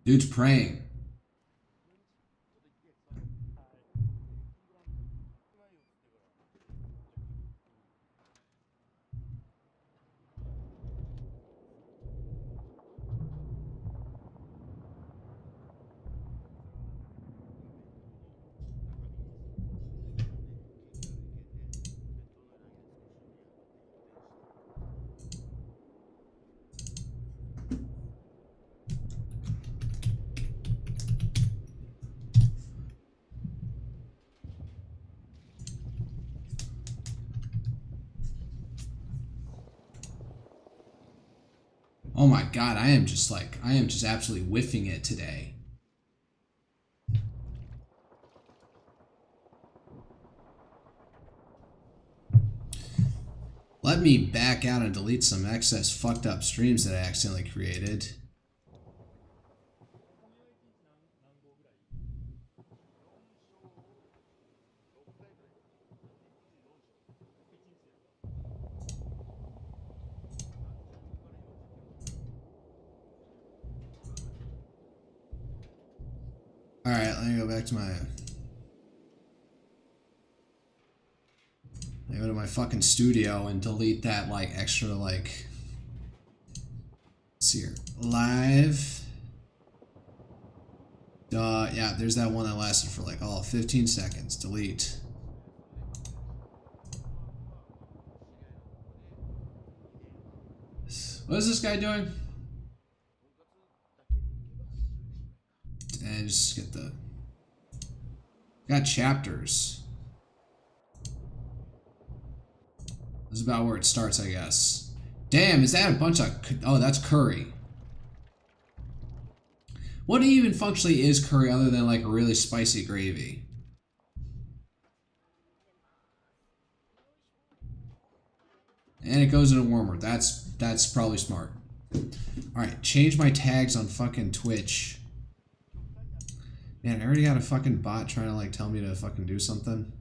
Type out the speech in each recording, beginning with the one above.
Dude's praying. Oh my god, I am just absolutely whiffing it today. Let me back out and delete some excess fucked up streams that I accidentally created. Alright, let me go back to my... Let me go to my fucking studio and delete that, like, extra, like... Let's see here. Live. Yeah, there's that one that lasted for, like, 15 seconds. Delete. What is this guy doing? And just get the... Got chapters. This is about where it starts, I guess. Damn, is that a bunch of... Oh, that's curry. What even functionally is curry other than like a really spicy gravy? And it goes in a warmer. That's probably smart. Alright, change my tags on fucking Twitch. Man, I already got a fucking bot trying to like tell me to fucking do something.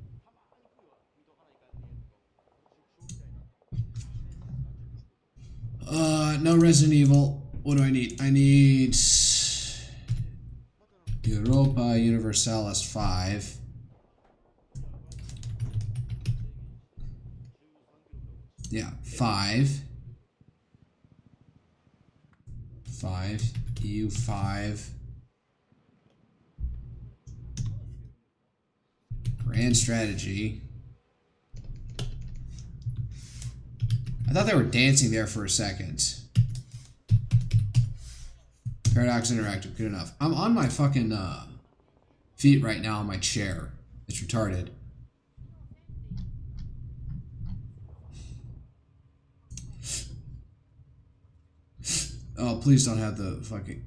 No Resident Evil. What do I need? I need Europa Universalis V. Yeah, 5. EU 5. Grand strategy. I thought they were dancing there for a second. Paradox Interactive, good enough. I'm on my fucking feet right now on my chair. It's retarded. Oh, please don't have the fucking...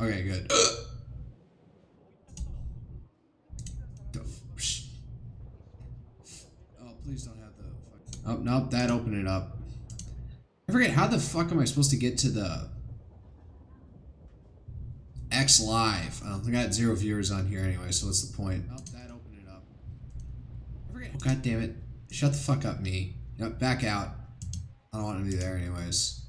Okay, good. Oh, please don't have the fucking... Oh, nope, that opened it up. I forget, how the fuck am I supposed to get to the... X Live? I got 0 viewers on here anyway, so what's the point? Oh, that opened it up. I forget. Oh, god damn it. Shut the fuck up, me. Yep, back out. I don't want to be there anyways.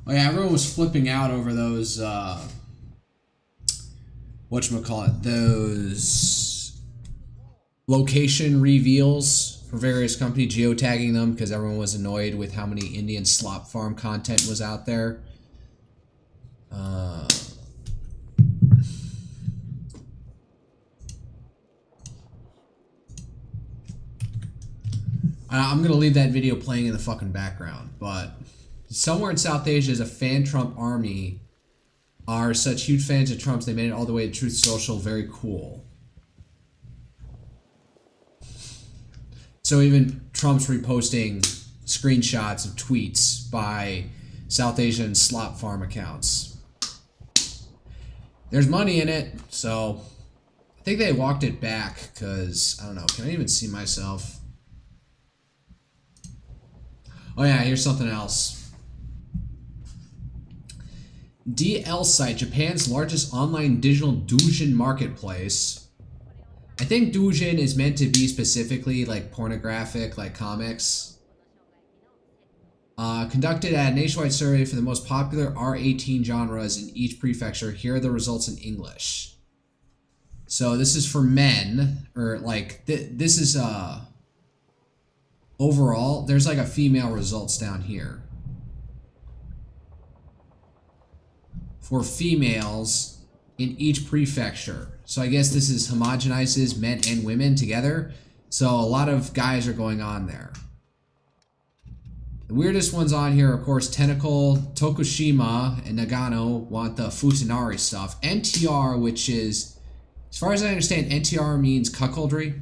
Oh yeah, everyone was flipping out over those, whatchamacallit, those location reveals for various companies, geotagging them, because everyone was annoyed with how many Indian slop farm content was out there. I'm going to leave that video playing in the fucking background, but somewhere in South Asia is a fan-Trump army are such huge fans of Trump's, they made it all the way to Truth Social. Very cool. So even Trump's reposting screenshots of tweets by South Asian slop farm accounts. There's money in it, so I think they walked it back because, I don't know, can I even see myself? Oh yeah, here's something else. DL site, Japan's largest online digital doujin marketplace. I think doujin is meant to be specifically like pornographic, like comics. Conducted a nationwide survey for the most popular R18 genres in each prefecture. Here are the results in English. So this is for men, or like, this is, overall, there's like a female results down here. For females in each prefecture. So I guess this is homogenizes men and women together. So a lot of guys are going on there. The weirdest ones on here, of course, Tentacle, Tokushima, and Nagano want the Futanari stuff. NTR, which is, as far as I understand, NTR means cuckoldry.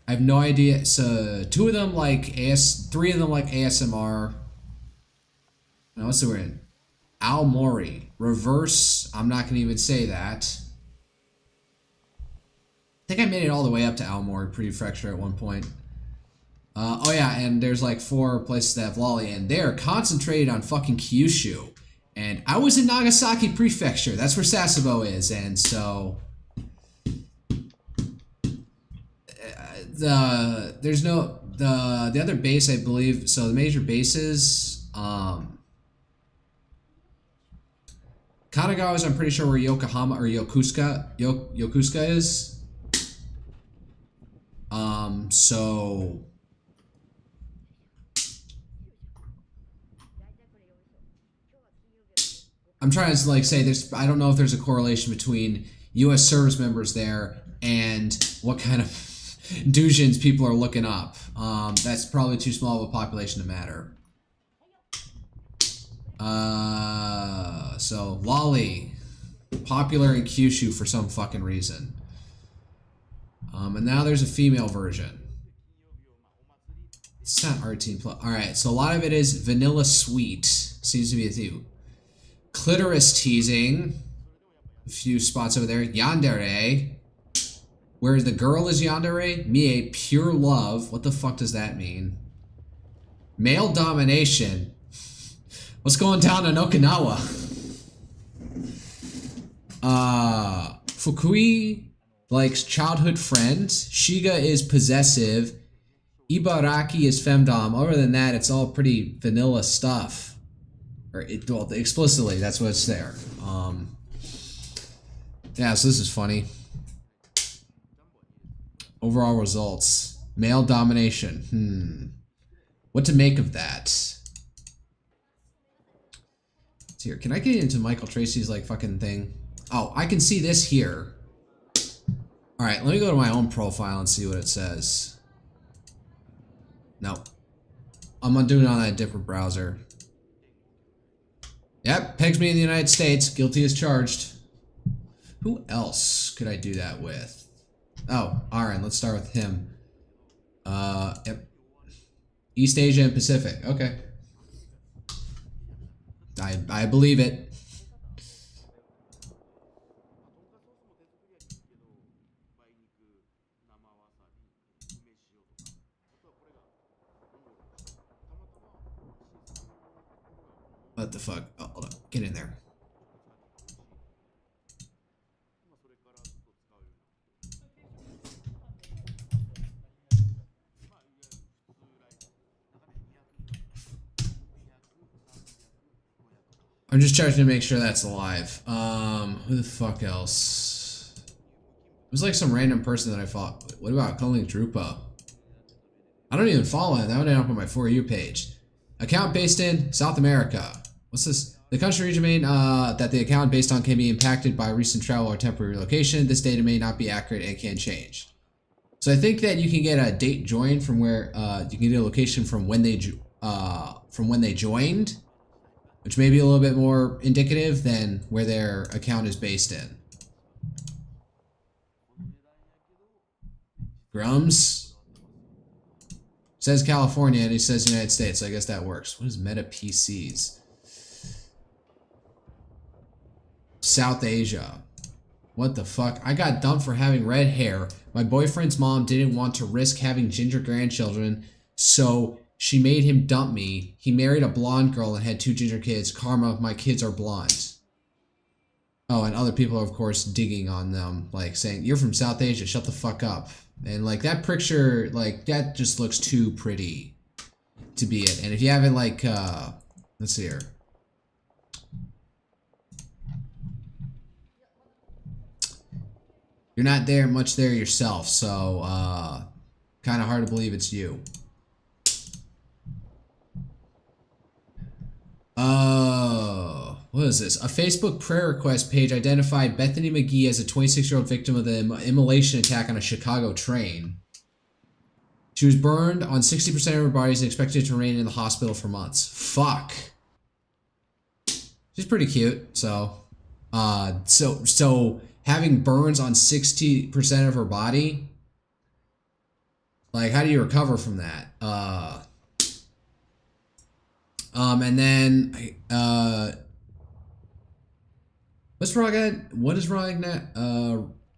I have no idea. So two of them like three of them like ASMR. No, what's the word? Aomori. Reverse. I'm not going to even say that. I think I made it all the way up to Aomori Prefecture at one point. Oh yeah, and there's like 4 places that have lolly, and they're concentrated on fucking Kyushu. And I was in Nagasaki Prefecture. That's where Sasebo is, and so... the other base, I believe, so the major bases, Kanagawa is, I'm pretty sure, where Yokohama or Yokosuka is. So I'm trying to like say I don't know if there's a correlation between U.S. service members there and what kind of doujins people are looking up. That's probably too small of a population to matter. So lolly, popular in Kyushu for some fucking reason. And now there's a female version. It's not R18 plus. All right, so a lot of it is vanilla sweet. Seems to be a theme. Clitoris teasing. A few spots over there. Yandere. Where the girl is yandere. Mie, pure love. What the fuck does that mean? Male domination. What's going down in Okinawa? Fukui likes childhood friends. Shiga is possessive. Ibaraki is femdom. Other than that, it's all pretty vanilla stuff. Or well, explicitly, that's what's there. Yeah, so this is funny. Overall results. Male domination. What to make of that? Let's see here. Can I get into Michael Tracy's like fucking thing? Oh, I can see this here. Alright, let me go to my own profile and see what it says. No. I'm doing it on a different browser. Yep, pegs me in the United States. Guilty as charged. Who else could I do that with? Oh, alright, let's start with him. Yep. East Asia and Pacific. Okay. I believe it. What the fuck? Oh, hold on. Get in there. I'm just checking to make sure that's alive. Who the fuck else? It was like some random person that I fought. What about calling Drupa? I don't even follow him. That would end up on my For You page. Account based in South America. What's this? The country region may, that the account based on can be impacted by recent travel or temporary relocation. This data may not be accurate and can change. So I think that you can get a date joined from where you can get a location from when they joined, which may be a little bit more indicative than where their account is based in. Grums says California and he says United States, so I guess that works. What is Meta PCs? South Asia. What the fuck? I got dumped for having red hair. My boyfriend's mom didn't want to risk having ginger grandchildren, so she made him dump me. He married a blonde girl and had 2 ginger kids. Karma, my kids are blonde. Oh, and other people are, of course, digging on them, like saying, "You're from South Asia, shut the fuck up." And like that picture, like that just looks too pretty to be it. And if you haven't, like, let's see here. You're not there much there yourself, so kind of hard to believe it's you. What is this? A Facebook prayer request page identified Bethany McGee as a 26-year-old victim of the immolation attack on a Chicago train. She was burned on 60% of her body and expected to remain in the hospital for months. Fuck. She's pretty cute, so having burns on 60% of her body, like, how do you recover from that? And then, what is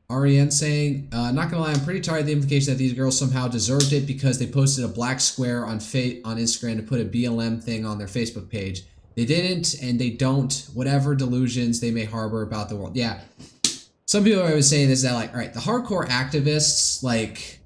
REN saying? Not gonna lie, I'm pretty tired of the implication that these girls somehow deserved it because they posted a black square on Instagram to put a BLM thing on their Facebook page. They didn't, and they don't, whatever delusions they may harbor about the world. Yeah. Some people are always saying this, that like, all right, the hardcore activists, like,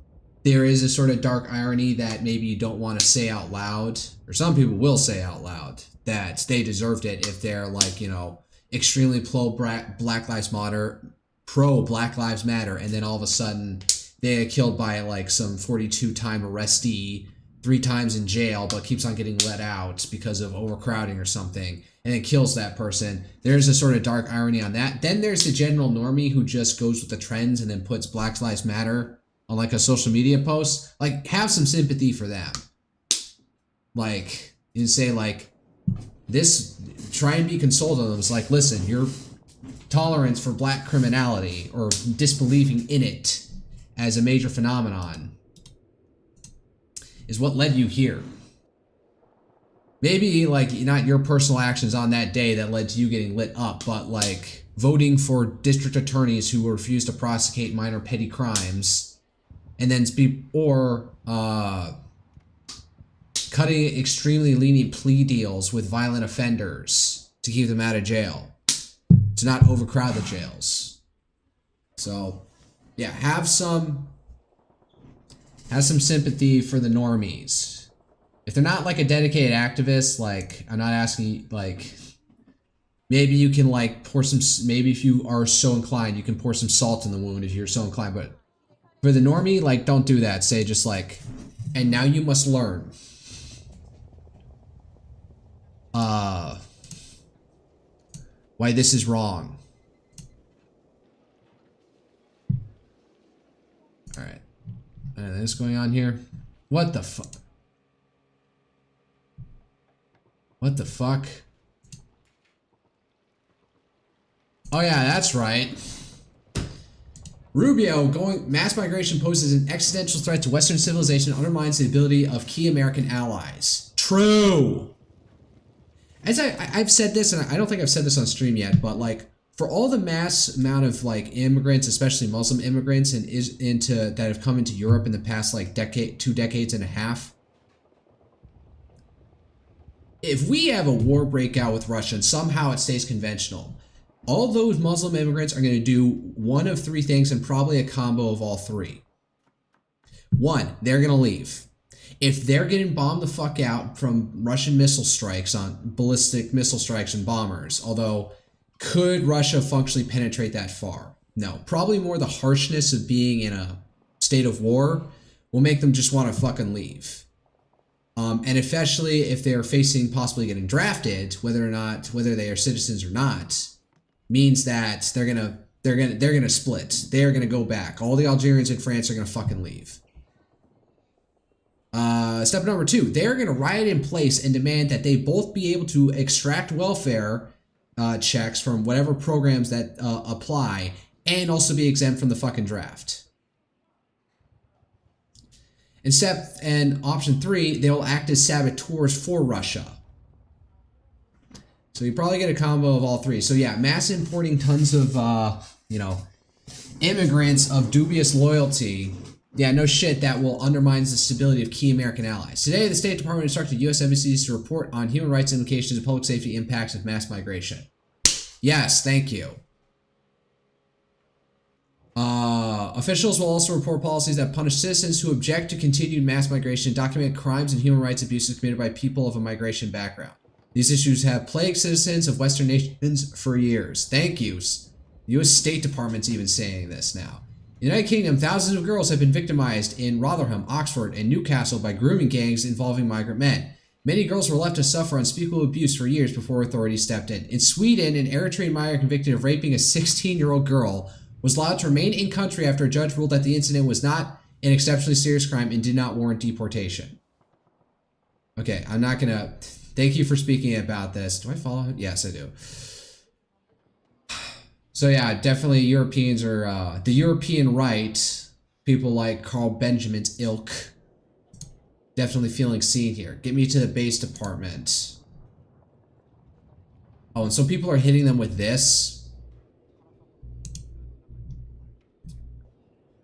there is a sort of dark irony that maybe you don't want to say out loud, or some people will say out loud that they deserved it if they're like, you know, extremely pro-Black Lives Matter, and then all of a sudden they get killed by like some 42-time arrestee, 3 times in jail, but keeps on getting let out because of overcrowding or something, and then kills that person. There's a sort of dark irony on that. Then there's the general normie who just goes with the trends and then puts Black Lives Matter on like a social media post. Like, have some sympathy for them. Like, you say like, this, try and be consoled on them. It's like, listen, your tolerance for black criminality or disbelieving in it as a major phenomenon is what led you here. Maybe like not your personal actions on that day that led to you getting lit up, but like voting for district attorneys who refuse to prosecute minor petty crimes, and then cutting extremely lenient plea deals with violent offenders to keep them out of jail, to not overcrowd the jails. So, yeah, have some sympathy for the normies. If they're not like a dedicated activist, like, I'm not asking, like, maybe you can like pour some, maybe if you are so inclined, you can pour some salt in the wound if you're so inclined, but for the normie, like, don't do that. Say just like, and now you must learn. Why this is wrong. Alright. Anything else going on here? What the fuck? What the fuck? Oh yeah, that's right. Rubio, mass migration poses an existential threat to Western civilization and undermines the ability of key American allies. True! As I've said this, and I don't think I've said this on stream yet, but like, for all the mass amount of like immigrants, especially Muslim immigrants, that have come into Europe in the past like 2 decades and a half, if we have a war breakout with Russia and somehow it stays conventional, all those Muslim immigrants are going to do one of 3 things, and probably a combo of all 3. 1, they're going to leave. If they're getting bombed the fuck out from Russian missile strikes, on ballistic missile strikes and bombers, although could Russia functionally penetrate that far? No. Probably more the harshness of being in a state of war will make them just want to fucking leave. And especially if they're facing possibly getting drafted, whether they are citizens or not, means that they're gonna split. They're gonna go back. All the Algerians in France are gonna fucking leave. Step number 2, they're going to riot in place and demand that they both be able to extract welfare checks from whatever programs that apply, and also be exempt from the fucking draft. And option 3, they'll act as saboteurs for Russia. So you probably get a combo of all 3. So yeah, mass importing tons of, immigrants of dubious loyalty. Yeah, no shit, that will undermine the stability of key American allies. Today, the State Department instructed U.S. embassies to report on human rights implications and public safety impacts of mass migration. Yes, thank you. Officials will also report policies that punish citizens who object to continued mass migration and document crimes and human rights abuses committed by people of a migration background. These issues have plagued citizens of Western nations for years. Thank you. The U.S. State Department's even saying this now. In the United Kingdom, thousands of girls have been victimized in Rotherham, Oxford, and Newcastle by grooming gangs involving migrant men. Many girls were left to suffer unspeakable abuse for years before authorities stepped in. In Sweden, an Eritrean migrant convicted of raping a 16-year-old girl was allowed to remain in country after a judge ruled that the incident was not an exceptionally serious crime and did not warrant deportation. Okay, I'm not gonna... Thank you for speaking about this. Do I follow him? Yes, I do. So yeah, definitely Europeans are... the European right, people like Carl Benjamin's ilk, definitely feeling seen here. Get me to the base department. Oh, and so people are hitting them with this.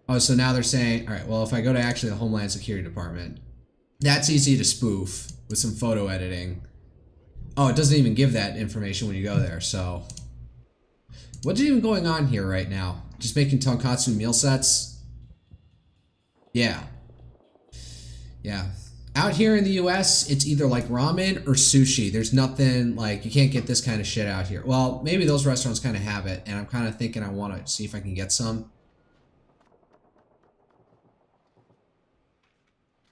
Oh, so now they're saying, all right, well, if I go to actually the Homeland Security Department, that's easy to spoof with some photo editing. Oh, it doesn't even give that information when you go there, so. What's even going on here right now? Just making tonkatsu meal sets? Yeah. Yeah. Out here in the US, it's either like ramen or sushi. There's nothing like, you can't get this kind of shit out here. Well, maybe those restaurants kind of have it, and I'm kind of thinking I want to see if I can get some.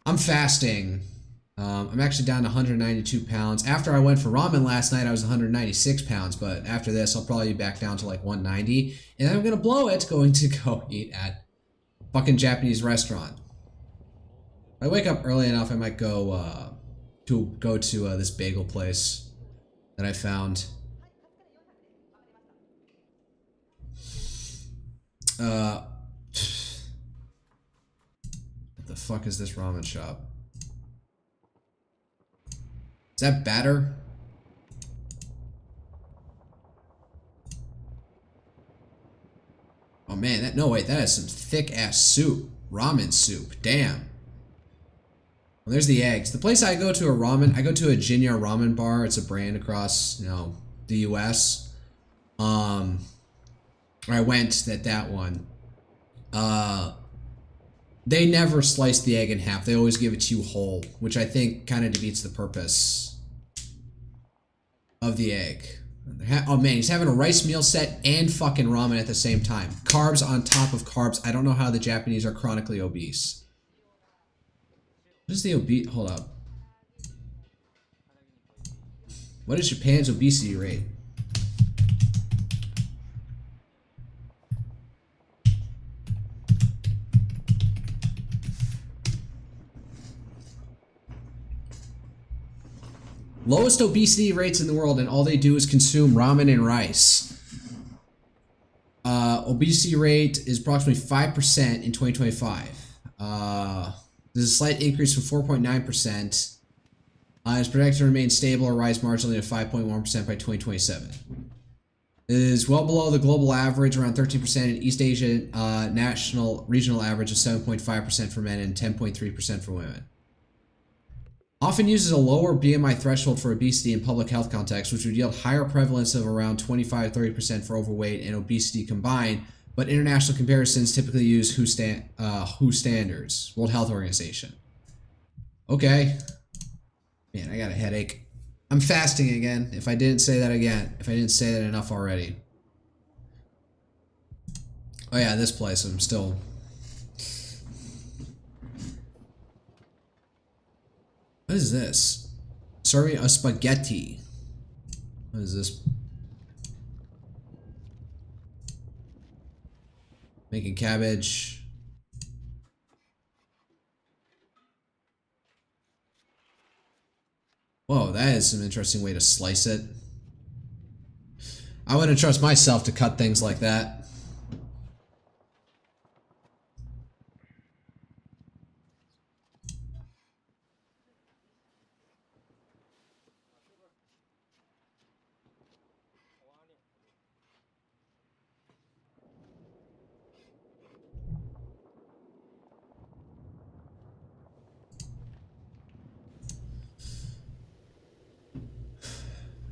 I'm fasting. I'm actually down to 192 pounds. After I went for ramen last night, I was 196 pounds, but after this, I'll probably be back down to like 190, and then I'm gonna blow it going to go eat at a fucking Japanese restaurant. If I wake up early enough, I might go to this bagel place that I found. What the fuck is this ramen shop? Is that batter? Oh man, that, no wait, that is some thick ass soup. Ramen soup, damn. Well, there's the eggs. The place I go to a ramen, I go to a Jinya ramen bar. It's a brand across, you know, the US. I went at that one. They never slice the egg in half. They always give it to you whole, which I think kind of defeats the purpose of the egg. Oh man, he's having a rice meal set and fucking ramen at the same time. Carbs on top of carbs. I don't know how the Japanese are chronically obese. What is the obese? Hold up. What is Japan's obesity rate? Lowest obesity rates in the world, and all they do is consume ramen and rice. Obesity rate is approximately 5% in 2025. There's a slight increase from 4.9%. It's projected to remain stable or rise marginally to 5.1% by 2027. It is well below the global average, around 13%, in East Asia regional average of 7.5% for men and 10.3% for women. Often uses a lower BMI threshold for obesity in public health context, which would yield higher prevalence of around 25-30% for overweight and obesity combined, but international comparisons typically use WHO standards, World Health Organization. Okay. Man, I got a headache. I'm fasting again, if I didn't say that enough already. Oh yeah, this place, I'm still... What is this? Serving a spaghetti. What is this? Making cabbage. Whoa, that is some interesting way to slice it. I wouldn't trust myself to cut things like that.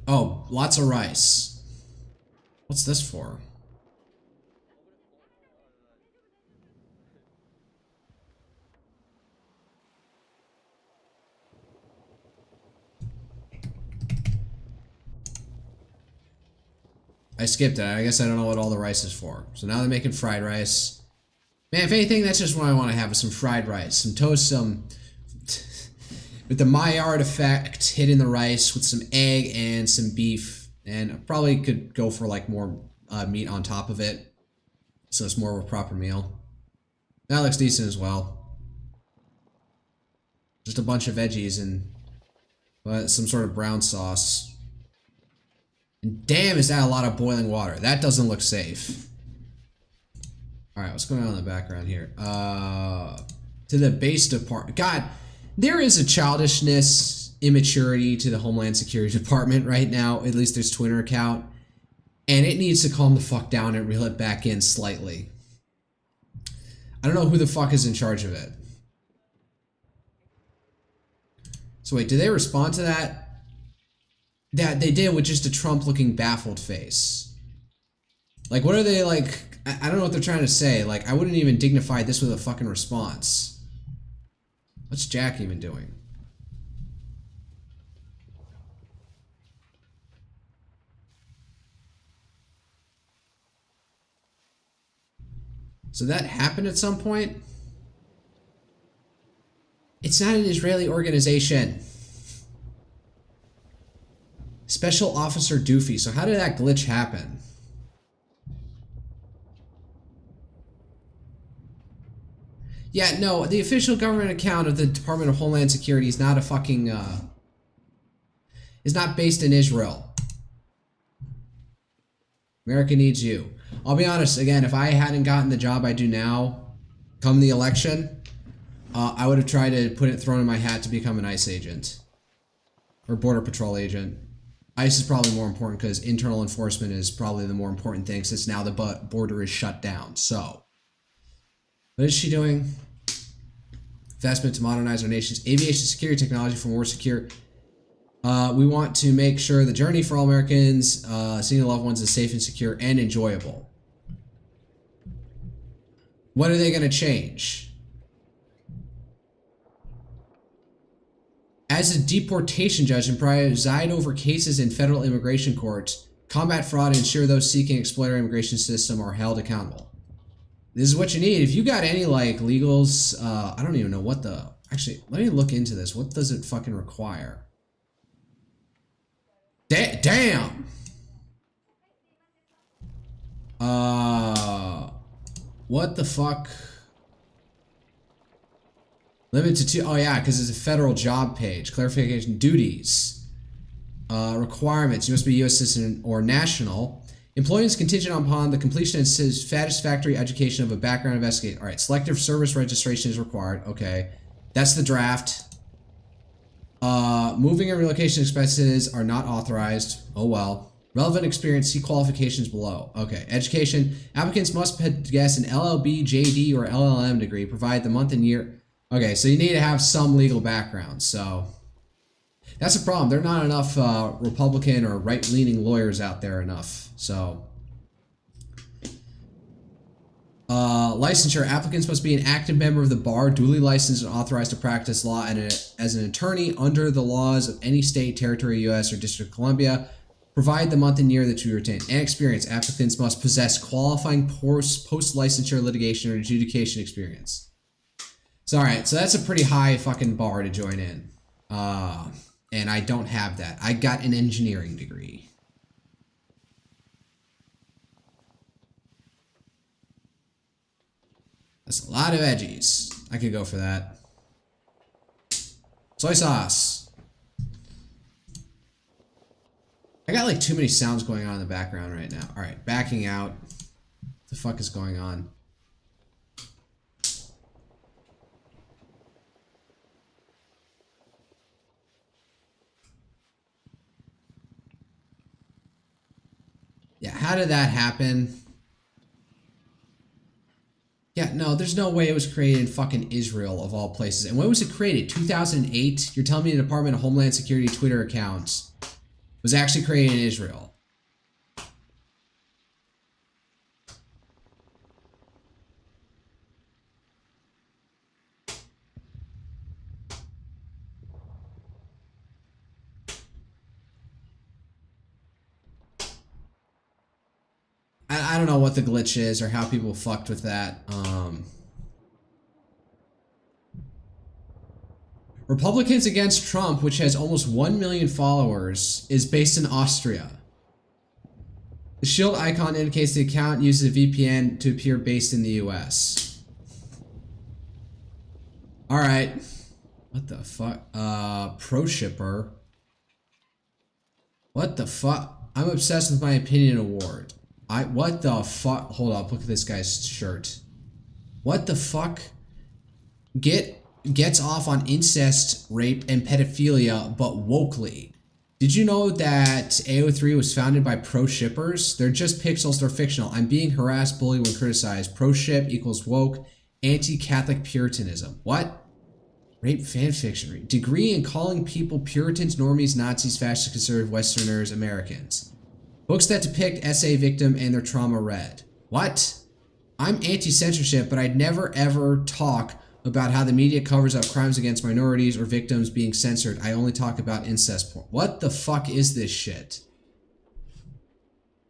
Oh, lots of rice. What's this for? I skipped it. I guess I don't know what all the rice is for. So now they're making fried rice. Man, if anything, that's just what I want to have, is some fried rice. Some toast, some... with the Maillard effect hitting the rice with some egg and some beef. And I probably could go for like more meat on top of it. So it's more of a proper meal. That looks decent as well. Just a bunch of veggies and some sort of brown sauce. And damn, is that a lot of boiling water. That doesn't look safe. Alright, what's going on in the background here? To the base department. God, there is a childishness, immaturity to the Homeland Security Department right now. At least there's Twitter account. And it needs to calm the fuck down and reel it back in slightly. I don't know who the fuck is in charge of it. So wait, did they respond to that? That they did with just a Trump-looking baffled face. Like, what are they, like... I don't know what they're trying to say. Like, I wouldn't even dignify this with a fucking response. What's Jack even doing? So that happened at some point? It's not an Israeli organization. Special Officer Doofy. So how did that glitch happen? Yeah, no, the official government account of the Department of Homeland Security is not a fucking, is not based in Israel. America needs you. I'll be honest, again, if I hadn't gotten the job I do now, come the election, I would have tried to thrown in my hat to become an ICE agent. Or Border Patrol agent. ICE is probably more important because internal enforcement is probably the more important thing since now the border is shut down. So, what is she doing? Investment to modernize our nation's aviation security technology for more secure. We want to make sure the journey for all Americans, seeing the loved ones, is safe and secure and enjoyable. What are they going to change? As a deportation judge and preside over cases in federal immigration courts, combat fraud and ensure those seeking exploit our immigration system are held accountable. This is what you need. If you got any, like, legals, I don't even know what the... Actually, let me look into this. What does it fucking require? Damn! What the fuck? Limit to 2... Oh, yeah, because it's a federal job page. Clarification. Duties. Requirements. You must be a U.S. citizen or national. Employment is contingent upon the completion and satisfactory education of a background investigation. All right, selective service registration is required. Okay, that's the draft. Moving and relocation expenses are not authorized. Oh well. Relevant experience, see qualifications below. Okay, education. Applicants must possess an LLB, JD, or LLM degree. Provide the month and year. Okay, so you need to have some legal background. So that's a problem. There are not enough Republican or right-leaning lawyers out there enough. So, licensure. Applicants must be an active member of the bar, duly licensed and authorized to practice law and as an attorney under the laws of any state, territory, U.S., or District of Columbia. Provide the month and year that you retain. And experience. Applicants must possess qualifying post-licensure litigation or adjudication experience. So, alright, so that's a pretty high fucking bar to join in. And I don't have that. I got an engineering degree. That's a lot of veggies. I could go for that. Soy sauce. I got like too many sounds going on in the background right now. Alright, backing out. What the fuck is going on? Yeah, how did that happen? Yeah, no, there's no way it was created in fucking Israel, of all places. And when was it created? 2008? You're telling me the Department of Homeland Security Twitter account was actually created in Israel? I don't know what the glitch is or how people fucked with that. Republicans Against Trump, which has almost 1 million followers, is based in Austria. The shield icon indicates the account uses a VPN to appear based in the US. Alright. What the fuck? Pro shipper. What the fuck? I'm obsessed with my opinion award. What the fuck? Hold up, look at this guy's shirt. What the fuck? Gets off on incest, rape, and pedophilia, but wokely. Did you know that AO3 was founded by pro shippers? They're just pixels, they're fictional. I'm being harassed, bullied when criticized. Pro ship equals woke, anti-Catholic Puritanism. What? Rape fanfiction. Degree in calling people Puritans, normies, Nazis, fascist, conservative, Westerners, Americans. Books that depict SA victim and their trauma read. What? I'm anti-censorship, but I'd never ever talk about how the media covers up crimes against minorities or victims being censored. I only talk about incest porn. What the fuck is this shit?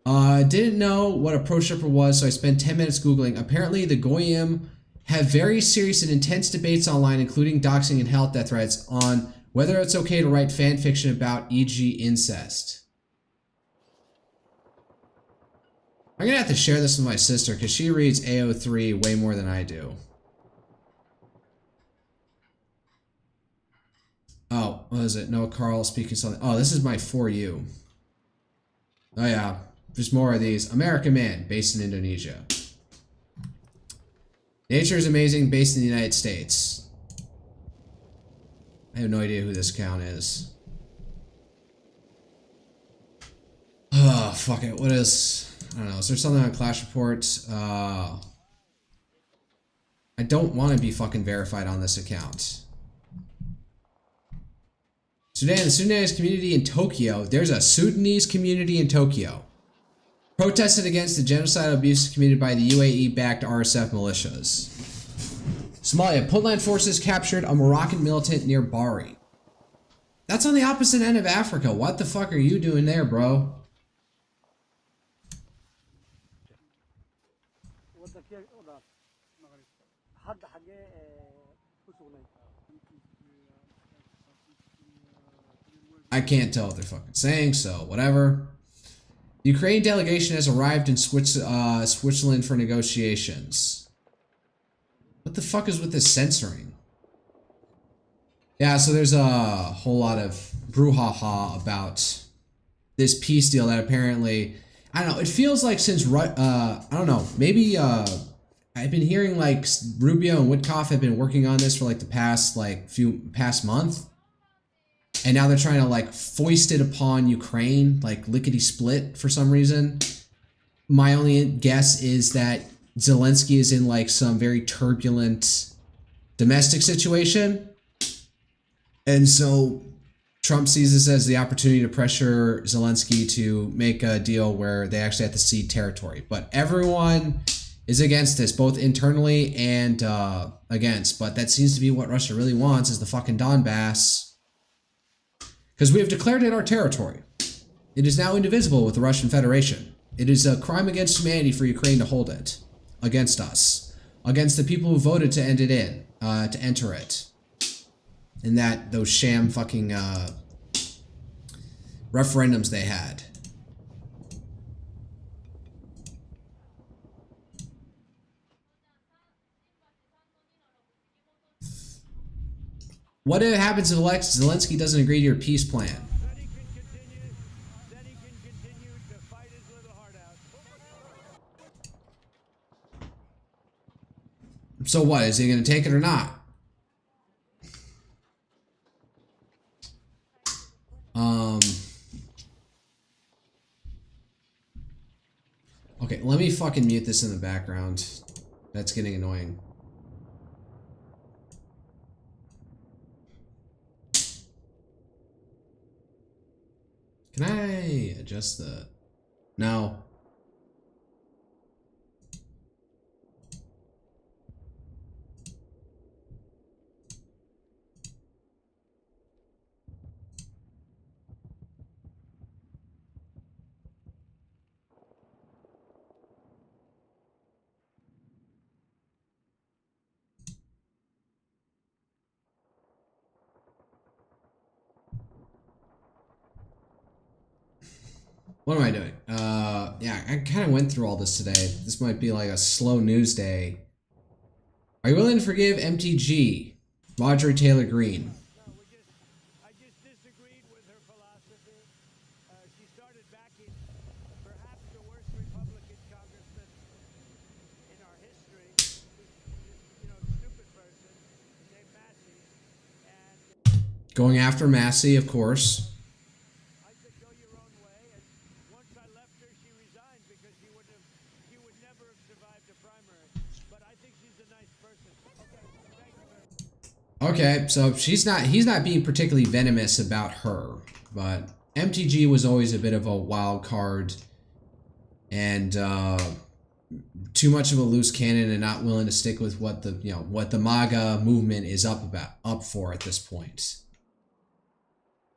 Didn't know what a pro shipper was, so I spent 10 minutes Googling. Apparently, the Goyim have very serious and intense debates online, including doxing and health death threats, on whether it's okay to write fan fiction about, e.g. incest. I'm gonna have to share this with my sister, because she reads AO3 way more than I do. Oh, what is it? Noah Carl speaking something. Oh, this is my For You. Oh yeah, there's more of these. American Man, based in Indonesia. Nature is Amazing, based in the United States. I have no idea who this account is. Oh, fuck it. What is... I don't know. Is there something on Clash Reports? I don't want to be fucking verified on this account. Sudan, the Sudanese community in Tokyo. There's a Sudanese community in Tokyo. Protested against the genocidal abuses committed by the UAE-backed RSF militias. Somalia, Puntland forces captured a Moroccan militant near Bari. That's on the opposite end of Africa. What the fuck are you doing there, bro? I can't tell what they're fucking saying, so whatever. The Ukrainian delegation has arrived in Switzerland for negotiations. What the fuck is with this censoring? Yeah, so there's a whole lot of brouhaha about this peace deal that apparently, I don't know, it feels like since, I don't know, maybe, I've been hearing like Rubio and Witkoff have been working on this for like the past, past month. And now they're trying to like foist it upon Ukraine, like lickety split for some reason. My only guess is that Zelensky is in like some very turbulent domestic situation. And so Trump sees this as the opportunity to pressure Zelensky to make a deal where they actually have to cede territory. But everyone is against this, both internally and against. But that seems to be what Russia really wants, is the fucking Donbass. Because we have declared it our territory. It is now indivisible with the Russian Federation. It is a crime against humanity for Ukraine to hold it. Against us. Against the people who voted to end it in. To enter it. In those sham fucking referendums they had. What happens if Zelensky doesn't agree to your peace plan? So what? Is he going to take it or not? Okay, let me fucking mute this in the background. That's getting annoying. Can I adjust the... No. What am I doing? Yeah, I kind of went through all this today. This might be like a slow news day. Are you willing to forgive MTG? Marjorie Taylor Greene. I just disagreed with her philosophy. She started backing perhaps the worst Republican congressman in our history. This, stupid person named Massey. And Going after Massey, of course. I said, go your own way. And once I left her, she resigned because she would never have survived a primary. But I think she's a nice person. Okay, thank you very much. Okay, so he's not being particularly venomous about her, but MTG was always a bit of a wild card and too much of a loose cannon and not willing to stick with what the MAGA movement is up for at this point.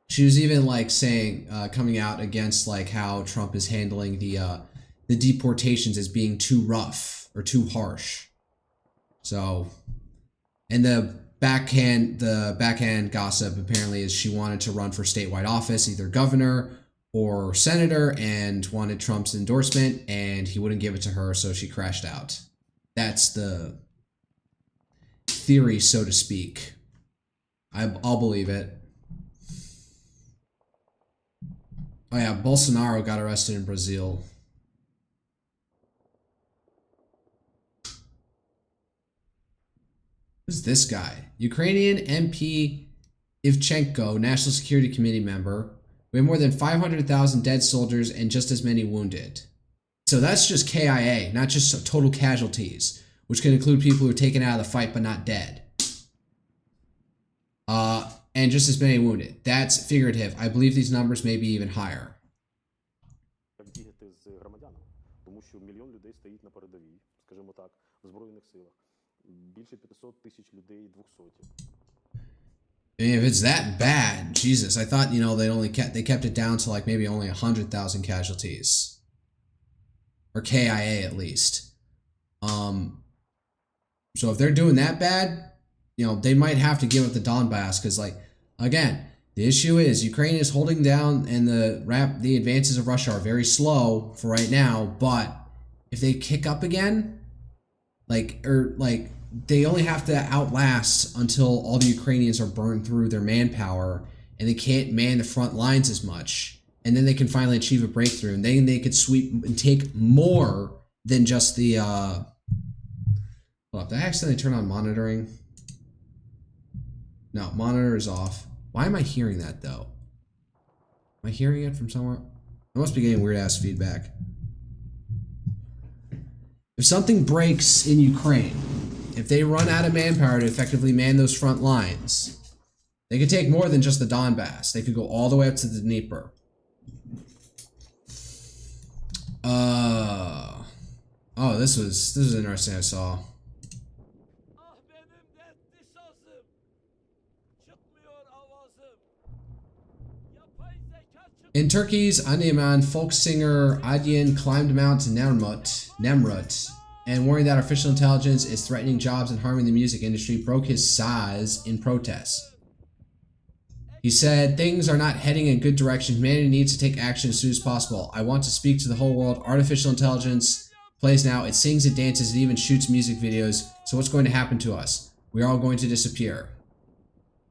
She was even like saying, coming out against like how Trump is handling the deportations as being too rough or too harsh. So, and the backhand gossip apparently is she wanted to run for statewide office, either governor or senator, and wanted Trump's endorsement, and he wouldn't give it to her, so she crashed out. That's the theory, so to speak. I'll believe it. Oh yeah, Bolsonaro got arrested in Brazil. Who's this guy? Ukrainian MP Ivchenko, National Security Committee member. We have more than 500,000 dead soldiers and just as many wounded. So that's just KIA, not just total casualties, which can include people who are taken out of the fight but not dead. And just as many wounded. That's figurative. I believe these numbers may be even higher. I mean, if it's that bad, Jesus, I thought, they kept it down to like maybe only 100,000 casualties. Or KIA at least. So if they're doing that bad, they might have to give up the Donbass because, like, again, the issue is Ukraine is holding down and the advances of Russia are very slow for right now, but if they kick up again, they only have to outlast until all the Ukrainians are burned through their manpower and they can't man the front lines as much. And then they can finally achieve a breakthrough. And then they could sweep and take more than just the... Well, did I accidentally turn on monitoring? No, monitor is off. Why am I hearing that, though? Am I hearing it from somewhere? I must be getting weird-ass feedback. If something breaks in Ukraine, if they run out of manpower to effectively man those front lines, they could take more than just the Donbass. They could go all the way up to the Dnieper. Oh, this was interesting. I saw. In Turkey's Andiman, folk singer Adyen climbed Mount Nemrut, and warning that artificial intelligence is threatening jobs and harming the music industry, broke his saz in protest. He said, "Things are not heading in a good direction. Humanity needs to take action as soon as possible. I want to speak to the whole world. Artificial intelligence plays now. It sings, it dances, it even shoots music videos. So what's going to happen to us? We're all going to disappear."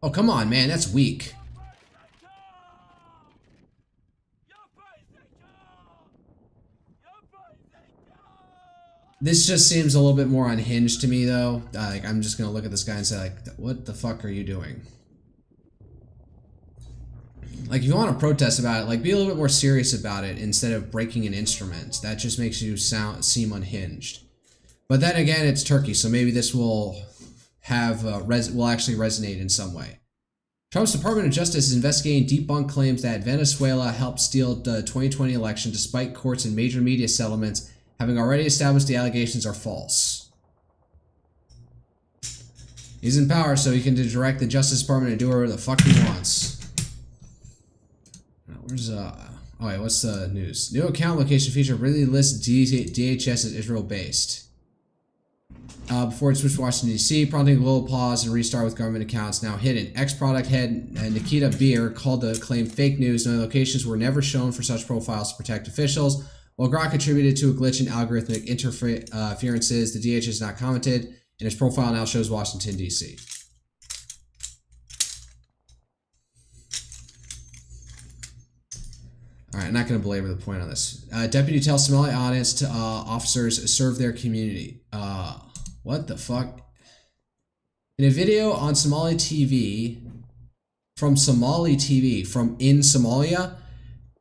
Oh, come on, man. That's weak. This just seems a little bit more unhinged to me, though. Like, I'm just gonna look at this guy and say, like, what the fuck are you doing? Like, if you want to protest about it, like, be a little bit more serious about it instead of breaking an instrument. That just makes you seem unhinged. But then again, it's Turkey, so maybe this will have will actually resonate in some way. Trump's Department of Justice is investigating debunked claims that Venezuela helped steal the 2020 election, despite courts and major media settlements having already established the allegations are false. He's in power, so he can direct the Justice Department to do whatever the fuck he wants. Where's oh wait, what's the news? New account location feature really lists DHS as Israel based. before it switched to Washington, D.C., prompting a global pause and restart with government accounts now hidden. Ex-product head Nikita Beer called the claim fake news, knowing locations were never shown for such profiles to protect officials. While Grok contributed to a glitch in algorithmic interferences, the DH has not commented, and his profile now shows Washington, D.C. All right, I'm not going to belabor the point on this. Deputy tells Somali audience to officers serve their community. What the fuck? In a video on Somali TV, from in Somalia,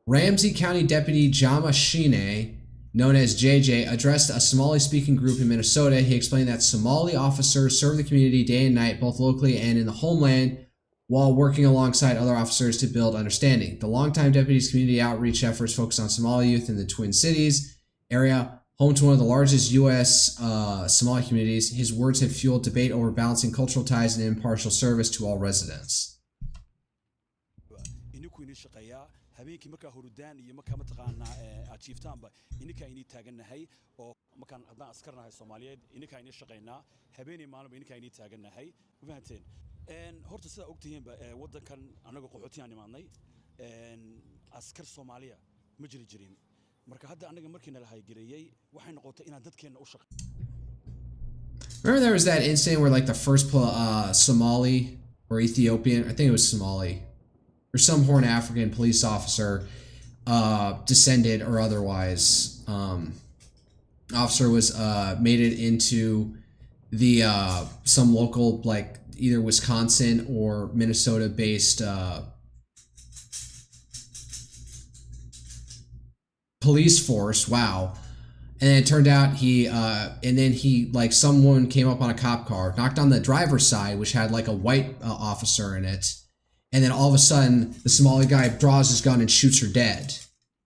Ramsey County Deputy Jama Shine, known as JJ, addressed a Somali-speaking group in Minnesota. He explained that Somali officers serve the community day and night, both locally and in the homeland, while working alongside other officers to build understanding. The longtime deputy's community outreach efforts focus on Somali youth in the Twin Cities area, home to one of the largest U.S. Somali communities. His words have fueled debate over balancing cultural ties and impartial service to all residents. habeenkii markaa hurudaan iyo markaa mataqaanaa aad jiiftaanba ininkaa inii taagannahay oo markaan haddaan askarnahay Soomaaliyeed ininkaa inii shaqaynaa habeenii maalinba ininkaa inii taagannahay ma fahanteen horta sida ogtihiinba waddankan anaga qaxootiyan imaadnay askar Soomaaliya ma jirin marka hadda anaga markii nala haygareeyay waxay noqotay inaan dadkeena u shaqeeyo. Remember there was that incident where like the first Somali or Ethiopian, I think it was Somali, or some Horn African police officer, descended or otherwise, officer was made it into the some local, like either Wisconsin or Minnesota based police force. Wow. And then it turned out like someone came up on a cop car, knocked on the driver's side, which had like a white officer in it. And then all of a sudden, the Somali guy draws his gun and shoots her dead,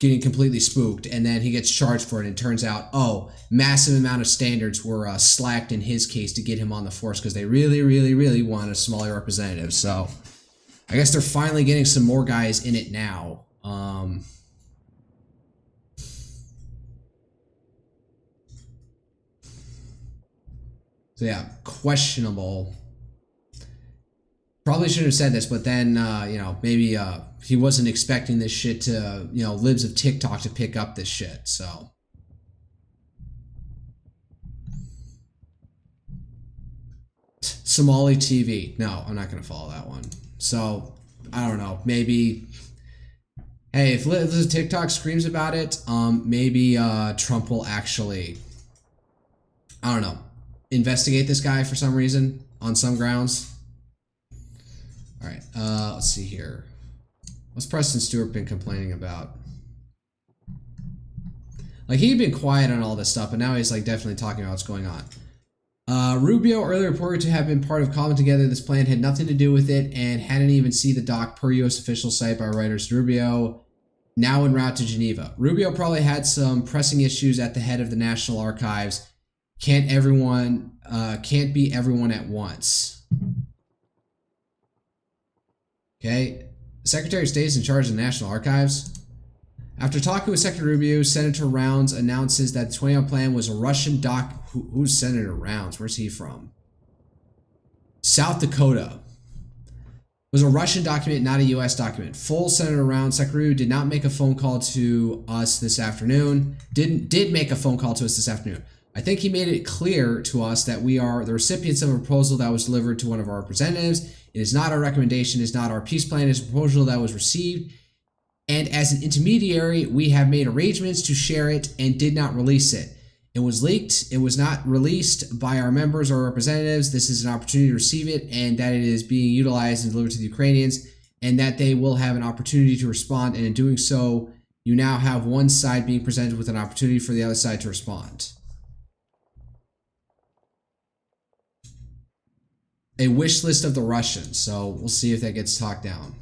getting completely spooked. And then he gets charged for it. And it turns out, oh, massive amount of standards were slacked in his case to get him on the force because they really, really, really want a Somali representative. So I guess they're finally getting some more guys in it now. So yeah, questionable. Probably shouldn't have said this, but then, you know, maybe he wasn't expecting this shit to, you know, libs of TikTok to pick up this shit, so. Somali TV. No, I'm not going to follow that one. So, I don't know. Maybe, hey, if Liz TikTok screams about it, maybe Trump will actually, I don't know, investigate this guy for some reason, on some grounds. All right, let's see here. What's Preston Stewart been complaining about? Like, he'd been quiet on all this stuff, but now he's like definitely talking about what's going on. Rubio, earlier reported to have been part of calling together this plan, had nothing to do with it and hadn't even seen the doc per U.S. official site by Reuters. Rubio now en route to Geneva. Rubio probably had some pressing issues at the head of the National Archives. Can't be everyone at once. Okay, the Secretary of State is in charge of the National Archives. After talking with Secretary Rubio, Senator Rounds announces that the 20-hour plan was a Russian doc. Who's Senator Rounds? Where's he from? South Dakota. It was a Russian document, not a U.S. document. Full Senator Rounds. Secretary Rubio did not make a phone call to us this afternoon. Did make a phone call to us this afternoon. I think he made it clear to us that we are the recipients of a proposal that was delivered to one of our representatives. It is not our recommendation, it is not our peace plan, it is a proposal that was received. And as an intermediary, we have made arrangements to share it and did not release it. It was leaked, it was not released by our members or representatives. This is an opportunity to receive it and that it is being utilized and delivered to the Ukrainians and that they will have an opportunity to respond. And in doing so, you now have one side being presented with an opportunity for the other side to respond. A wish list of the Russians, so we'll see if that gets talked down.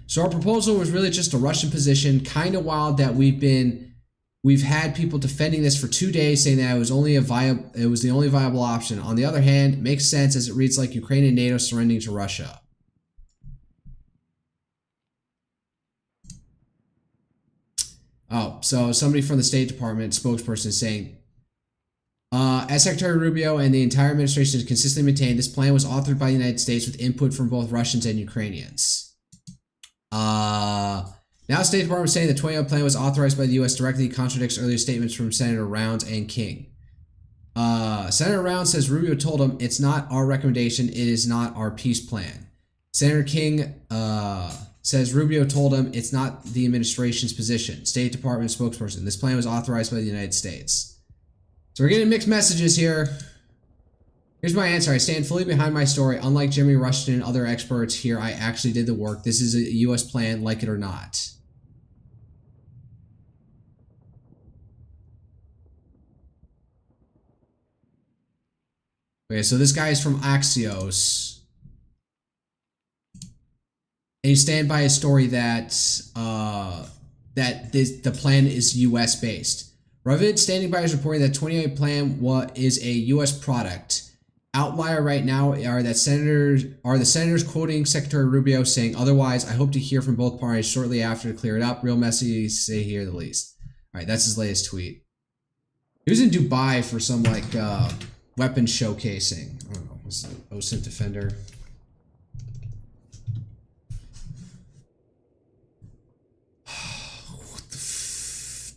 So our proposal was really just a Russian position. Kind of wild that we've had people defending this for 2 days, saying that it was the only viable option. On the other hand, it makes sense as it reads like Ukraine and NATO surrendering to Russia. Oh, so somebody from the State Department spokesperson is saying, As Secretary Rubio and the entire administration has consistently maintained, this plan was authored by the United States with input from both Russians and Ukrainians. Now State Department saying the 20 plan was authorized by the U.S. directly contradicts earlier statements from Senator Rounds and King. Senator Rounds says Rubio told him it's not our recommendation, it is not our peace plan. Senator King says Rubio told him it's not the administration's position. State Department spokesperson, this plan was authorized by the United States. So we're getting mixed messages here. Here's my answer. I stand fully behind my story. Unlike Jimmy Rushton and other experts here, I actually did the work. This is a U.S. plan, like it or not. Okay, so this guy is from Axios. And he stand by his story that the plan is U.S. based. Ravid standing by is reporting that 28 plan is a U.S. product. Outlier right now are the senators quoting Secretary Rubio saying otherwise. I hope to hear from both parties shortly after to clear it up. Real messy, say here the least. All right, that's his latest tweet. He was in Dubai for some like weapon showcasing. I don't know. What's the OSINT Defender?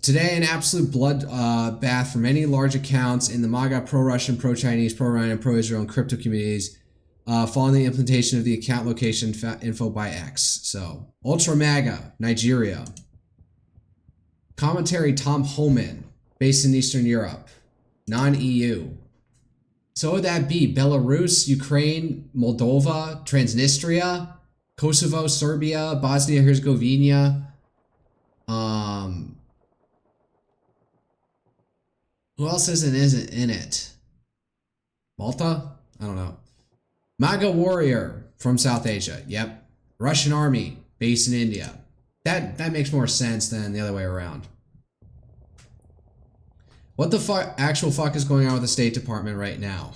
Today, an absolute blood bath for many large accounts in the MAGA, pro-Russian, pro-Chinese, pro-Iranian, pro-Israel, and crypto communities following the implementation of the account location info by X. So, Ultra MAGA, Nigeria. Commentary Tom Homan, based in Eastern Europe. Non-EU. So would that be Belarus, Ukraine, Moldova, Transnistria, Kosovo, Serbia, Bosnia-Herzegovina, who else isn't in it? Malta? I don't know. MAGA warrior from South Asia. Yep. Russian army based in India. That makes more sense than the other way around. What the actual fuck is going on with the State Department right now?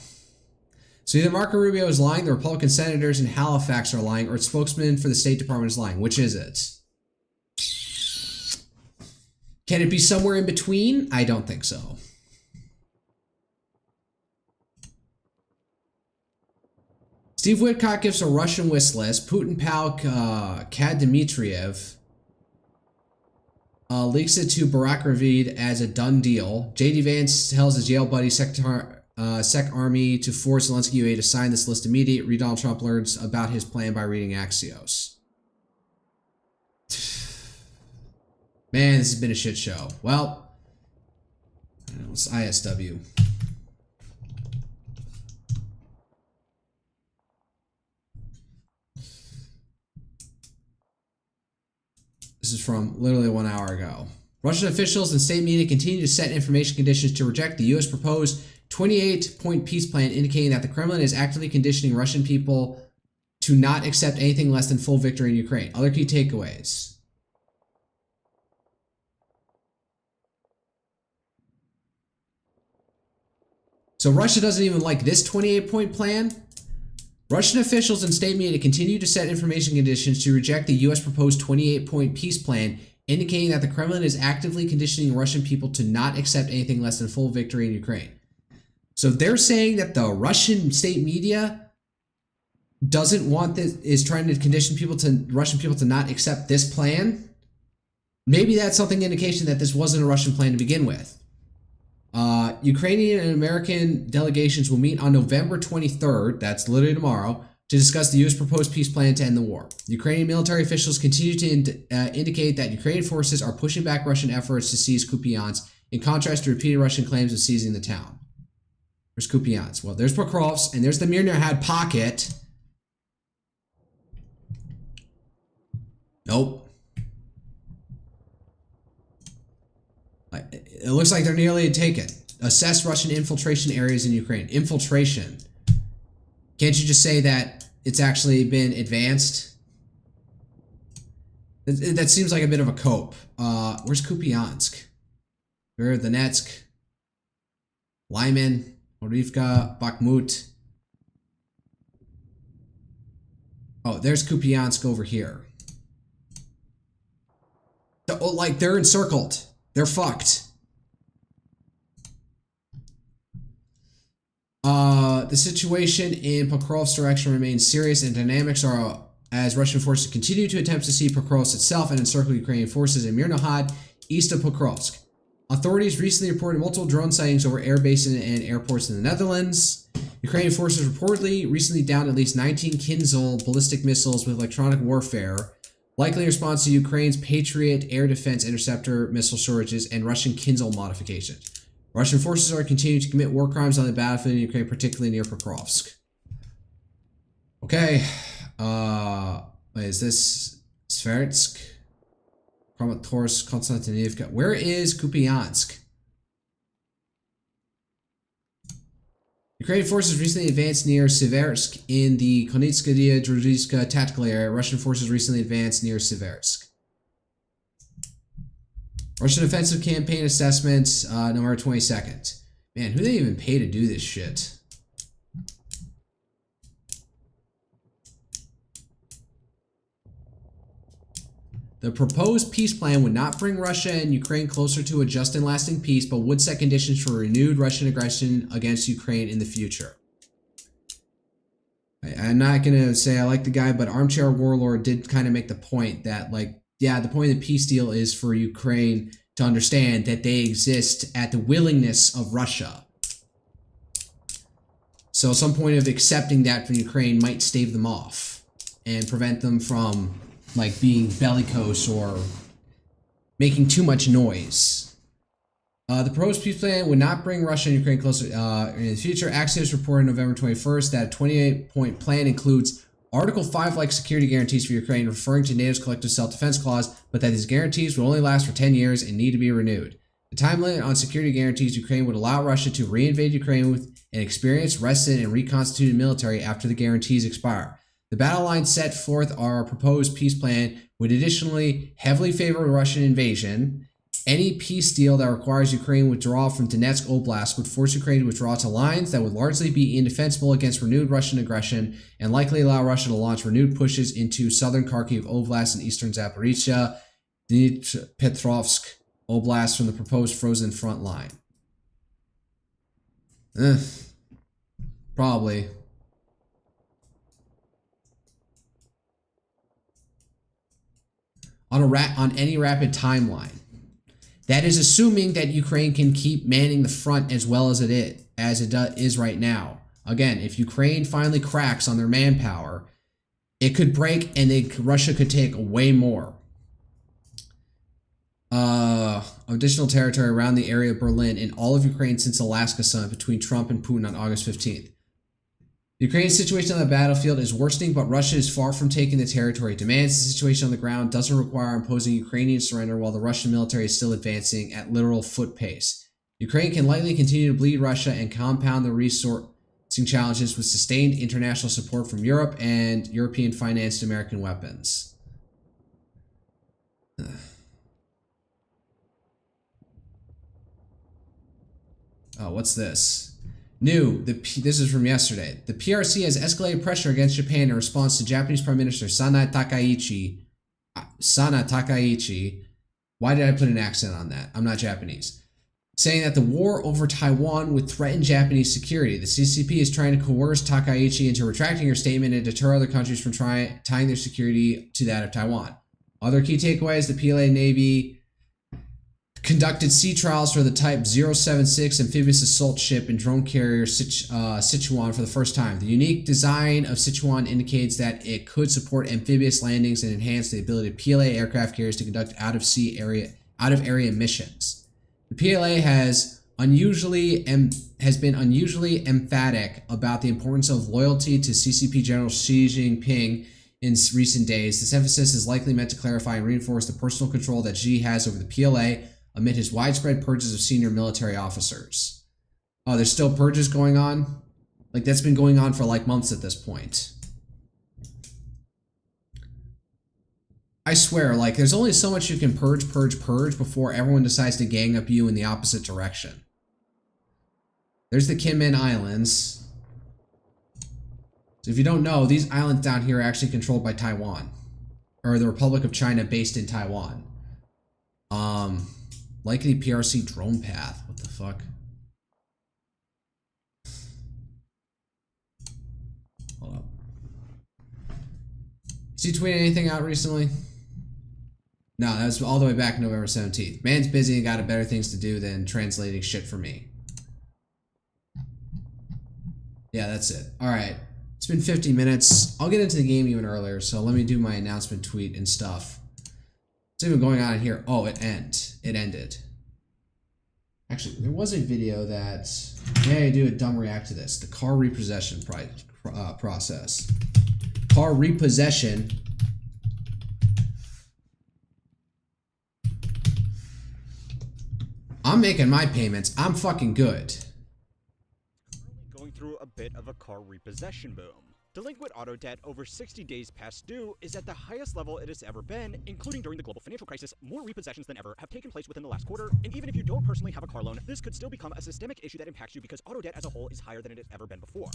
So either Marco Rubio is lying, the Republican senators in Halifax are lying, or its spokesman for the State Department is lying. Which is it? Can it be somewhere in between? I don't think so. Steve Witkoff gives a Russian wish list. Putin pal Kad Dmitriev leaks it to Barack Ravid as a done deal. J.D. Vance tells his Yale buddy Sec Army to force Zelensky UA to sign this list immediately. Donald Trump learns about his plan by reading Axios. Man, this has been a shit show. Well, it's ISW. This is from literally 1 hour ago. Russian officials and state media continue to set information conditions to reject the U.S. proposed 28-point peace plan, indicating that the Kremlin is actively conditioning Russian people to not accept anything less than full victory in Ukraine. Other key takeaways. So Russia doesn't even like this 28-point plan. Russian officials and state media continue to set information conditions to reject the U.S. proposed 28-point peace plan, indicating that the Kremlin is actively conditioning Russian people to not accept anything less than full victory in Ukraine. So they're saying that the Russian state media doesn't want this, is trying to condition Russian people to not accept this plan. Maybe that's something indication that this wasn't a Russian plan to begin with. Ukrainian and American delegations will meet on November 23rd, that's literally tomorrow, to discuss the U.S. proposed peace plan to end the war. Ukrainian military officials continue to indicate that Ukrainian forces are pushing back Russian efforts to seize Kupiansk, in contrast to repeated Russian claims of seizing the town. There's Kupiansk. Well, there's Pokrovsk, and there's the Mirnarhad pocket. Nope. It looks like they're nearly taken. Assess Russian infiltration areas in Ukraine. Infiltration. Can't you just say that it's actually been advanced? That seems like a bit of a cope. Where's Kupiansk? Donetsk. Lyman. Orivka. Bakhmut. Oh, there's Kupiansk over here. Oh, like, they're encircled. They're fucked. The situation in Pokrov's direction remains serious, and dynamics are as Russian forces continue to attempt to seize Pokrovsk itself and encircle Ukrainian forces in Mirnohad, east of Pokrovsk. Authorities recently reported multiple drone sightings over air bases and airports in the Netherlands. Ukrainian forces reportedly recently downed at least 19 Kinzhal ballistic missiles with electronic warfare, likely in response to Ukraine's Patriot air defense interceptor missile shortages and Russian Kinzhal modifications. Russian forces are continuing to commit war crimes on the battlefield in Ukraine, particularly near Pokrovsk. Okay. Is this Svertsk? Kramatorsk, Konstantinivka. Where is Kupiansk? Ukrainian forces recently advanced near Siversk in the Konitskaya-Druzhska tactical area. Russian forces recently advanced near Siversk. Russian offensive campaign assessment, November 22nd. Man, who do they even pay to do this shit? The proposed peace plan would not bring Russia and Ukraine closer to a just and lasting peace, but would set conditions for renewed Russian aggression against Ukraine in the future. I'm not going to say I like the guy, but Armchair Warlord did kind of make the point that, like, yeah, the point of the peace deal is for Ukraine to understand that they exist at the willingness of Russia. So some point of accepting that from Ukraine might stave them off and prevent them from, like, being bellicose or making too much noise. The proposed peace plan would not bring Russia and Ukraine closer in the future. Axios reported November 21st that a 28-point plan includes Article 5-like security guarantees for Ukraine, referring to NATO's collective self-defense clause, but that these guarantees will only last for 10 years and need to be renewed. The time limit on security guarantees Ukraine would allow Russia to reinvade Ukraine with an experienced, rested, and reconstituted military after the guarantees expire. The battle lines set forth our proposed peace plan would additionally heavily favor Russian invasion. Any peace deal that requires Ukraine withdrawal from Donetsk Oblast would force Ukraine to withdraw to lines that would largely be indefensible against renewed Russian aggression and likely allow Russia to launch renewed pushes into southern Kharkiv Oblast and eastern Zaporizhia, Dnipropetrovsk Oblast from the proposed frozen front line. Probably. On any rapid timeline. That is assuming that Ukraine can keep manning the front as well as it is right now. Again, if Ukraine finally cracks on their manpower, it could break and Russia could take way more. Additional territory around the area of Berlin in all of Ukraine since Alaska Summit between Trump and Putin on August 15th. The Ukrainian situation on the battlefield is worsening, but Russia is far from taking the territory it demands. The situation on the ground doesn't require imposing Ukrainian surrender while the Russian military is still advancing at literal foot pace. Ukraine can likely continue to bleed Russia and compound the resourcing challenges with sustained international support from Europe and European-financed American weapons. Oh, what's this? New, this is from yesterday. The PRC has escalated pressure against Japan in response to Japanese Prime Minister Sana Takaichi. Why did I put an accent on that? I'm not Japanese. Saying that the war over Taiwan would threaten Japanese security. The CCP is trying to coerce Takaichi into retracting her statement and deter other countries from tying their security to that of Taiwan. Other key takeaways, the PLA Navy conducted sea trials for the Type 076 amphibious assault ship and drone carrier Sichuan for the first time. The unique design of Sichuan indicates that it could support amphibious landings and enhance the ability of PLA aircraft carriers to conduct out-of-area missions. The PLA has been unusually emphatic about the importance of loyalty to CCP General Xi Jinping in recent days. This emphasis is likely meant to clarify and reinforce the personal control that Xi has over the PLA amid his widespread purges of senior military officers. Oh, there's still purges going on? Like, that's been going on for like months at this point. I swear, like, there's only so much you can purge before everyone decides to gang up you in the opposite direction. There's the Kinmen Islands. So if you don't know, these islands down here are actually controlled by Taiwan. Or the Republic of China based in Taiwan. Likely PRC drone path. What the fuck? Did you tweet anything out recently? No, that was all the way back November 17th. Man's busy and got better things to do than translating shit for me. Yeah, that's it. Alright. It's been 50 minutes. I'll get into the game even earlier, so let me do my announcement tweet and stuff. What's even going on here? Oh, it ended. Actually, there was a video that... Yeah, I do a dumb react to this. The car repossession process. Car repossession... I'm making my payments. I'm fucking good. Going through a bit of a car repossession boom. Delinquent auto debt over 60 days past due is at the highest level it has ever been, including during the global financial crisis. More repossessions than ever have taken place within the last quarter, and even if you don't personally have a car loan, this could still become a systemic issue that impacts you because auto debt as a whole is higher than it has ever been before.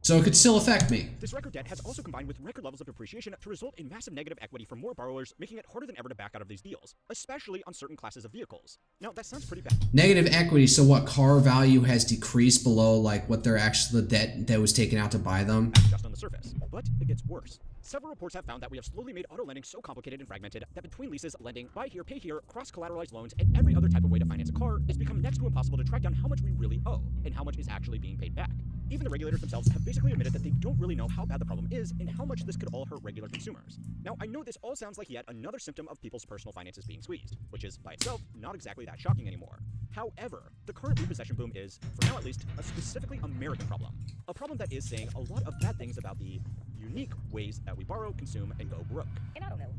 So it could still affect me. This record debt has also combined with record levels of depreciation to result in massive negative equity for more borrowers, making it harder than ever to back out of these deals, especially on certain classes of vehicles. Now, that sounds pretty bad. Negative equity, so what, car value has decreased below like what their actual debt that was taken out to buy them? Just on the surface, but it gets worse. Several reports have found that we have slowly made auto lending so complicated and fragmented that between leases, lending, buy here, pay here, cross-collateralized loans, and every other type of way to finance a car, it's become next to impossible to track down how much we really owe and how much is actually being paid back. Even the regulators themselves have basically admitted that they don't really know how bad the problem is and how much this could all hurt regular consumers. Now, I know this all sounds like yet another symptom of people's personal finances being squeezed, which is, by itself, not exactly that shocking anymore. However, the current repossession boom is, for now at least, a specifically American problem. A problem that is saying a lot of bad things about the unique ways that we borrow, consume, and go broke. And I don't know.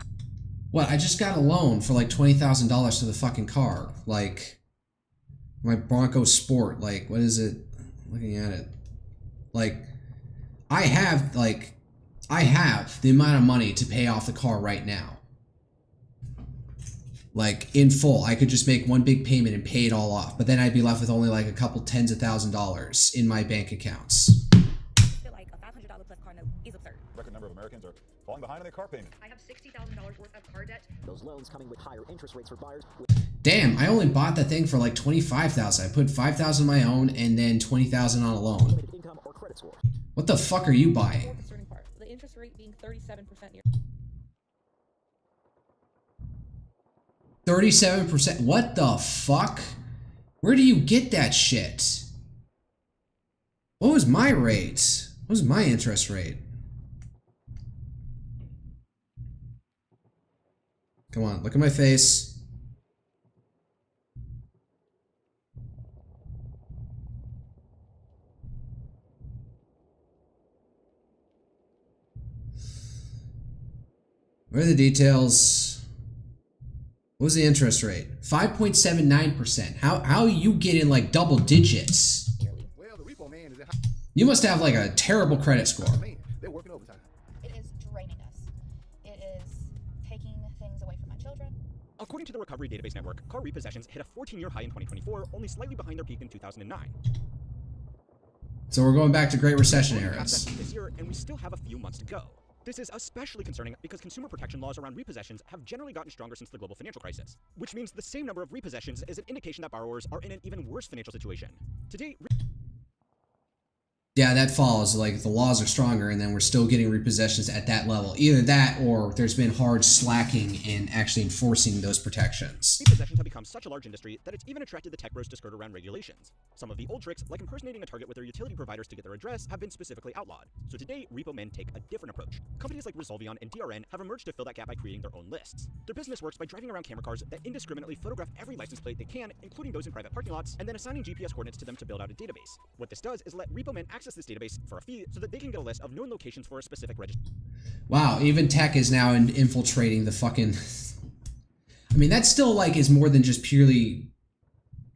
What, I just got a loan for like $20,000 to the fucking car. Like, my Bronco Sport, like, what is it? Looking at it. Like, I have the amount of money to pay off the car right now. Like, in full. I could just make one big payment and pay it all off. But then I'd be left with only like a couple tens of $1,000s in my bank accounts. I feel like a $500 plus car note is absurd. Record number of Americans are falling behind on their car payment. I have $60,000 worth of car debt. Those loans coming with higher interest rates for buyers. Damn, I only bought that thing for like $25,000. I put $5,000 on my own and then $20,000 on a loan. Limited income or credit score. What the fuck are you buying? Concerning part, the interest rate being 37% near. 37%? What the fuck? Where do you get that shit? What was my rate? What was my interest rate? Come on, look at my face. What are the details? What was the interest rate? 5.79%. How are you getting like double digits? Well, the repo man is You must have like a terrible credit score. they're working overtime. It is draining us. It is taking things away from my children. According to the Recovery Database Network, car repossessions hit a 14-year high in 2024, only slightly behind their peak in 2009. So we're going back to Great Recession We're past eras. that peak this year, and we still have a few months to go. This is especially concerning because consumer protection laws around repossessions have generally gotten stronger since the global financial crisis, which means the same number of repossessions is an indication that borrowers are in an even worse financial situation. Today, Yeah, that follows. Like, the laws are stronger, and then we're still getting repossessions at that level. Either that, or there's been hard slacking in actually enforcing those protections. repossessions have become such a large industry that it's even attracted the tech bros to skirt around regulations. Some of the old tricks, like impersonating a target with their utility providers to get their address, have been specifically outlawed. So today, repo men take a different approach. Companies like Resolvion and DRN have emerged to fill that gap by creating their own lists. Their business works by driving around camera cars that indiscriminately photograph every license plate they can, including those in private parking lots, and then assigning GPS coordinates to them to build out a database. What this does is let repo men access this database for a fee so that they can get a list of known locations for a specific register. Wow, even tech is now infiltrating the fucking... I mean, that still, like, is more than just purely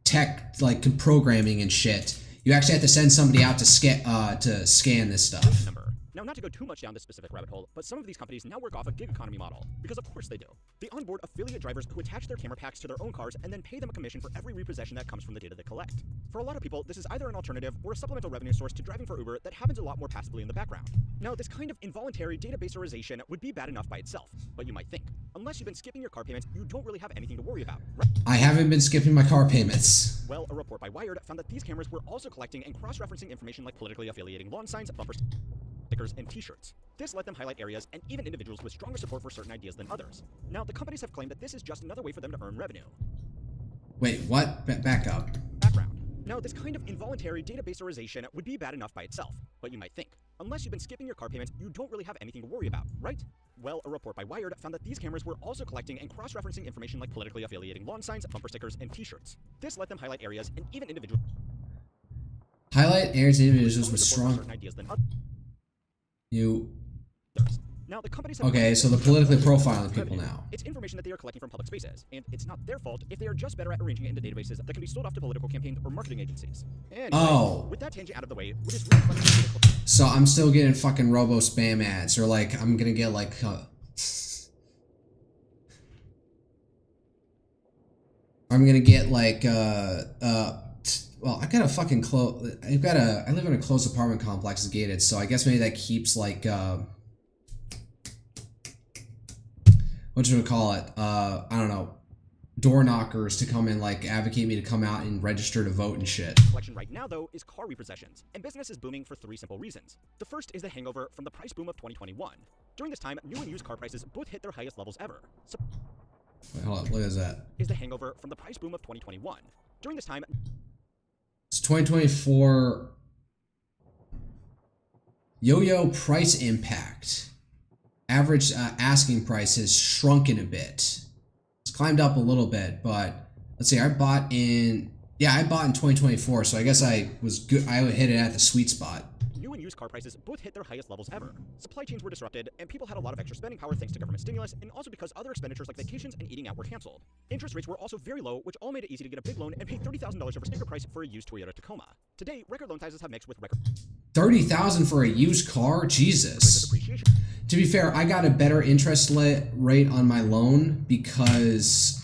tech, like, programming and shit. You actually have to send somebody out to scan this stuff. Number. Now, not to go too much down this specific rabbit hole, but some of these companies now work off a gig economy model, because of course they do. They onboard affiliate drivers who attach their camera packs to their own cars and then pay them a commission for every repossession that comes from the data they collect. For a lot of people, this is either an alternative or a supplemental revenue source to driving for Uber that happens a lot more passively in the background. Now, this kind of involuntary databaseization would be bad enough by itself, but you might think, unless you've been skipping your car payments, you don't really have anything to worry about, right? I haven't been skipping my car payments. Well, a report by Wired found that these cameras were also collecting and cross-referencing information like politically affiliating lawn signs, bumper stickers, and t-shirts. This let them highlight areas and even individuals with stronger support for certain ideas than others. Now, the companies have claimed that this is just another way for them to earn revenue. Wait, what? Back up. Background. Now, this kind of involuntary databaseization would be bad enough by itself, but you might think, unless you've been skipping your car payments, you don't really have anything to worry about, right? Well, a report by Wired found that these cameras were also collecting and cross-referencing information like politically affiliating lawn signs, bumper stickers, and t-shirts. This let them highlight areas and even individuals. Highlight areas and individuals with support for strong. certain ideas than You. others. Now, the companies have Okay, so the politically profiling people now. It's information that they are collecting from public spaces, and it's not their fault if they are just better at arranging it into databases that can be sold off to political campaigns or marketing agencies. Anyway, Oh. with that tangent out of the way, what is really funny is So I'm still getting fucking robo spam ads, or like I'm gonna get like. I'm gonna get like well, I gotta fucking close. I live in a closed apartment complex, it's gated, so I guess maybe that keeps like what should we call it? I don't know, door knockers to come and like advocate me to come out and register to vote and shit. collection right now, though, is car repossessions, and business is booming for three simple reasons. The first is the hangover from the price boom of 2021. During this time, new and used car prices both hit their highest levels ever. So Wait, hold on, what is that? is the hangover from the price boom of 2021. During this time, It's 2024 yo-yo price impact. Average asking price has shrunken a bit. It's climbed up a little bit, but let's see. I bought in 2024, so I guess I was good. I hit it at the sweet spot. new and used car prices both hit their highest levels ever. Supply chains were disrupted, and people had a lot of extra spending power thanks to government stimulus, and also because other expenditures like vacations and eating out were canceled. Interest rates were also very low, which all made it easy to get a big loan and pay $30,000 over sticker price for a used Toyota Tacoma. Today, record loan sizes have mixed with record $30,000 for a used car? Jesus. depreciation. To be fair, I got a better interest rate on my loan because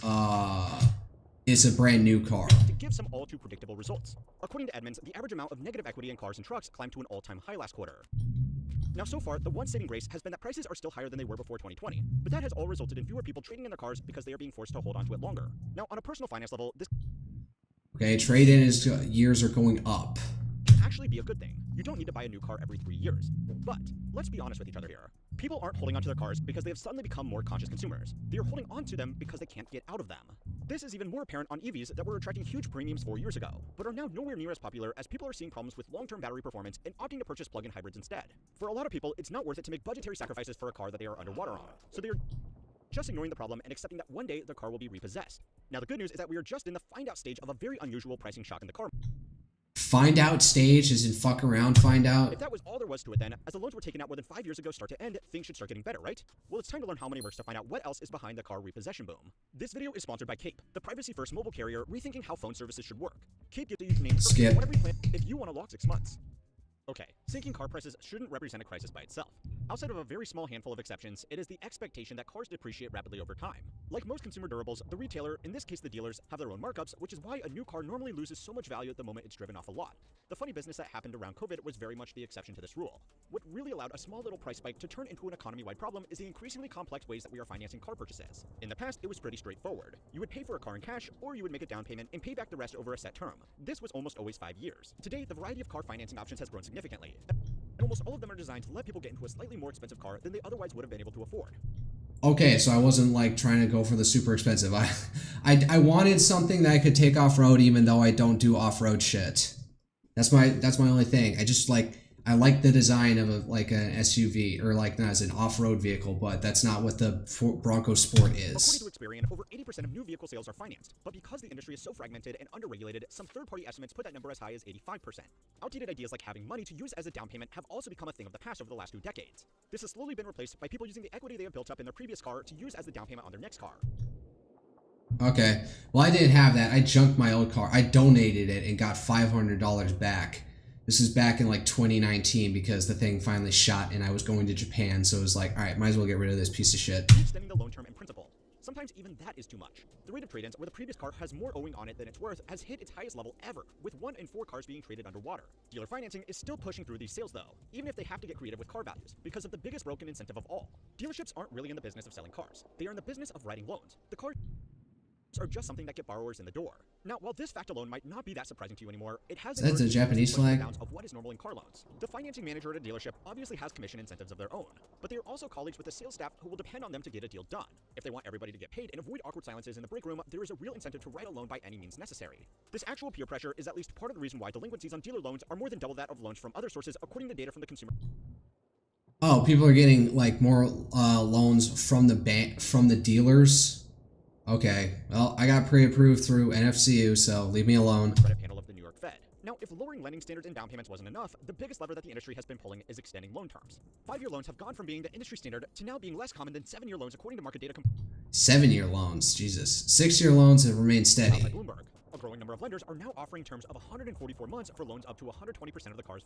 it's a brand new car. To give some all too predictable results. According to Edmunds, the average amount of negative equity in cars and trucks climbed to an all-time high last quarter. Now, so far, the one saving grace has been that prices are still higher than they were before 2020, but that has all resulted in fewer people trading in their cars because they are being forced to hold on to it longer. Now, on a personal finance level, this Okay, trade-in is years are going up. can actually be a good thing. You don't need to buy a new car every 3 years. But let's be honest with each other here. People aren't holding onto their cars because they have suddenly become more conscious consumers. They are holding onto them because they can't get out of them. This is even more apparent on EVs that were attracting huge premiums 4 years ago, but are now nowhere near as popular as people are seeing problems with long-term battery performance and opting to purchase plug-in hybrids instead. For a lot of people, it's not worth it to make budgetary sacrifices for a car that they are underwater on. So they are just ignoring the problem and accepting that one day their car will be repossessed. Now, the good news is that we are just in the find-out stage of a very unusual pricing shock in the car. Find out stage is in fuck around, find out. If that was all there was to it then, as the loans were taken out more than 5 years ago start to end, things should start getting better, right? Well, it's time to learn how money works to find out what else is behind the car repossession boom. This video is sponsored by Cape, the privacy-first mobile carrier rethinking how phone services should work. Cape gives you username Skip. whatever you plan if you want to lock 6 months. Okay, sinking car prices shouldn't represent a crisis by itself. Outside of a very small handful of exceptions, it is the expectation that cars depreciate rapidly over time. Like most consumer durables, the retailer, in this case the dealers, have their own markups, which is why a new car normally loses so much value at the moment it's driven off a lot. The funny business that happened around COVID was very much the exception to this rule. What really allowed a small little price spike to turn into an economy-wide problem is the increasingly complex ways that we are financing car purchases. In the past, it was pretty straightforward. You would pay for a car in cash, or you would make a down payment and pay back the rest over a set term. This was almost always 5 years. Today, the variety of car financing options has grown significantly, and almost all of them are designed to let people get into a slightly more expensive car than they otherwise would have been able to afford. Okay, so I wasn't like trying to go for the super expensive. I wanted something that I could take off-road even though I don't do off-road shit. That's my only thing. I like the design of an SUV, or like not as an off-road vehicle, but that's not what the Bronco Sport According is. to Experian, over 80% of new vehicle sales are financed, but because the industry is so fragmented and underregulated, some third-party estimates put that number as high as 85%. Outdated ideas like having money to use as a down payment have also become a thing of the past over the last 2 decades. This has slowly been replaced by people using the equity they have built up in their previous car to use as the down payment on their next car. Okay, well I didn't have that. I junked my old car. I donated it and got $500 back. This is back in like 2019 because the thing finally shot and I was going to Japan, so it was like, alright, might as well get rid of this piece of shit. Extending the loan term in principle. Sometimes even that is too much. The rate of trade-ins where the previous car has more owing on it than it's worth has hit its highest level ever, with 1 in 4 cars being traded underwater. Dealer financing is still pushing through these sales though, even if they have to get creative with car values, because of the biggest broken incentive of all. Dealerships aren't really in the business of selling cars. They are in the business of writing loans. The car are just something that get borrowers in the door. Now, while this fact alone might not be that surprising to you anymore, it has That's a Japanese flag? of what is normal in car loans. The financing manager at a dealership obviously has commission incentives of their own, but they are also colleagues with the sales staff who will depend on them to get a deal done. If they want everybody to get paid and avoid awkward silences in the break room, there is a real incentive to write a loan by any means necessary. This actual peer pressure is at least part of the reason why delinquencies on dealer loans are more than double that of loans from other sources, according to data from the consumer. Oh, people are getting like more loans from the bank, from the dealers. Okay, well, I got pre-approved through NFCU, so leave me alone. Credit panel of the New York Fed. Now, if lowering lending standards and down payments wasn't enough, the biggest lever that the industry has been pulling is extending loan terms. 5-year loans have gone from being the industry standard to now being less common than 7-year loans, according to market data. 7-year loans, Jesus. 6-year loans have remained steady. Outside Bloomberg, a growing number of lenders are now offering terms of 144 months for loans up to 120% of the car's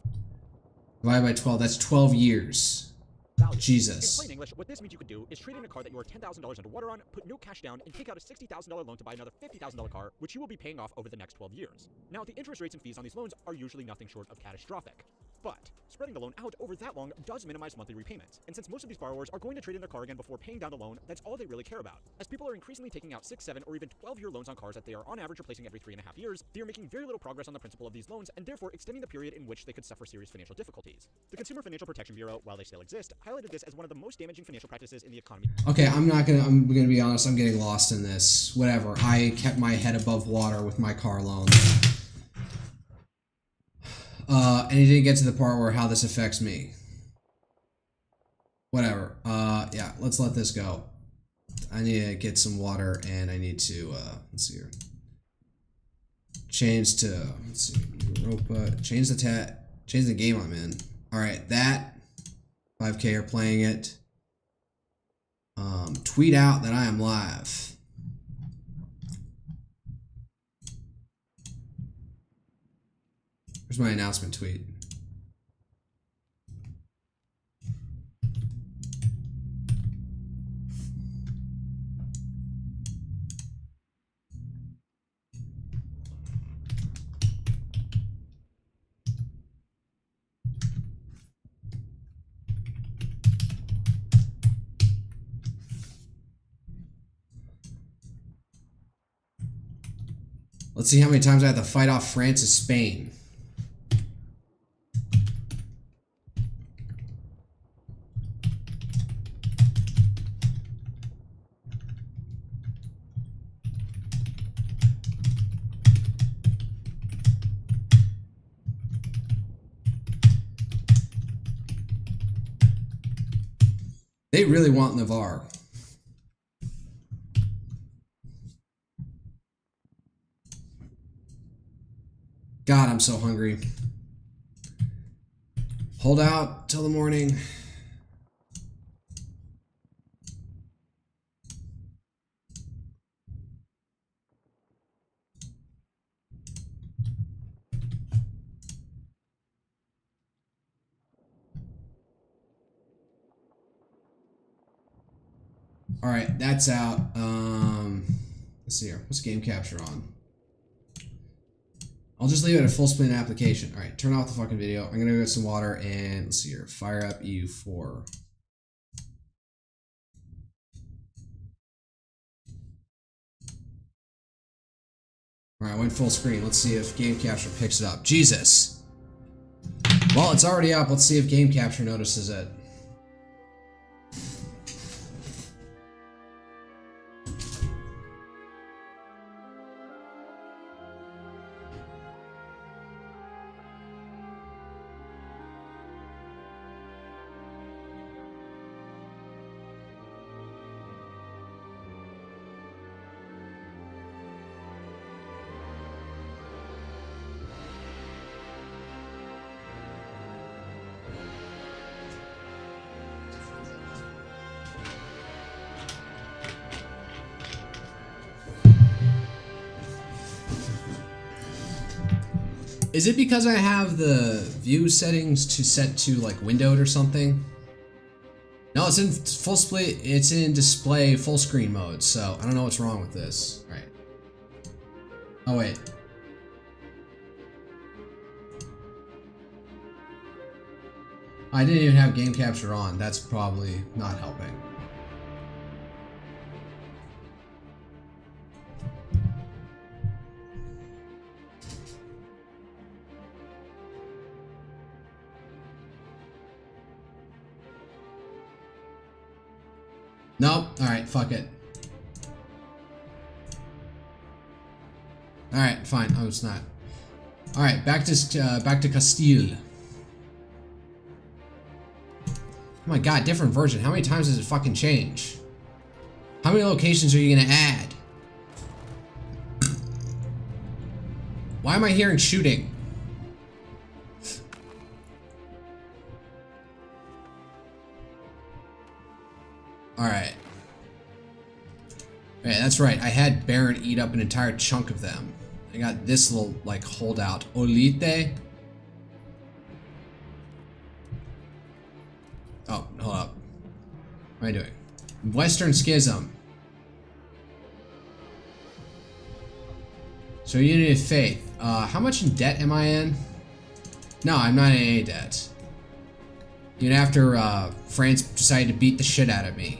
Divided by 12, that's 12 years. value. Jesus. In plain English, what this means you could do is trade in a car that you are $10,000 underwater on, put no cash down, and take out a $60,000 loan to buy another $50,000 car, which you will be paying off over the next 12 years. Now, the interest rates and fees on these loans are usually nothing short of catastrophic. But spreading the loan out over that long does minimize monthly repayments, and since most of these borrowers are going to trade in their car again before paying down the loan, that's all they really care about. As people are increasingly taking out 6, 7, or even 12-year loans on cars that they are on average replacing every 3.5 years, they are making very little progress on the principle of these loans, and therefore extending the period in which they could suffer serious financial difficulties. The Consumer Financial Protection Bureau, while they still exist, highlighted this as one of the most damaging financial practices in the economy. Okay, I'm gonna be honest, I'm getting lost in this. Whatever, I kept my head above water with my car loans. And he didn't get to the part where how this affects me. Whatever. Yeah, let's let this go. I need to get some water and I need to, let's see here. Change to, let's see, Europa, change the game I'm in. Alright, that, 5K are playing it. Tweet out that I am live. Here's my announcement tweet. Let's see how many times I have to fight off France and Spain. They really want Navarre. God, I'm so hungry. Hold out till the morning. All right, that's out. Let's see here. What's game capture on? I'll just leave it at full screen application. All right, turn off the fucking video. I'm gonna go get some water and let's see here. Fire up EU4. All right, I went full screen. Let's see if game capture picks it up. Jesus. Well, it's already up. Let's see if game capture notices it. Is it because I have the view settings to set to like windowed or something? No, it's in full split. It's in display full screen mode. So I don't know what's wrong with this. All right. Oh wait. I didn't even have game capture on. That's probably not helping. Nope. Alright, fuck it. Alright, fine. Oh, it's not. Alright, back to Castile. Oh my god, different version. How many times does it fucking change? How many locations are you gonna add? Why am I hearing shooting? Alright. Yeah, that's right. I had Baron eat up an entire chunk of them. I got this little, like, holdout. Olite? Oh, hold up. What am I doing? Western Schism. So Unity of Faith. How much in debt am I in? No, I'm not in any debt. Even after France decided to beat the shit out of me.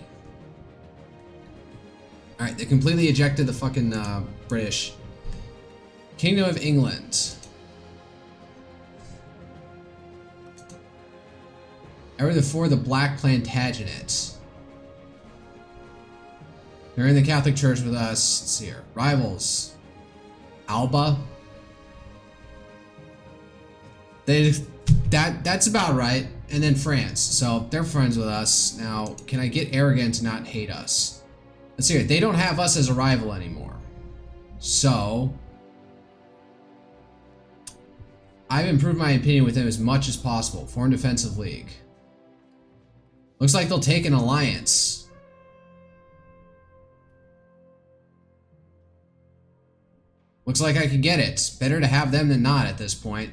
Alright, they completely ejected the fucking British. Kingdom of England. Ever before the Black Plantagenet. They're in the Catholic Church with us. Let's see here. Rivals. Alba. That's about right. And then France. So they're friends with us. Now, can I get arrogant to not hate us? Let's see here. They don't have us as a rival anymore. So I've improved my opinion with them as much as possible. Foreign Defensive League. Looks like they'll take an alliance. Looks like I can get it. Better to have them than not at this point.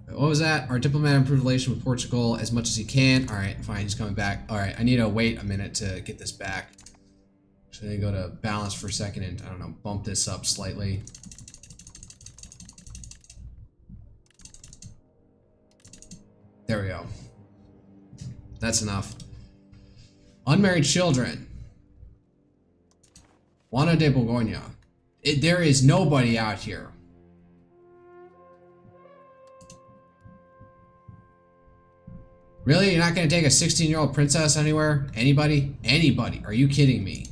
What was that? Our diplomat improved relation with Portugal as much as he can. Alright, fine, he's coming back. Alright, I need to wait a minute to get this back. So I go to balance for a second and, I don't know, bump this up slightly. There we go. That's enough. Unmarried children. Juana de Borgoña. There is nobody out here. Really? You're not going to take a 16-year-old princess anywhere? Anybody? Anybody? Are you kidding me?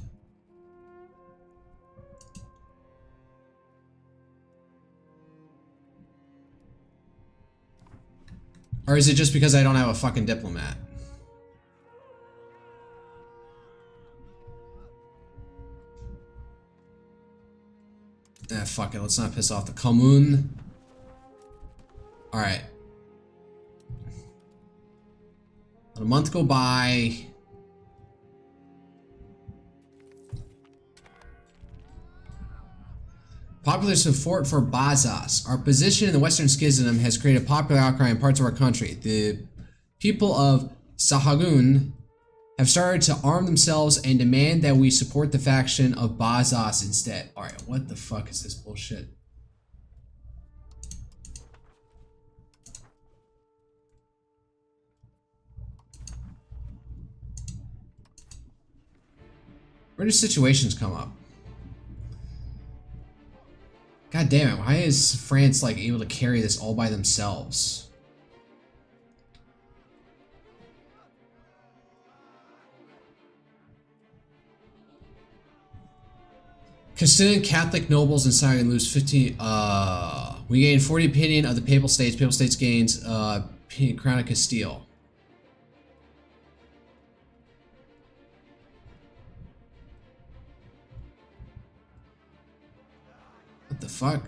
Or is it just because I don't have a fucking diplomat? Ah, fuck it. Let's not piss off the commune. Alright. Let a month go by. Popular support for Bazas. Our position in the Western Schism has created popular outcry in parts of our country. The people of Sahagun have started to arm themselves and demand that we support the faction of Bazas instead. Alright, what the fuck is this bullshit? Where do situations come up? God damn it, why is France like able to carry this all by themselves? Castilian Catholic nobles in Sagan lose 15. We gain 40 opinion of the Papal States. Papal States gains Crown of Castile. What the fuck?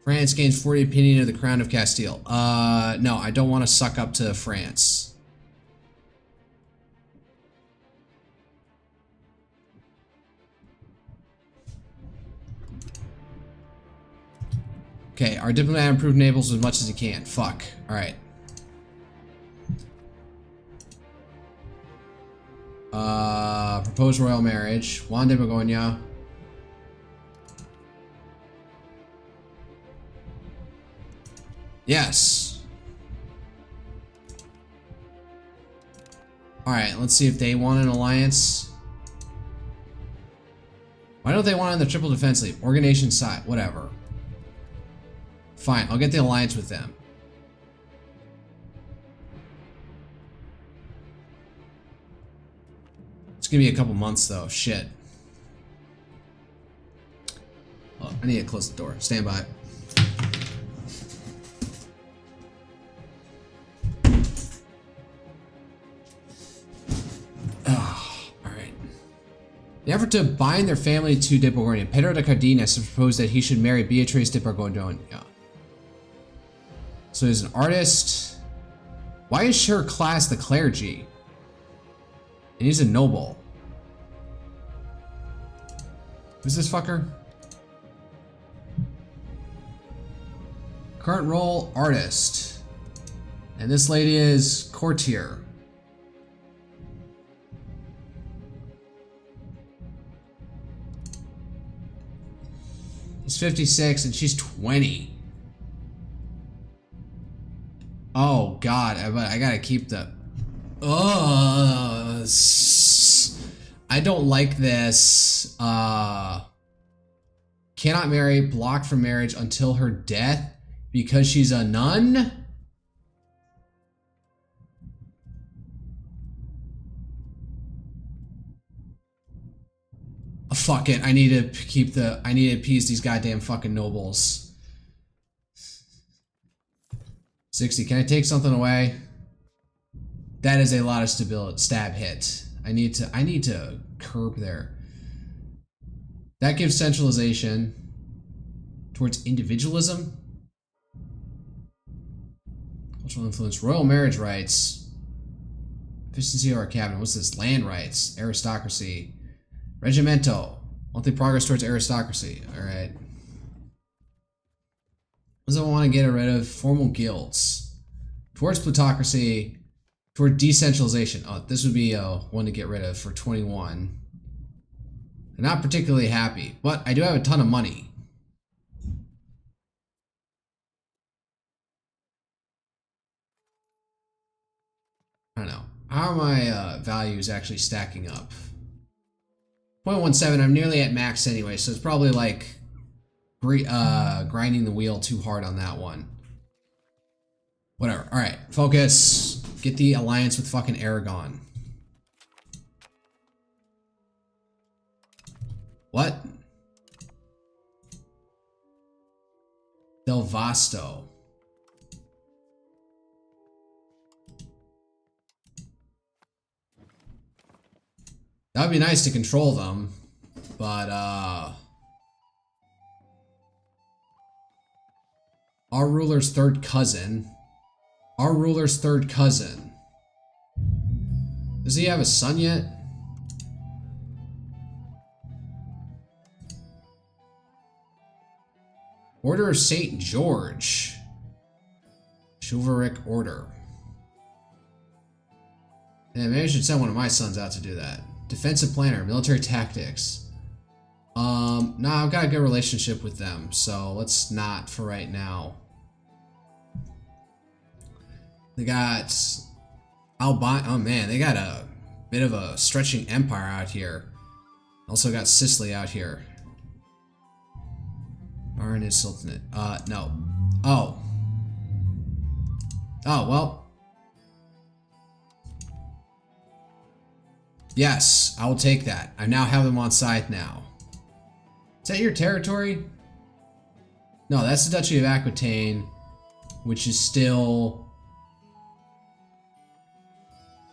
France gains 40 opinion of the Crown of Castile. No, I don't want to suck up to France. Okay, our diplomat improved Naples as much as he can. Fuck. Alright. Proposed royal marriage. Juan de Borgoña. Yes. Alright, let's see if they want an alliance. Why don't they want on the Triple Defense League? Organization side, whatever. Fine, I'll get the alliance with them. It's gonna be a couple months though. Shit. Oh, I need to close the door. Stand by. Alright. The effort to bind their family to De Borgonian, Pedro de Cardenas has proposed that he should marry Beatriz de Borgoña. So he's an artist. Why is her class the clergy? And he's a noble. Who's this fucker? Current role, artist. And this lady is courtier. He's 56 and she's 20. Oh God, I gotta keep the... I don't like this. Cannot marry, blocked from marriage until her death because she's a nun? Fuck it, I need to appease these goddamn fucking nobles. 60, can I take something away? That is a lot of stability. Stab hit. I need to curb there. That gives centralization towards individualism. Cultural influence. Royal marriage rights. Efficiency of our cabinet. What's this? Land rights. Aristocracy. Regimento. Monthly progress towards aristocracy. Alright. What does I want to get rid of? Formal guilds. Towards plutocracy. Toward decentralization. Oh, this would be one to get rid of for 21. I'm not particularly happy, but I do have a ton of money. I don't know. How are my values actually stacking up? 0.17, I'm nearly at max anyway, so it's probably like grinding the wheel too hard on that one. Whatever. Alright, focus. Get the alliance with fucking Aragon. What? Del Vasto. That would be nice to control them, but our ruler's third cousin. Our ruler's third cousin. Does he have a son yet? Order of St. George. Chivalric Order. Yeah, maybe I should send one of my sons out to do that. Defensive Planner, Military Tactics. No, I've got a good relationship with them, so let's not for right now. They got Albania. Oh man, they got a bit of a stretching empire out here. Also got Sicily out here. Baroness Sultanate. No. Oh. Oh, well. Yes, I will take that. I now have them on side now. Is that your territory? No, that's the Duchy of Aquitaine, which is still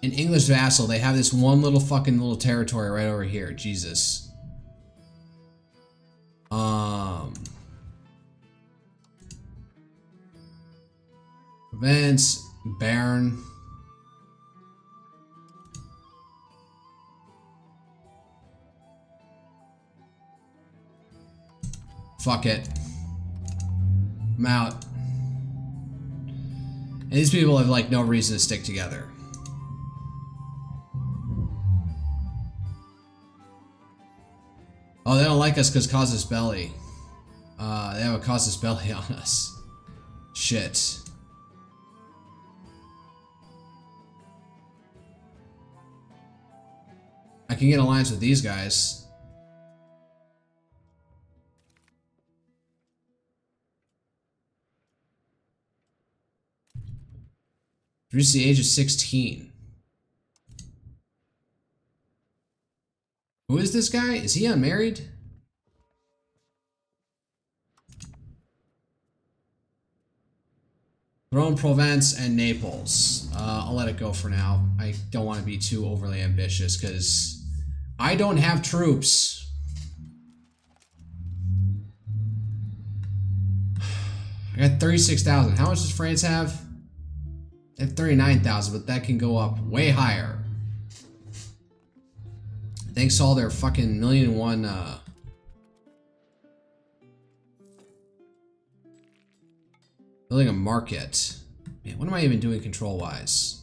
an English vassal. They have this one little fucking little territory right over here. Jesus. Events, Baron. Fuck it. I'm out. And these people have like no reason to stick together. Oh, they don't like us because casus belli. They have a casus belli on us. Shit. I can get alliance with these guys. Reduce the age of 16. Who is this guy? Is he unmarried? Rome, Provence, and Naples. I'll let it go for now. I don't want to be too overly ambitious because I don't have troops. I got 36,000. How much does France have? They have 39,000, but that can go up way higher. Thanks to all their fucking $1,000,001, building a market. Man, what am I even doing control-wise?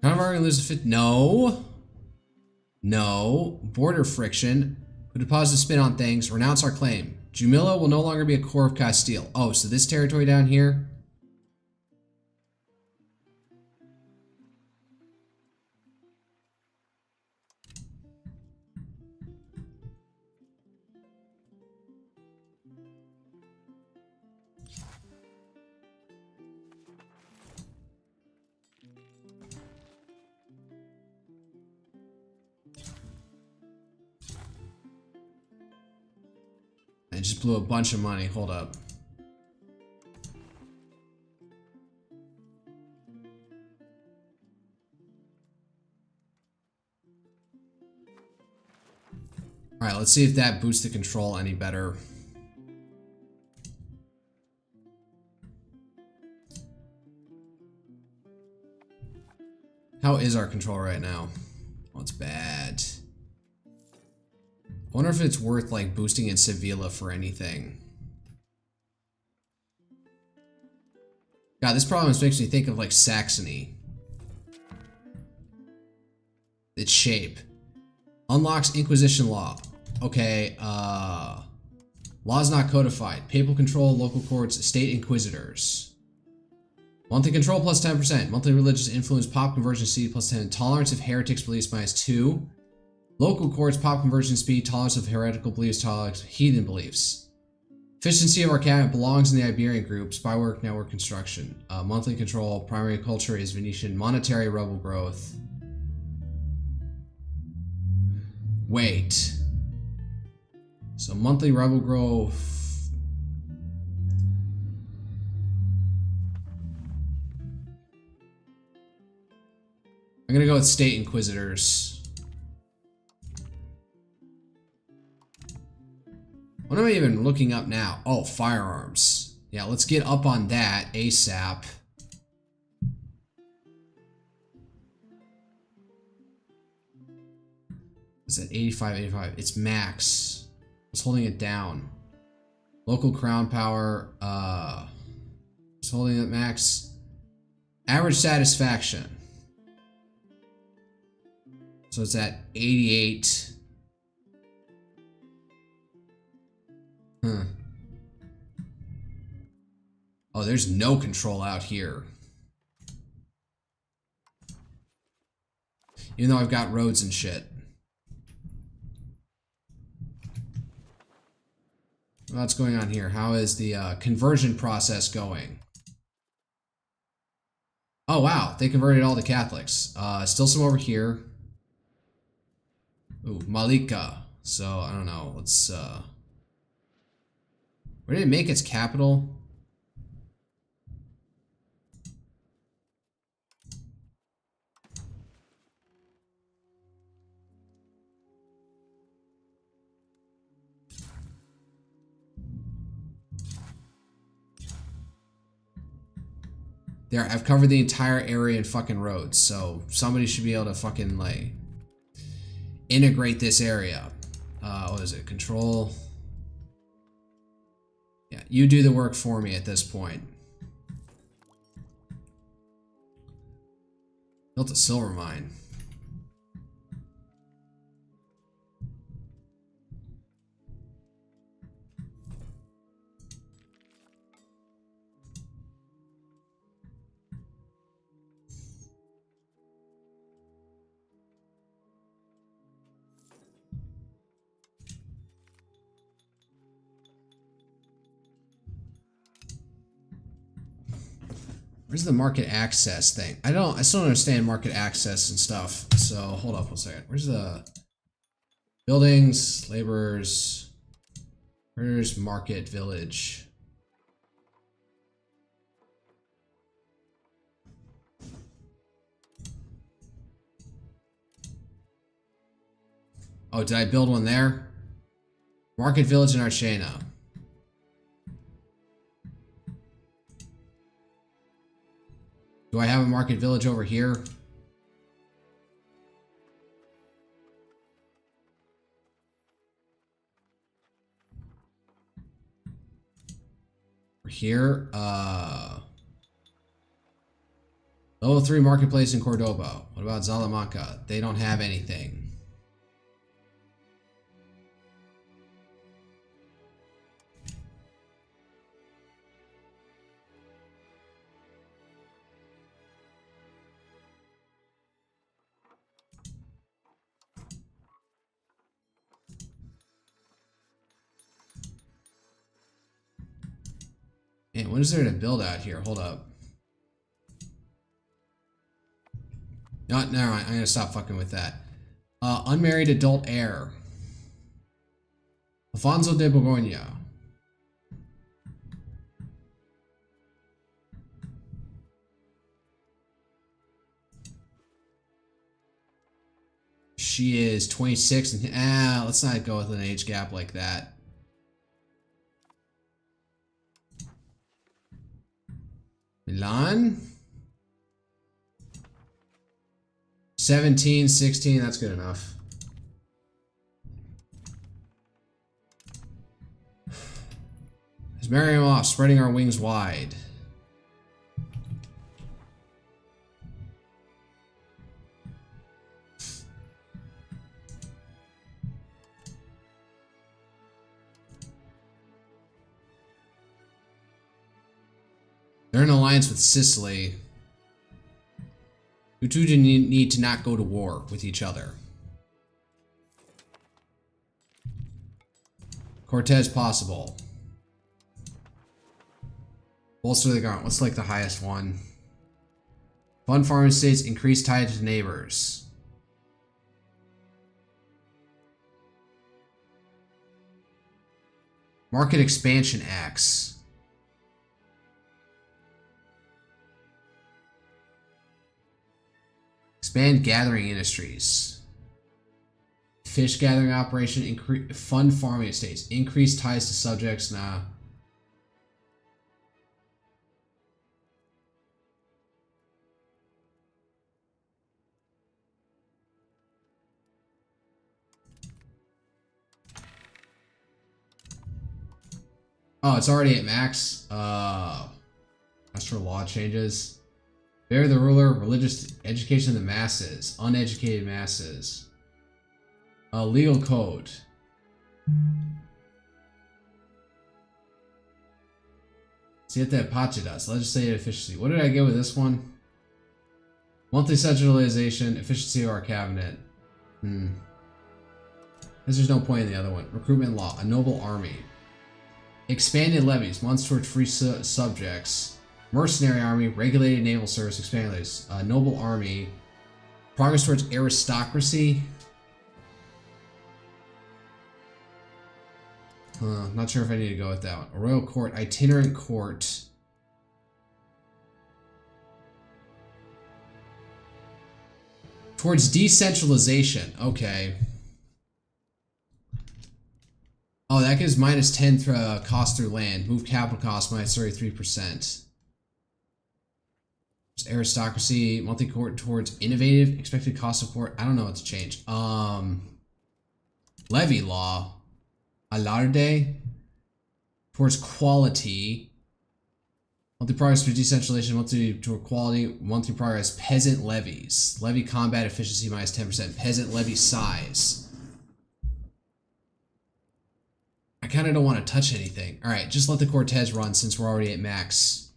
Kind of already lose a fit. No. No. Border friction. Who deposits spin on things. Renounce our claim. Jumilla will no longer be a core of Castile. Oh, so this territory down here? I just blew a bunch of money. Hold up. Alright, let's see if that boosts the control any better. How is our control right now? Oh, it's bad. I wonder if it's worth like boosting in Sevilla for anything. God, this problem makes me think of like Saxony. Its shape. Unlocks Inquisition law. Okay, law's not codified. Papal control, local courts, state inquisitors. Monthly control plus 10%. Monthly religious influence, pop conversion speed plus 10. Tolerance of heretics beliefs minus 2. Local courts, pop conversion speed, tolerance of heretical beliefs, tolerance of heathen beliefs. Efficiency of our cabinet belongs in the Iberian group. Spywork, network construction. Monthly control, primary culture is Venetian. Monetary rebel growth. Wait. So monthly rebel growth. I'm gonna go with state inquisitors. What am I even looking up now? Oh, firearms. Yeah, let's get up on that ASAP. Is that 85, 85? It's max. It's holding it down. Local crown power. It's holding it max. Average satisfaction. So it's at 88. Oh, there's no control out here. Even though I've got roads and shit. What's going on here? How is the conversion process going? Oh, wow. They converted all the Catholics. Still some over here. Ooh, Malika. So, I don't know. Let's, where did it make its capital? There, I've covered the entire area in fucking roads, so somebody should be able to fucking, like, integrate this area. What is it? Control. Yeah, you do the work for me at this point. Built a silver mine. Where's the market access thing? I still don't understand market access and stuff. So hold up one second. Where's the buildings, laborers? Where's market village? Oh, did I build one there? Market village in Archena. Do I have a market village over here? Over here? Level 3 marketplace in Cordoba. What about Salamanca? They don't have anything. Man, what is there to build out here? Hold up. No, never mind. I'm gonna stop fucking with that. Unmarried adult heir. Alfonso de Borgoña. She is 26 and let's not go with an age gap like that. Milan? 17, 16, that's good enough. Let's marry him off, spreading our wings wide. They're in alliance with Sicily. You two need to not go to war with each other. Cortez possible. Bolster the government. What's like the highest one? Fund farming states, increase ties to neighbors. Market expansion acts. Expand gathering industries. Fish gathering operation. Fund farming estates. Increase ties to subjects. Nah. Oh, it's already at max. Astral law changes. Bear the ruler, religious education of the masses, uneducated masses. Legal code. Siete Pachidas, legislative efficiency. What did I get with this one? Monthly centralization, efficiency of our cabinet. Because there's no point in the other one. Recruitment law, a noble army. Expanded levies, once towards free subjects. Mercenary army, regulated naval service, expanded levies. Noble army. Progress towards aristocracy. Not sure if I need to go with that one. A royal court, itinerant court. Towards decentralization. Okay. Oh, that gives minus 10 cost through land. Move capital cost minus 33%. Aristocracy, monthly court towards innovative, expected cost of court. I don't know what to change. Levy law. Alarde. Towards quality. Monthly progress through decentralization, monthly toward quality, monthly progress, peasant levies. Levy combat efficiency minus 10%. Peasant levy size. I kind of don't want to touch anything. Alright, just let the Cortez run since we're already at max.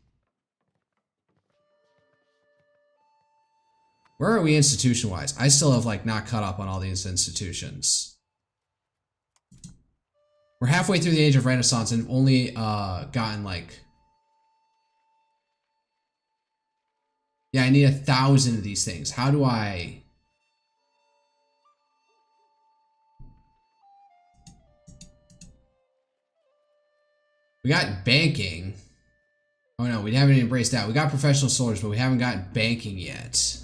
Where are we institution-wise? I still have, like, not caught up on all these institutions. We're halfway through the Age of Renaissance and have only gotten, like... Yeah, I need 1,000 of these things. How do I... We got banking. Oh no, we haven't embraced that. We got professional soldiers, but we haven't got banking yet.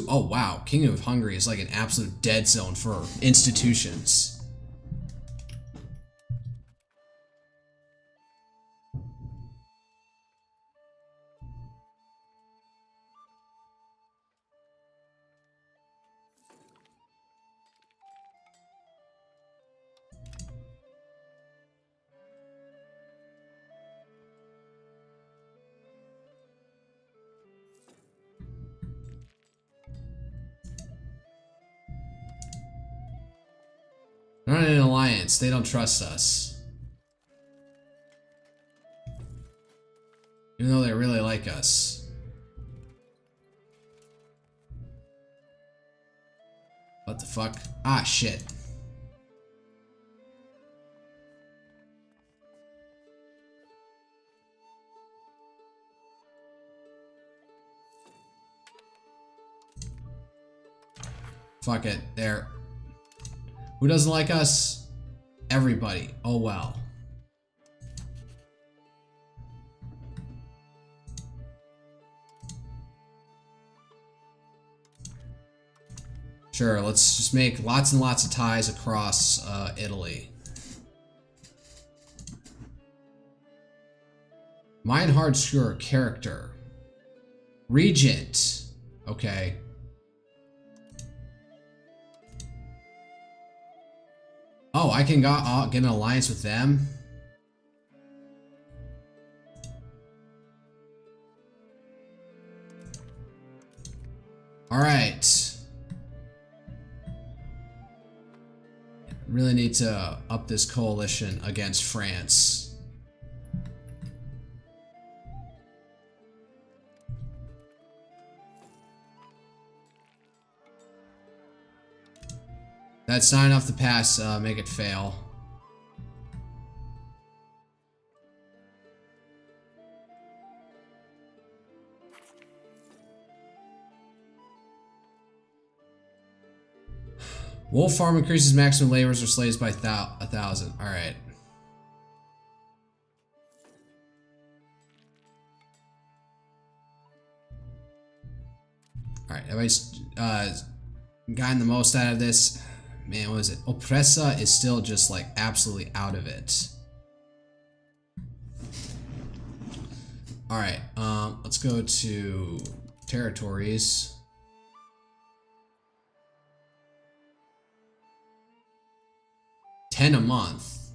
Oh wow, Kingdom of Hungary is like an absolute dead zone for institutions. We're not in an alliance. They don't trust us. Even though they really like us. What the fuck? Ah, shit. Fuck it. There. Who doesn't like us? Everybody. Oh well. Sure, let's just make lots and lots of ties across Italy. Meinhard Sure, character. Regent. Okay. Oh, I can get an alliance with them? Alright. Really need to up this coalition against France. That's not enough to pass, make it fail. Wolf farm increases maximum laborers or slaves by 1,000. Alright. Alright, have I gotten the most out of this? Man, what is it? Oppressa is still just like absolutely out of it. Alright, let's go to territories. $10 a month.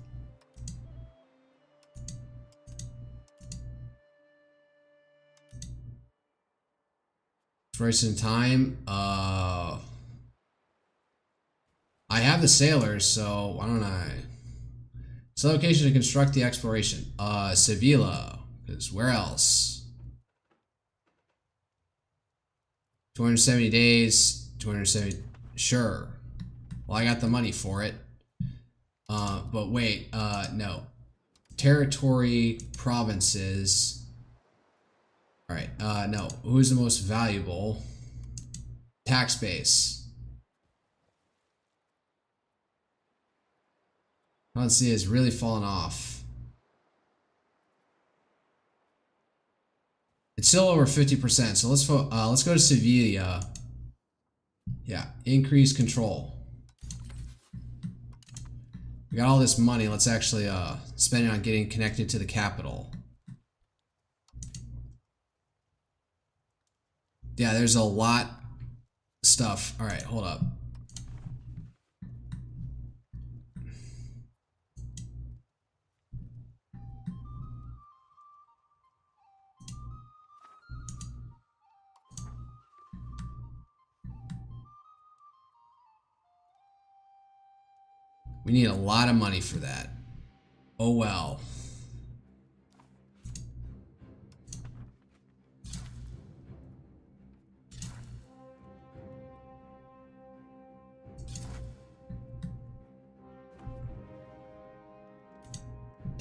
Wasting time. I have the sailors, so why don't I? It's a location to construct the exploration. Sevilla, because where else? 270 days. 270. Sure. Well, I got the money for it. But wait, no. Territory, provinces. Alright, no. Who's the most valuable? Tax base. Let's see, it's really fallen off. It's still over 50%, so let's go to Sevilla. Yeah, increase control. We got all this money, let's actually spend it on getting connected to the capital. Yeah, there's a lot of stuff. Alright, hold up. We need a lot of money for that. Oh well.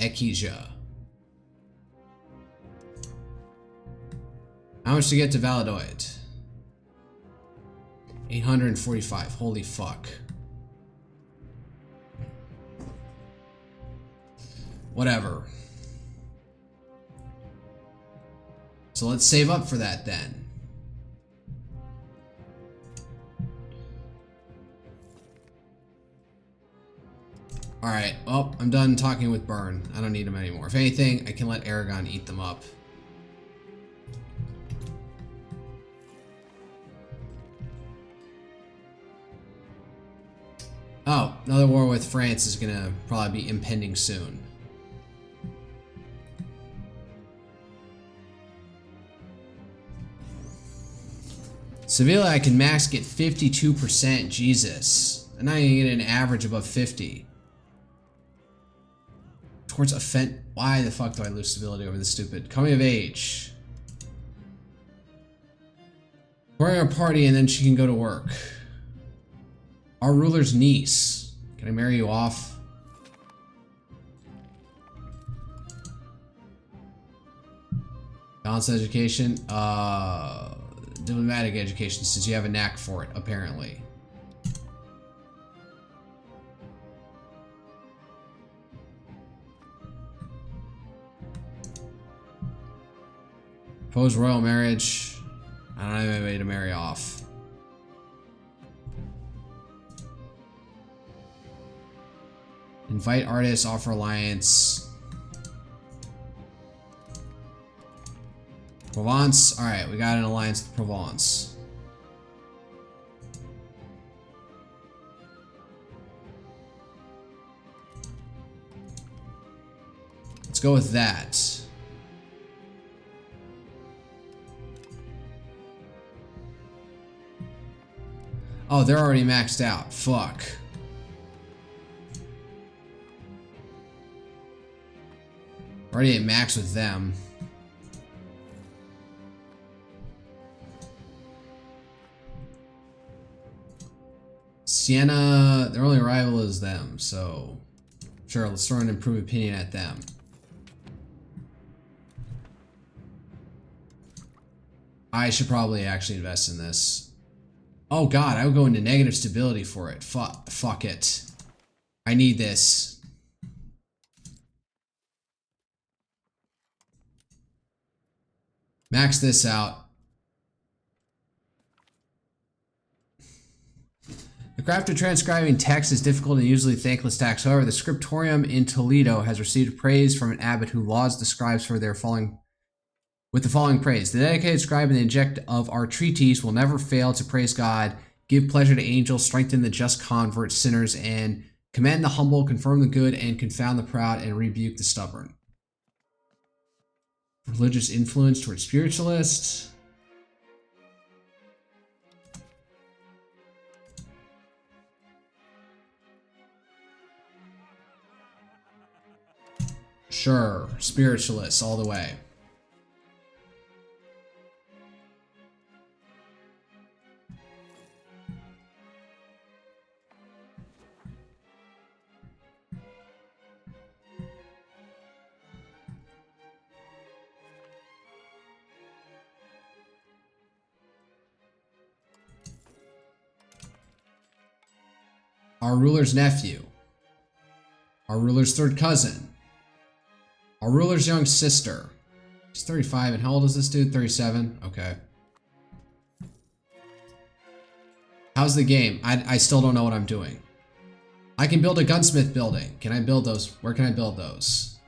Ekija. How much to get to Valladolid? 845. Holy fuck. Whatever. So let's save up for that then. Alright, well, I'm done talking with Byrne. I don't need him anymore. If anything, I can let Aragon eat them up. Oh, another war with France is gonna probably be impending soon. Sevilla, I can max get 52%. Jesus. I'm not even getting an average above 50. Towards offense. Why the fuck do I lose stability over this stupid? Coming of age. We're in a party and then she can go to work. Our ruler's niece. Can I marry you off? Balanced education. Diplomatic education, since you have a knack for it, apparently. Propose royal marriage. I don't have anybody to marry off. Invite artists, offer alliance. Provence. Alright, we got an alliance with Provence. Let's go with that. Oh, they're already maxed out. Fuck. Already at max with them. Siena, their only rival is them, so sure, let's throw an improved opinion at them. I should probably actually invest in this. Oh god, I would go into negative stability for it. Fuck it. I need this. Max this out. The craft of transcribing text is difficult and usually thankless task. However, the scriptorium in Toledo has received praise from an abbot who lauds the scribes for their with the following praise. The dedicated scribe and the inject of our treatise will never fail to praise God, give pleasure to angels, strengthen the just convert sinners, and commend the humble, confirm the good, and confound the proud, and rebuke the stubborn. Religious influence towards spiritualists. Sure, spiritualists all the way. Our ruler's nephew. Our ruler's third cousin. Our ruler's young sister. She's 35, and how old is this dude? 37? Okay. How's the game? I still don't know what I'm doing. I can build a gunsmith building. Can I build those? Where can I build those?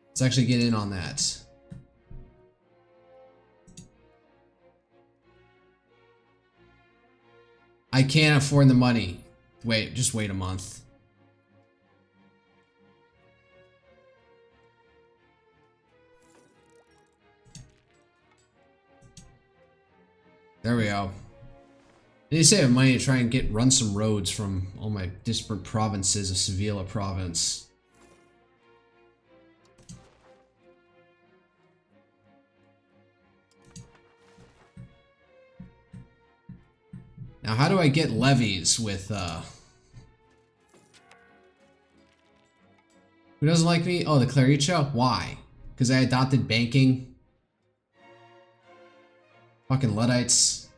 Let's actually get in on that. I can't afford the money. Wait, just wait a month. There we go. I need to save money to try and run some roads from all my disparate provinces of Sevilla province. Now, how do I get levies with, Who doesn't like me? Oh, the Claricha? Why? Because I adopted banking? Fucking Luddites.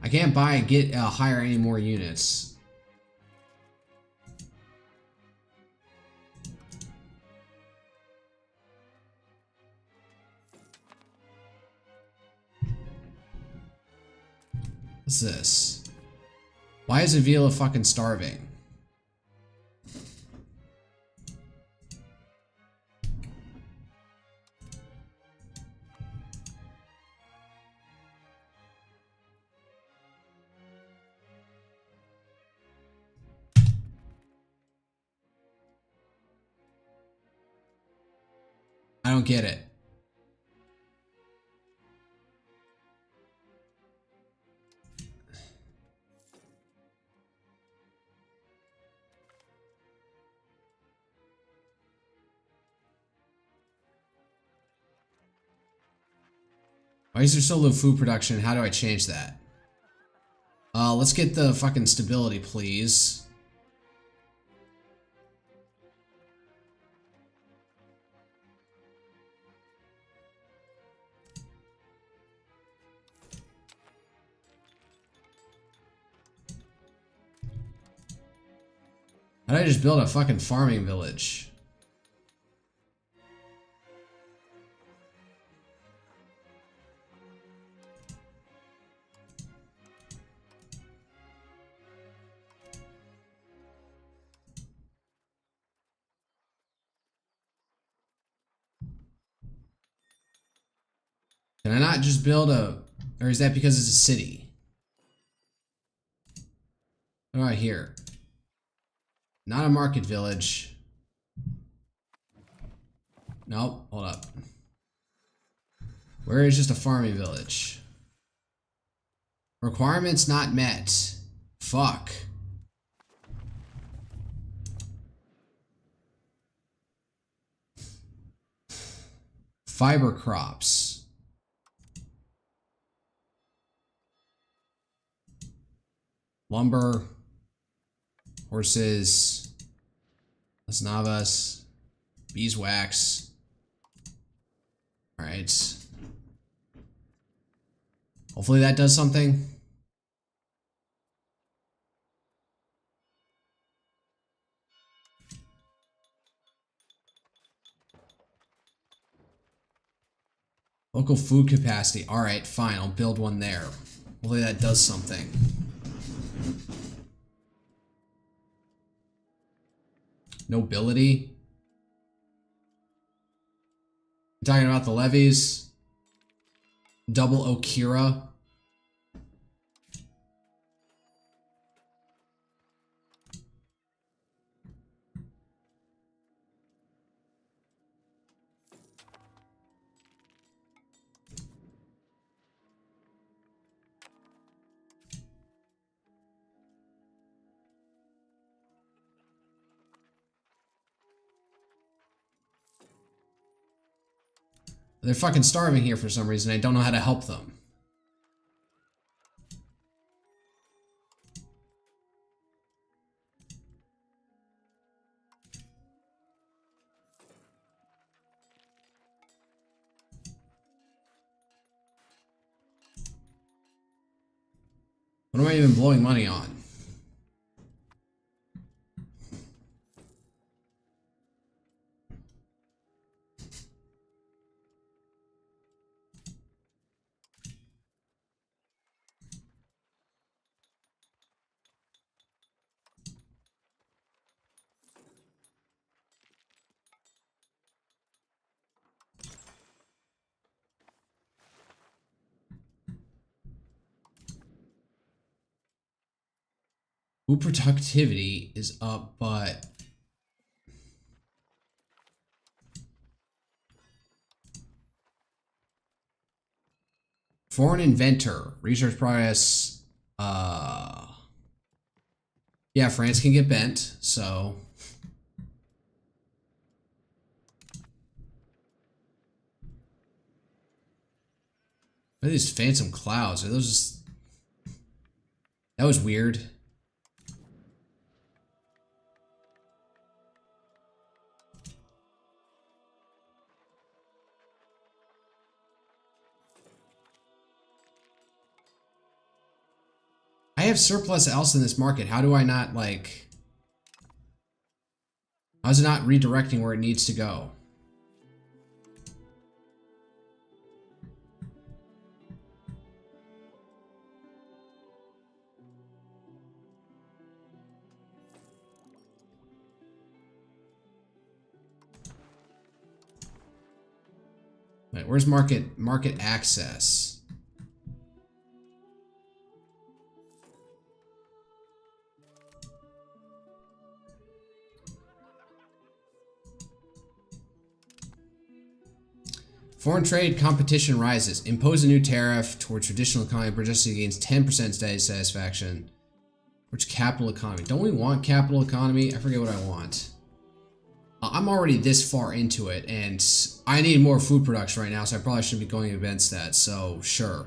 I can't buy and get hire any more units. What's this? Why is Avila fucking starving? I don't get it. Why is there so low food production? How do I change that? Let's get the fucking stability, please. How did I just build a fucking farming village? Can I not just build a... Or is that because it's a city? What do I hear? Not a market village. Nope, hold up. Where is just a farming village? Requirements not met. Fuck. Fiber crops. Lumber. Horses. Las Navas. Beeswax. Alright. Hopefully that does something. Local food capacity. Alright, fine. I'll build one there. Hopefully that does something. Nobility. I'm talking about the levies. Double Okira. They're fucking starving here for some reason. I don't know how to help them. What am I even blowing money on? Food productivity is up, but foreign inventor, research progress, yeah, France can get bent, so What are these phantom clouds? Are those just... That was weird. I have surplus else in this market. How do I not, like... How's it not redirecting where it needs to go? Wait, where's market access? Foreign trade competition rises. Impose a new tariff toward traditional economy. Progressively gains 10% steady satisfaction. Which capital economy? Don't we want capital economy? I forget what I want. I'm already this far into it, and I need more food production right now, so I probably should be going against that, so sure.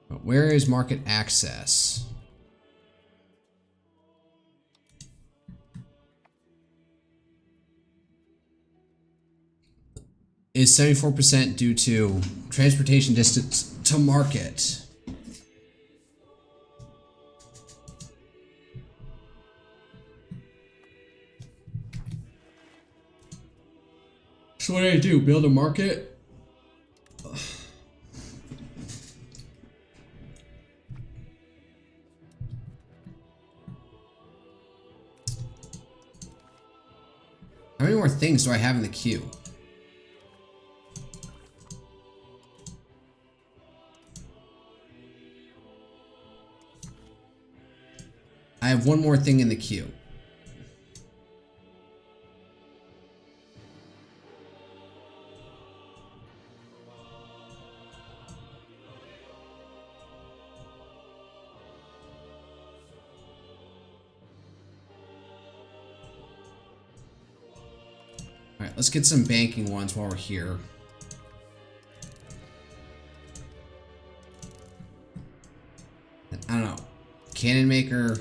But where is market access? Is 74% due to transportation distance to market. So what do I do? Build a market? How many more things do I have in the queue? I have one more thing in the queue. Alright, let's get some banking ones while we're here. I don't know. Cannon maker.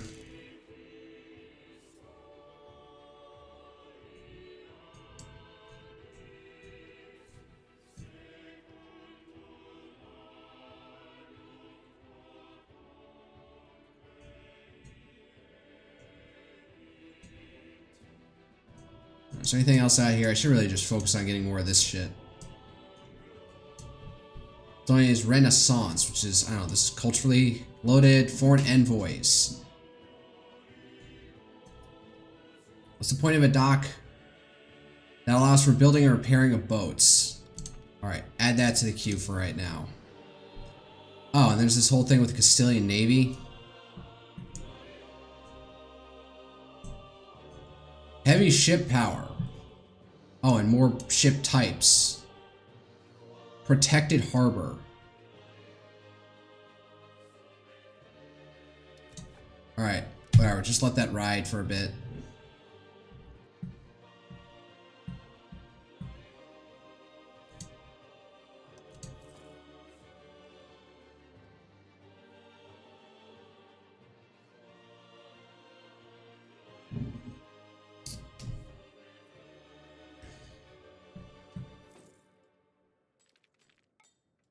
Is there anything else out here? I should really just focus on getting more of this shit. The only is Renaissance, which is, I don't know, this is culturally loaded foreign envoys. What's the point of a dock that allows for building and repairing of boats? Alright, add that to the queue for right now. Oh, and there's this whole thing with the Castilian Navy. Heavy ship power. Oh, and more ship types. Protected harbor. Alright, whatever. Just let that ride for a bit.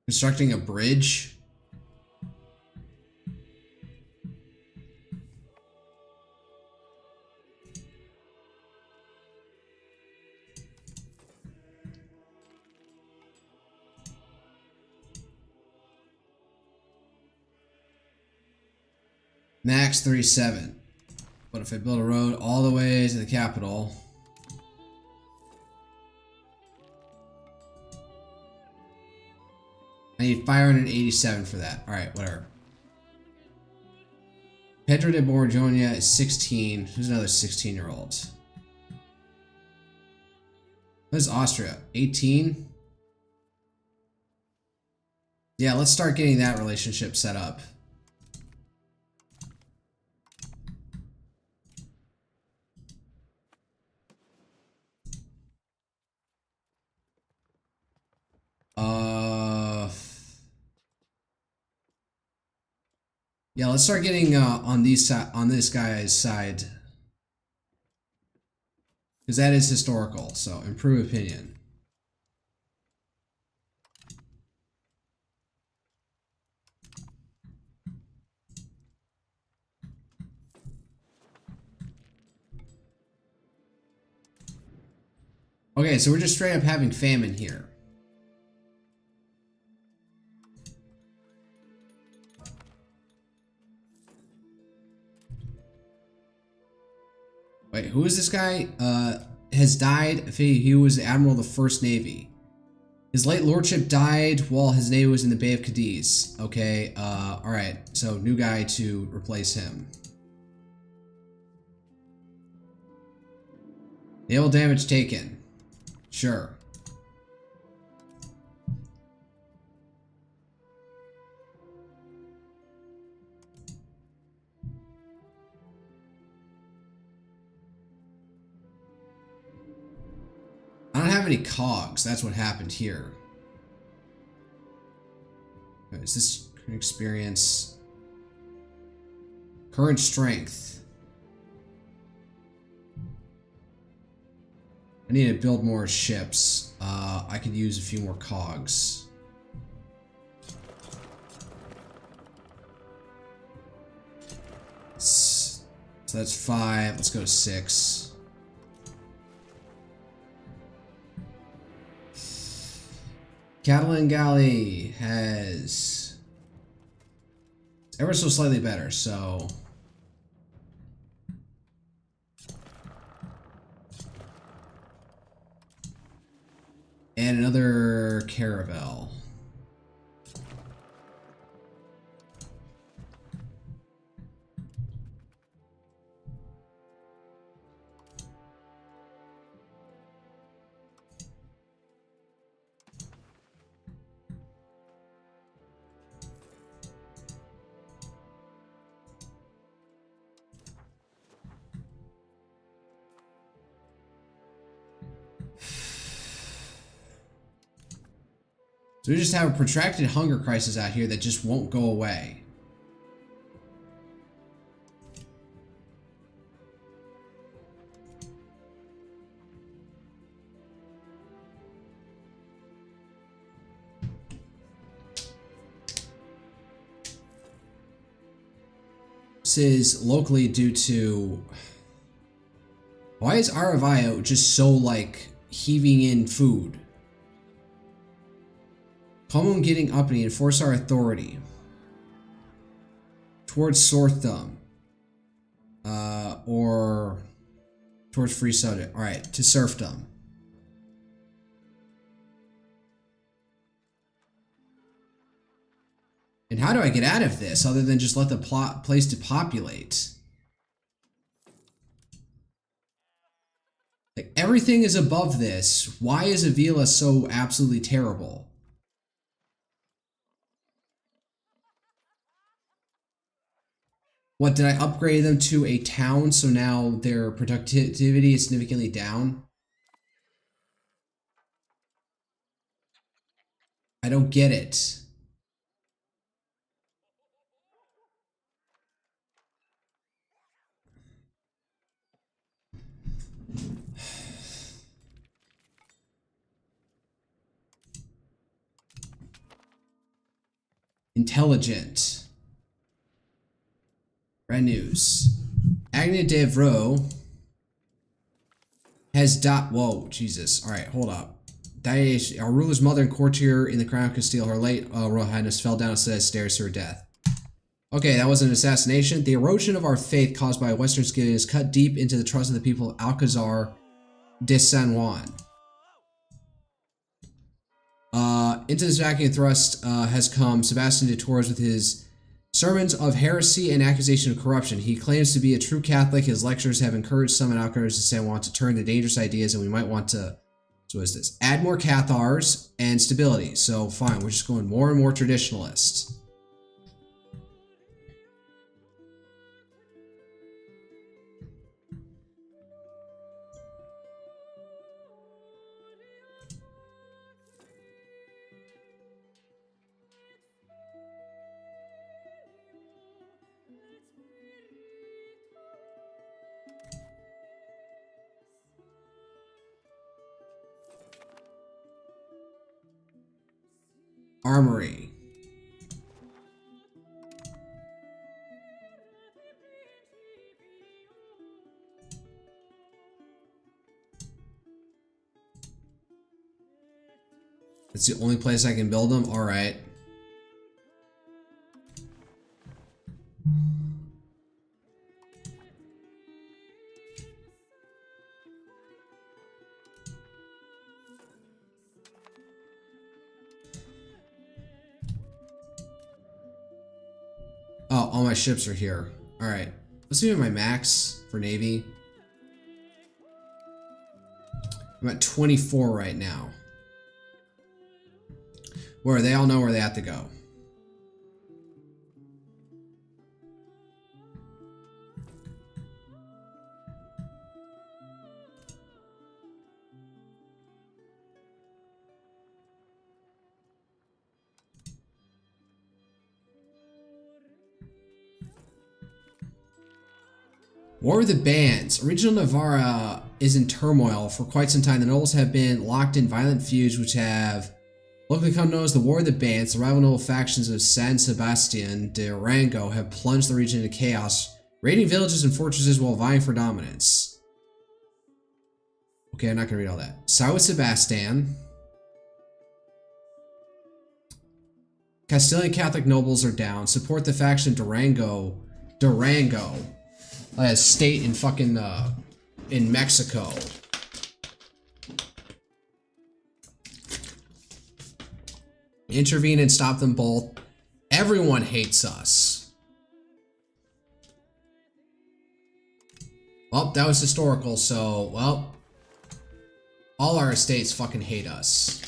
Constructing a bridge. Max 37. But if I build a road all the way to the capital, I need 587 for that. Alright, whatever. Pedro de Borgoña is 16. Who's another 16-year-old? What is Austria? 18? Yeah, let's start getting that relationship set up. Yeah, let's start getting on this guy's side. Because that is historical, so improve opinion. Okay, so we're just straight up having famine here. Wait, who is this guy? Has died. He was the admiral of the First Navy. His late lordship died while his navy was in the Bay of Cadiz. Okay, alright. So, new guy to replace him. Naval damage taken. Sure. I don't have any cogs. That's what happened here. Is this experience? Current strength. I need to build more ships. I could use a few more cogs. So that's 5. Let's go to 6. Catalan Galley has ever so slightly better, so and another caravel. So we just have a protracted hunger crisis out here that just won't go away. This is locally due to... Why is Aravio just so, like, heaving in food? Common getting uppity, enforce our authority. Towards Sorthum. Or towards free subject. Alright, to serfdom. And how do I get out of this other than just let the place depopulate? Like, everything is above this. Why is Avila so absolutely terrible? What, did I upgrade them to a town so now their productivity is significantly down? I don't get it. Intelligent. Brand news. Agnes Devro has died. Whoa, Jesus. Alright, hold up. Our ruler's mother and courtier in the crown of Castile, her late Royal Highness, fell down a set of stairs to her death. Okay, that was an assassination. The erosion of our faith caused by Western skill is cut deep into the trust of the people of Alcazar de San Juan. Into this vacuum thrust has come Sebastian de Torres with his sermons of heresy and accusation of corruption. He claims to be a true Catholic. His lectures have encouraged some in Alcazar de San Juan to turn to dangerous ideas, and we might want to, so what is this? Add more Cathars and stability. So fine, we're just going more and more traditionalist. Armory. It's the only place I can build them? Alright. Oh, all my ships are here. Alright. Let's see my max for Navy. I'm at 24 right now. Where they all know where they have to go. War of the Bands. Regional Navarra is in turmoil for quite some time. The nobles have been locked in violent feuds which have locally become known as the War of the Bands. The rival noble factions of San Sebastian de Rango have plunged the region into chaos, raiding villages and fortresses while vying for dominance. Okay, I'm not going to read all that. Sao Sebastian. Castilian Catholic nobles are down. Support the faction Durango. A state in fucking, in Mexico. Intervene and stop them both. Everyone hates us. Well, that was historical, so, well, all our estates fucking hate us.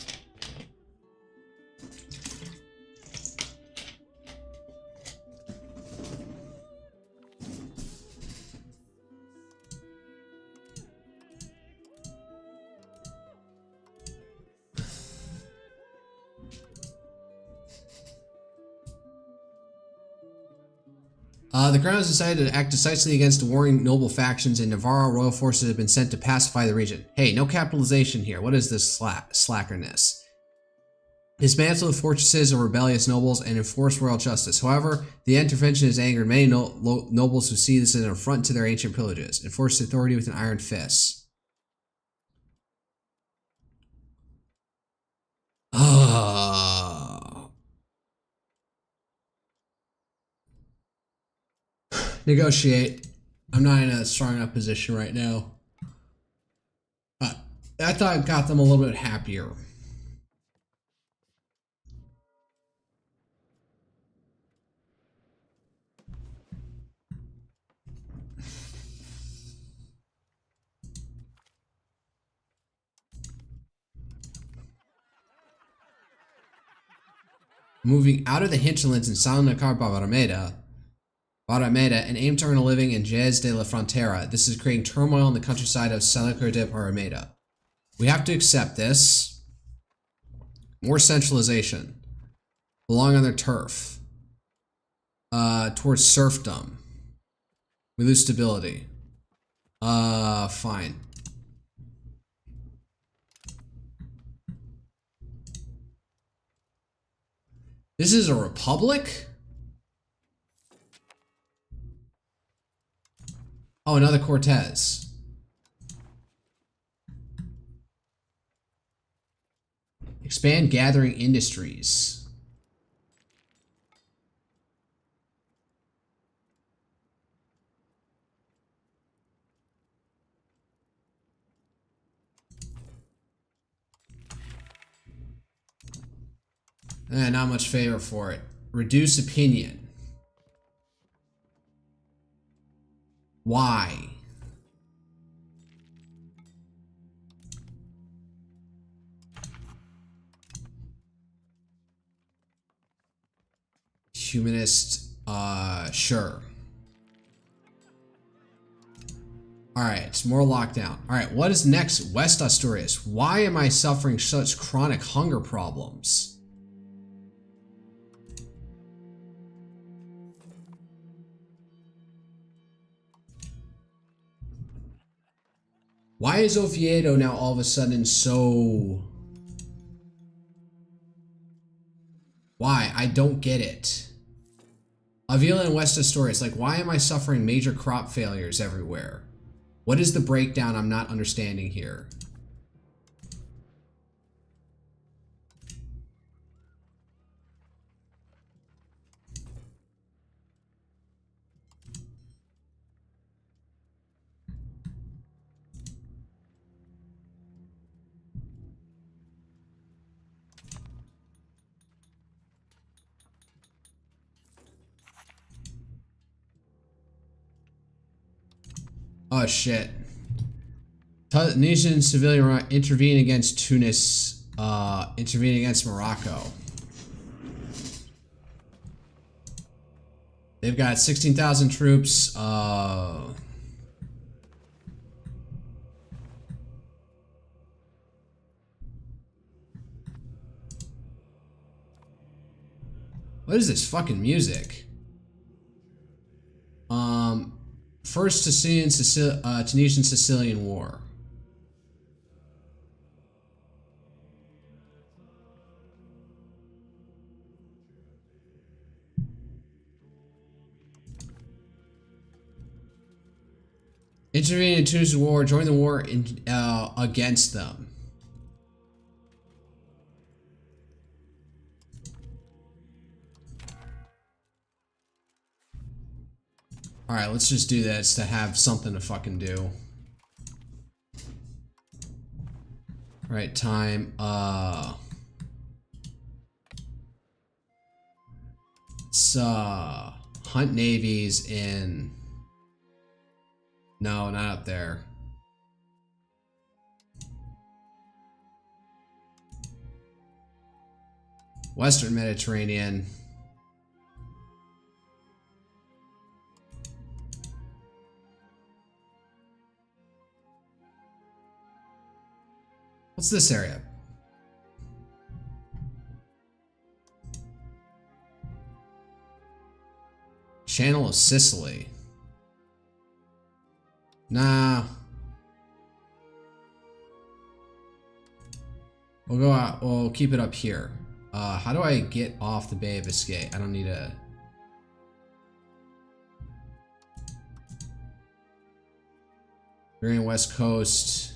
The crown has decided to act decisively against the warring noble factions, and Navarro royal forces have been sent to pacify the region. Hey, no capitalization here. What is this slackerness? Dismantle the fortresses of rebellious nobles and enforce royal justice. However, the intervention has angered many nobles who see this as an affront to their ancient privileges. Enforce authority with an iron fist. Negotiate. I'm not in a strong enough position right now. I thought it got them a little bit happier. Moving out of the hinterlands in San Barrameda, and aim to earn a living in Jez de la Frontera. This is creating turmoil in the countryside of Salicer de Barrameda. We have to accept this. More centralization. Belong on their turf. Towards serfdom. We lose stability. Fine. This is a republic? Oh, another Cortez. Expand gathering industries. Not much favor for it. Reduce opinion. Why? Humanist, sure. Alright, more lockdown. Alright, what is next? West Asturias. Why am I suffering such chronic hunger problems? Why is Oviedo now all of a sudden so... Why? I don't get it. Avila and West Astoria, it's like, why am I suffering major crop failures everywhere? What is the breakdown I'm not understanding here? Oh shit. Tunisian civilian intervene against Tunis, intervene against Morocco. They've got 16,000 troops, what is this fucking music? First Tunisian Sicilian War. Intervene in Tunisian war, join the war against them. Alright, let's just do this to have something to fucking do. Alright, time. Let's hunt navies in... No, not up there. Western Mediterranean. What's this area? Channel of Sicily. Nah. We'll go out. We'll keep it up here. How do I get off the Bay of Biscay? I don't need a... Korean West Coast.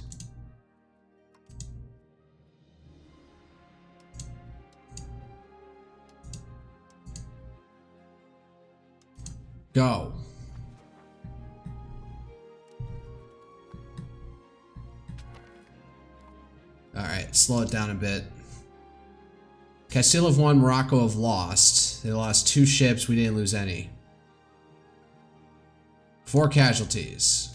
Go. Alright, slow it down a bit. Castile have won, Morocco have lost. They lost 2 ships, we didn't lose any. 4 casualties.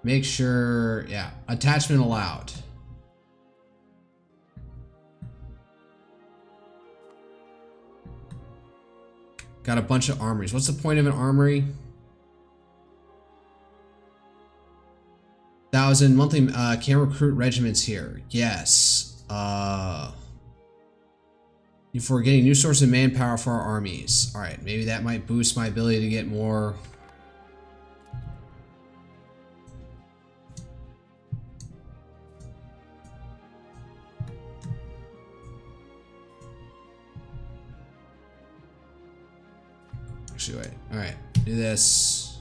Make sure, yeah, attachment allowed. Got a bunch of armories. What's the point of an armory? 1,000 monthly can recruit regiments here. Yes. For getting new source of manpower for our armies. Alright, maybe that might boost my ability to get more. Actually, wait. Alright, do this.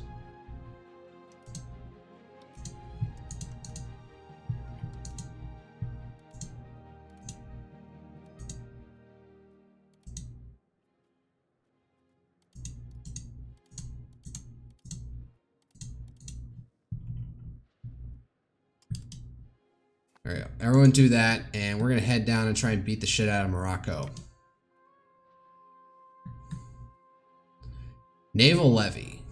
There we go. Everyone do that, and we're gonna head down and try and beat the shit out of Morocco. Naval levy.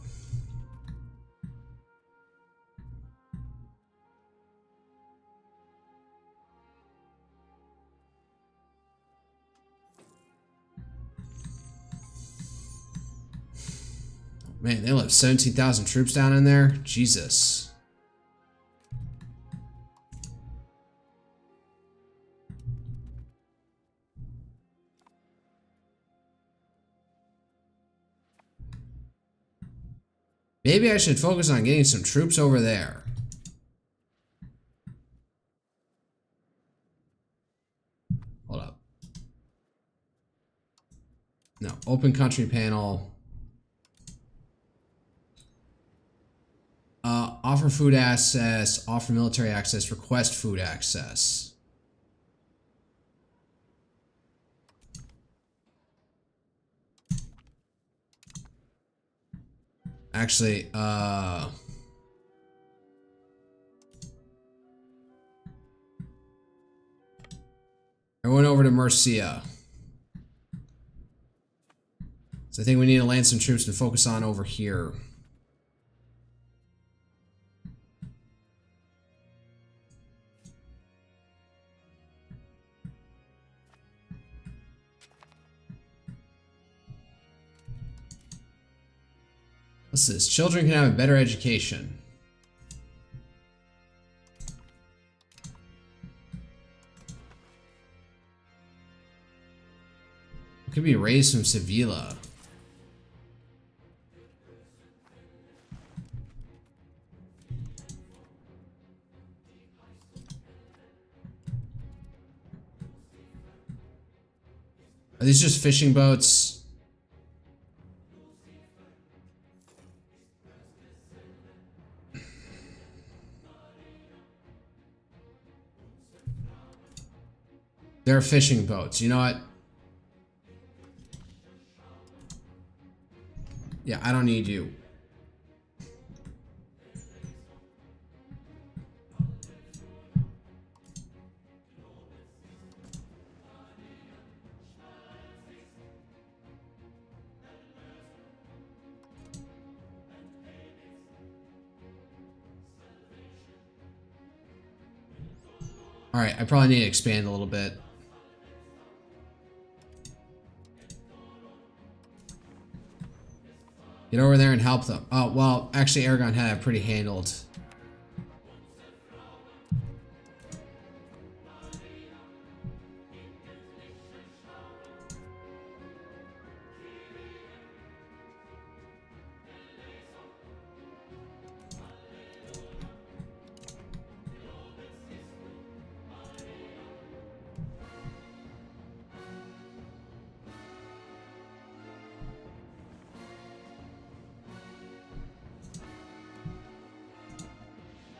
Man, they left 17,000 troops down in there. Jesus. Maybe I should focus on getting some troops over there. Open country panel. Offer food access, offer military access, request food access. Actually, I went over to Murcia. So I think we need to land some troops and focus on over here. What's this? Children can have a better education. Could be raised from Sevilla. Are these just fishing boats? They're fishing boats. You know what? Yeah, I don't need you. All right, I probably need to expand a little bit. Get over there and help them. Oh, well, actually, Aragon had it pretty handled.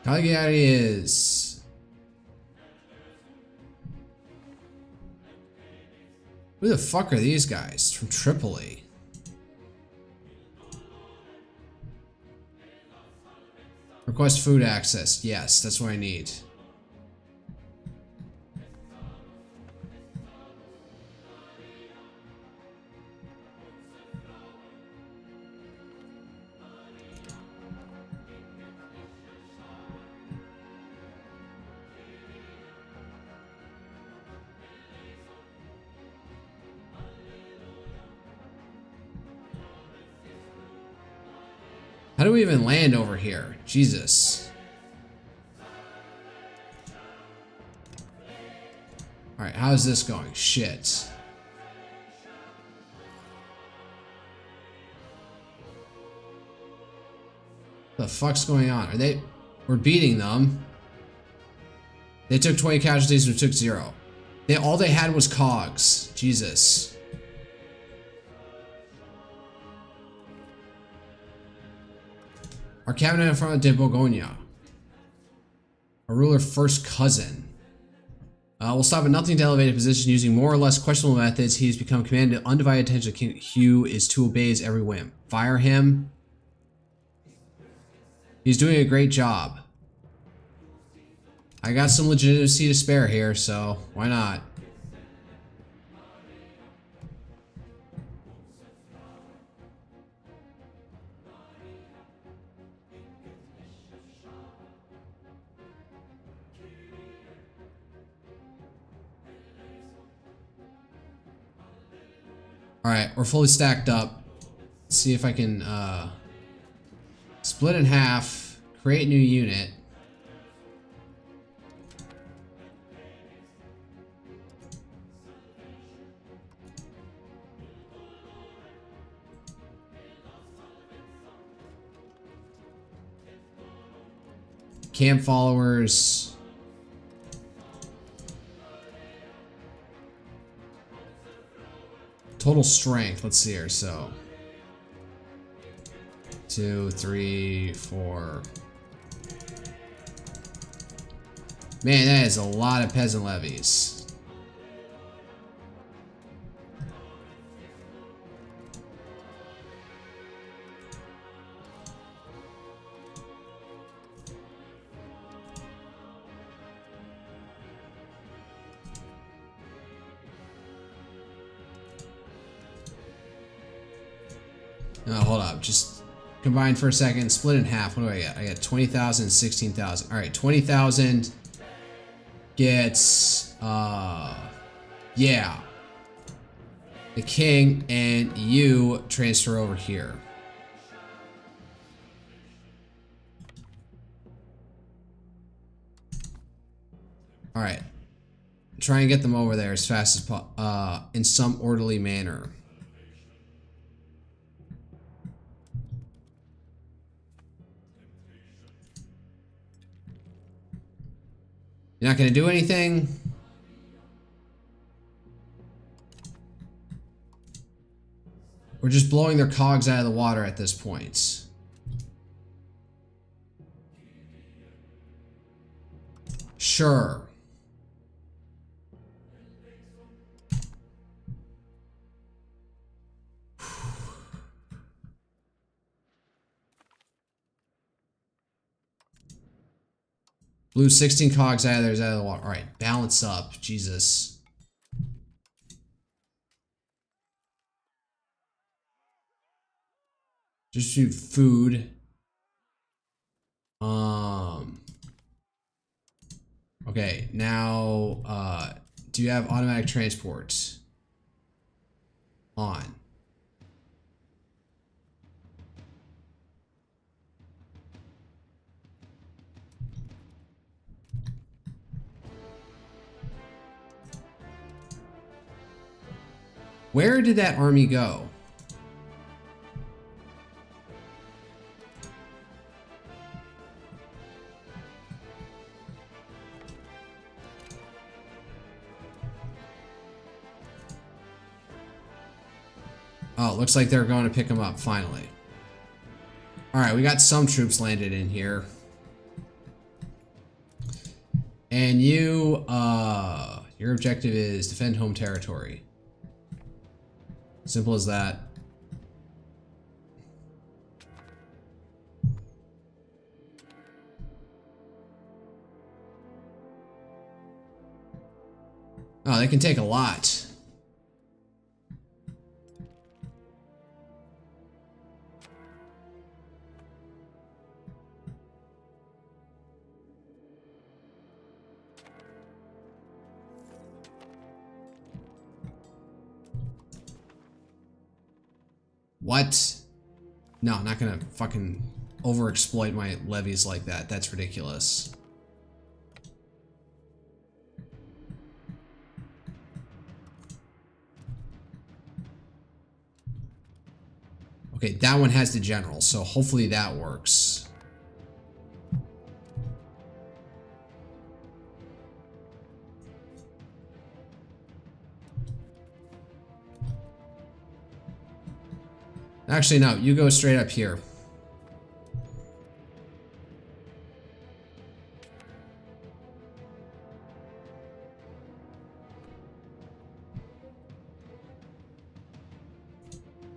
Cagliari is... Who the fuck are these guys? From Tripoli. Request food access. Yes, that's what I need. How do we even land over here? Jesus. Alright, how's this going? Shit. The fuck's going on? Are they... We're beating them. They took 20 casualties and we took 0. All they had was cogs. Jesus. Our cabinet in front de Bourgogne. A ruler first cousin. We'll stop at nothing to elevate a position using more or less questionable methods. He's become commanded undivided attention. King Hugh is to obey his every whim. Fire him. He's doing a great job. I got some legitimacy to spare here, so why not? Alright, we're fully stacked up. Let's see if I can split in half, create a new unit. Camp followers. Total strength. Let's see here. So 2, 3, 4. Man, that is a lot of peasant levies. Oh, hold up. Just combine for a second. Split in half. What do I get? I get 20,000 and 16,000. All right, 20,000 gets, yeah. The king, and you transfer over here. All right. Try and get them over there as fast as in some orderly manner. You're not going to do anything? We're just blowing their cogs out of the water at this point. Sure. Blew 16 cogs out of the water. All right, balance up. Jesus. Just do food. Okay, now, do you have automatic transport on? Where did that army go? Oh, looks like they're going to pick them up, finally. Alright, we got some troops landed in here. And you, your objective is defend home territory. Simple as that. Oh, they can take a lot. What? No, I'm not gonna fucking overexploit my levies like that. That's ridiculous. Okay, that one has the general, so hopefully that works. Actually, no, you go straight up here.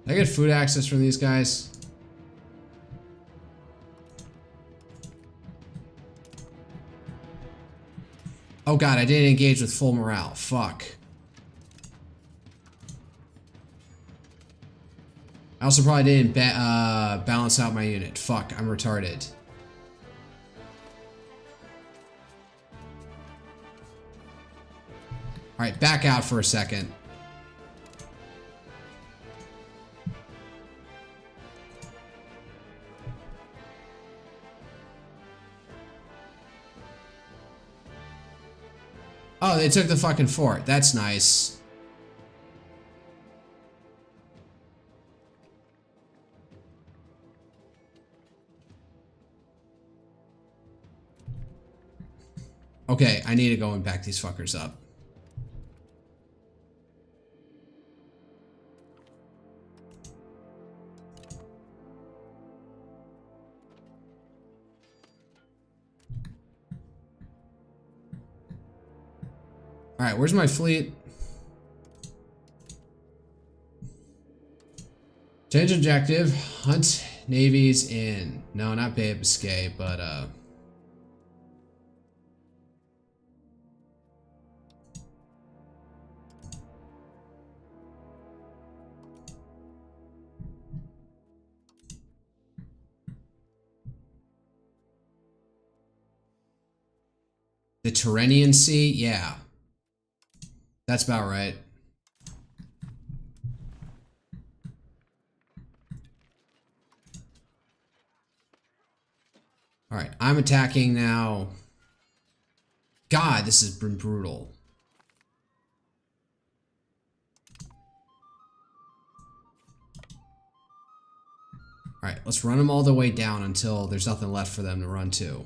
Did I get food access from these guys? Oh god, I didn't engage with full morale. Fuck. I also probably didn't balance out my unit. Fuck, I'm retarded. Alright, back out for a second. Oh, they took the fucking fort. That's nice. Okay, I need to go and back these fuckers up. Alright, where's my fleet? Change objective. Hunt navies in. No, not Bay of Biscay, but the Tyrrhenian Sea? Yeah. That's about right. Alright, I'm attacking now. God, this has been brutal. Alright, let's run them all the way down until there's nothing left for them to run to.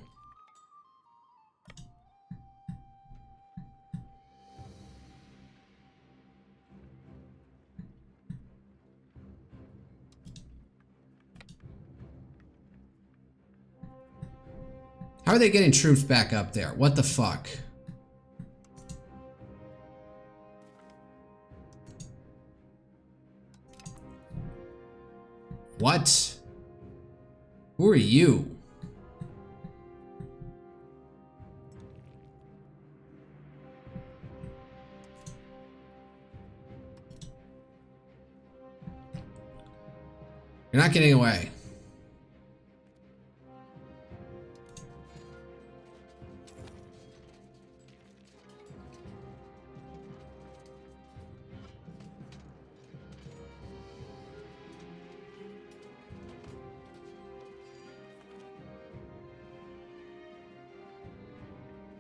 How are they getting troops back up there? What the fuck? What? Who are you? You're not getting away.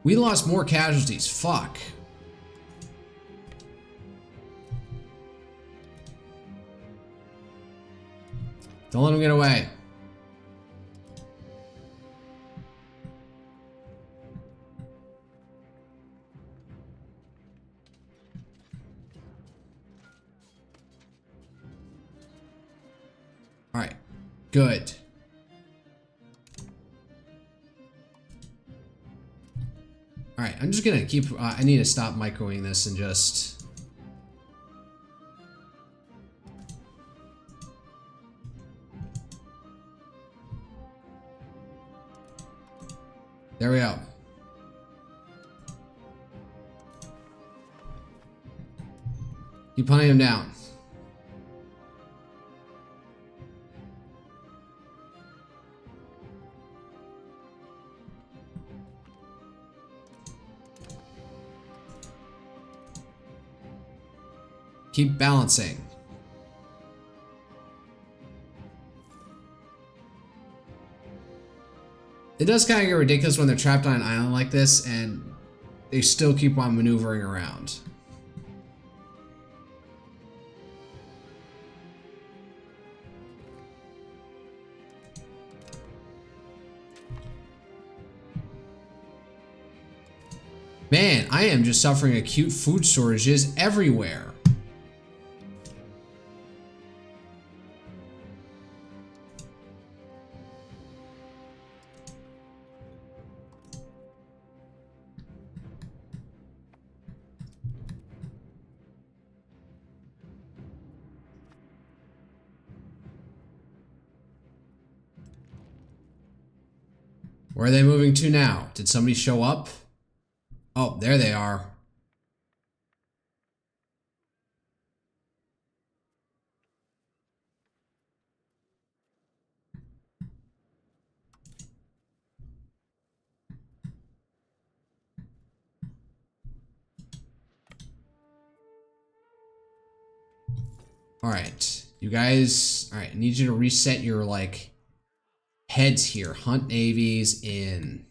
We lost more casualties. Fuck. Don't let them get away. All right. Good. Alright, I'm just gonna keep... I need to stop microing this and just... There we go. Keep hunting him down. Keep balancing. It does kind of get ridiculous when they're trapped on an island like this and they still keep on maneuvering around. Man, I am just suffering acute food shortages everywhere. Where are they moving to now? Did somebody show up? Oh, there they are. All right, you guys. All right, I need you to reset your like heads here. Hunt navies in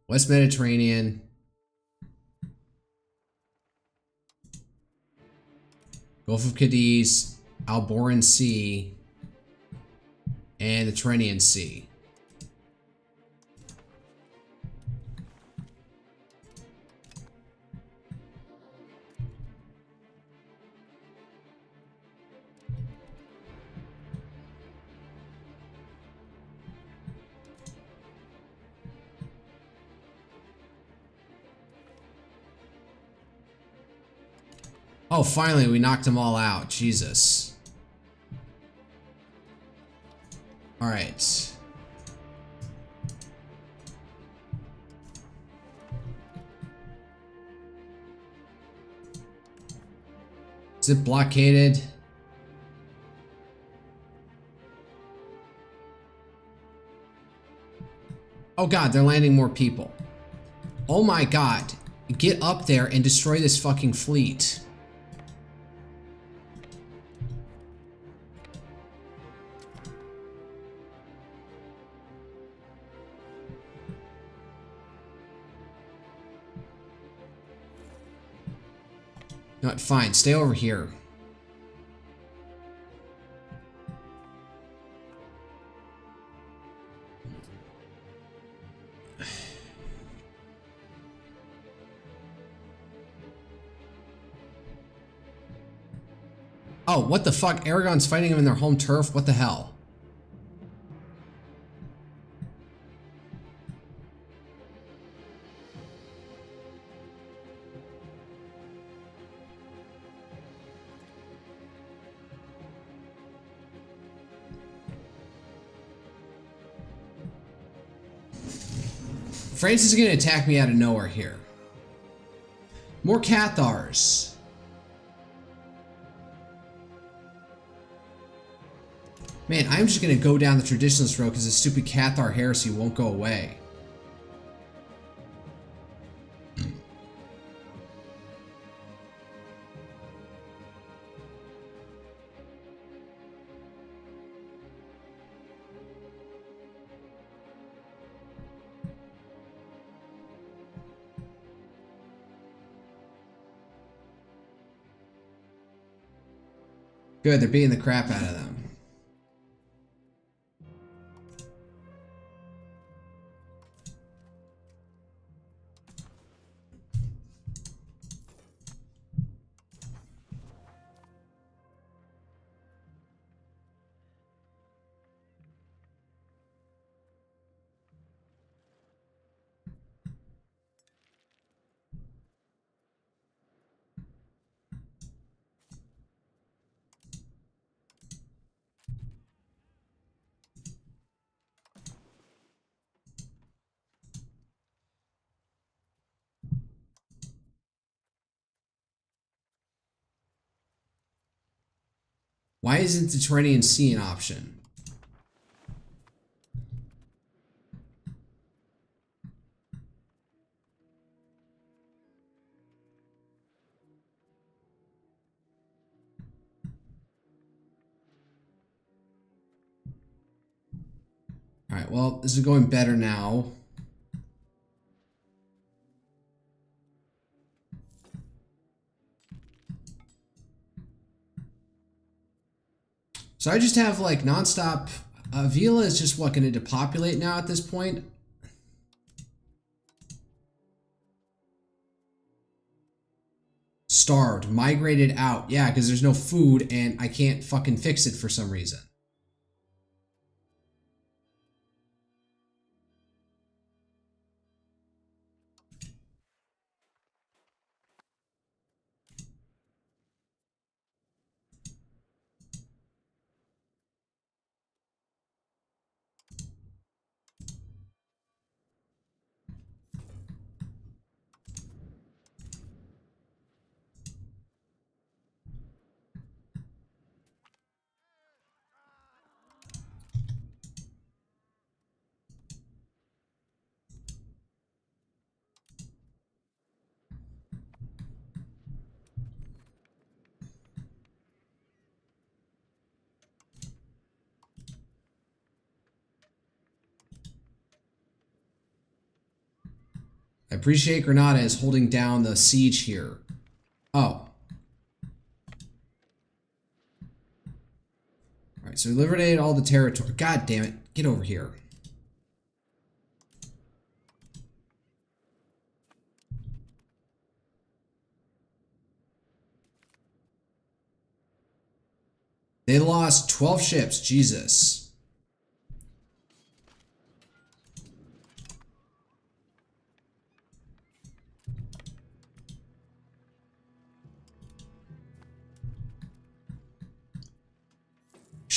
West Mediterranean, Gulf of Cadiz, Alboran Sea, and the Tyrrhenian Sea. Oh, finally, we knocked them all out. Jesus. Alright. Is it blockaded? Oh god, they're landing more people. Oh my god. Get up there and destroy this fucking fleet. No, fine, stay over here. Oh, what the fuck? Aragon's fighting them in their home turf? What the hell? France is gonna attack me out of nowhere here. More Cathars. Man, I'm just gonna go down the traditionalist road because the stupid Cathar heresy won't go away. Good, they're beating the crap out of them. Why isn't the Terranian Sea an option? Alright, well, this is going better now. So I just have like nonstop. Vila is just what, going to depopulate now at this point? Starved, migrated out. Yeah, because there's no food and I can't fucking fix it for some reason. I appreciate Granada is holding down the siege here. Oh. Alright, so we liberated all the territory. God damn it. Get over here. They lost 12 ships. Jesus.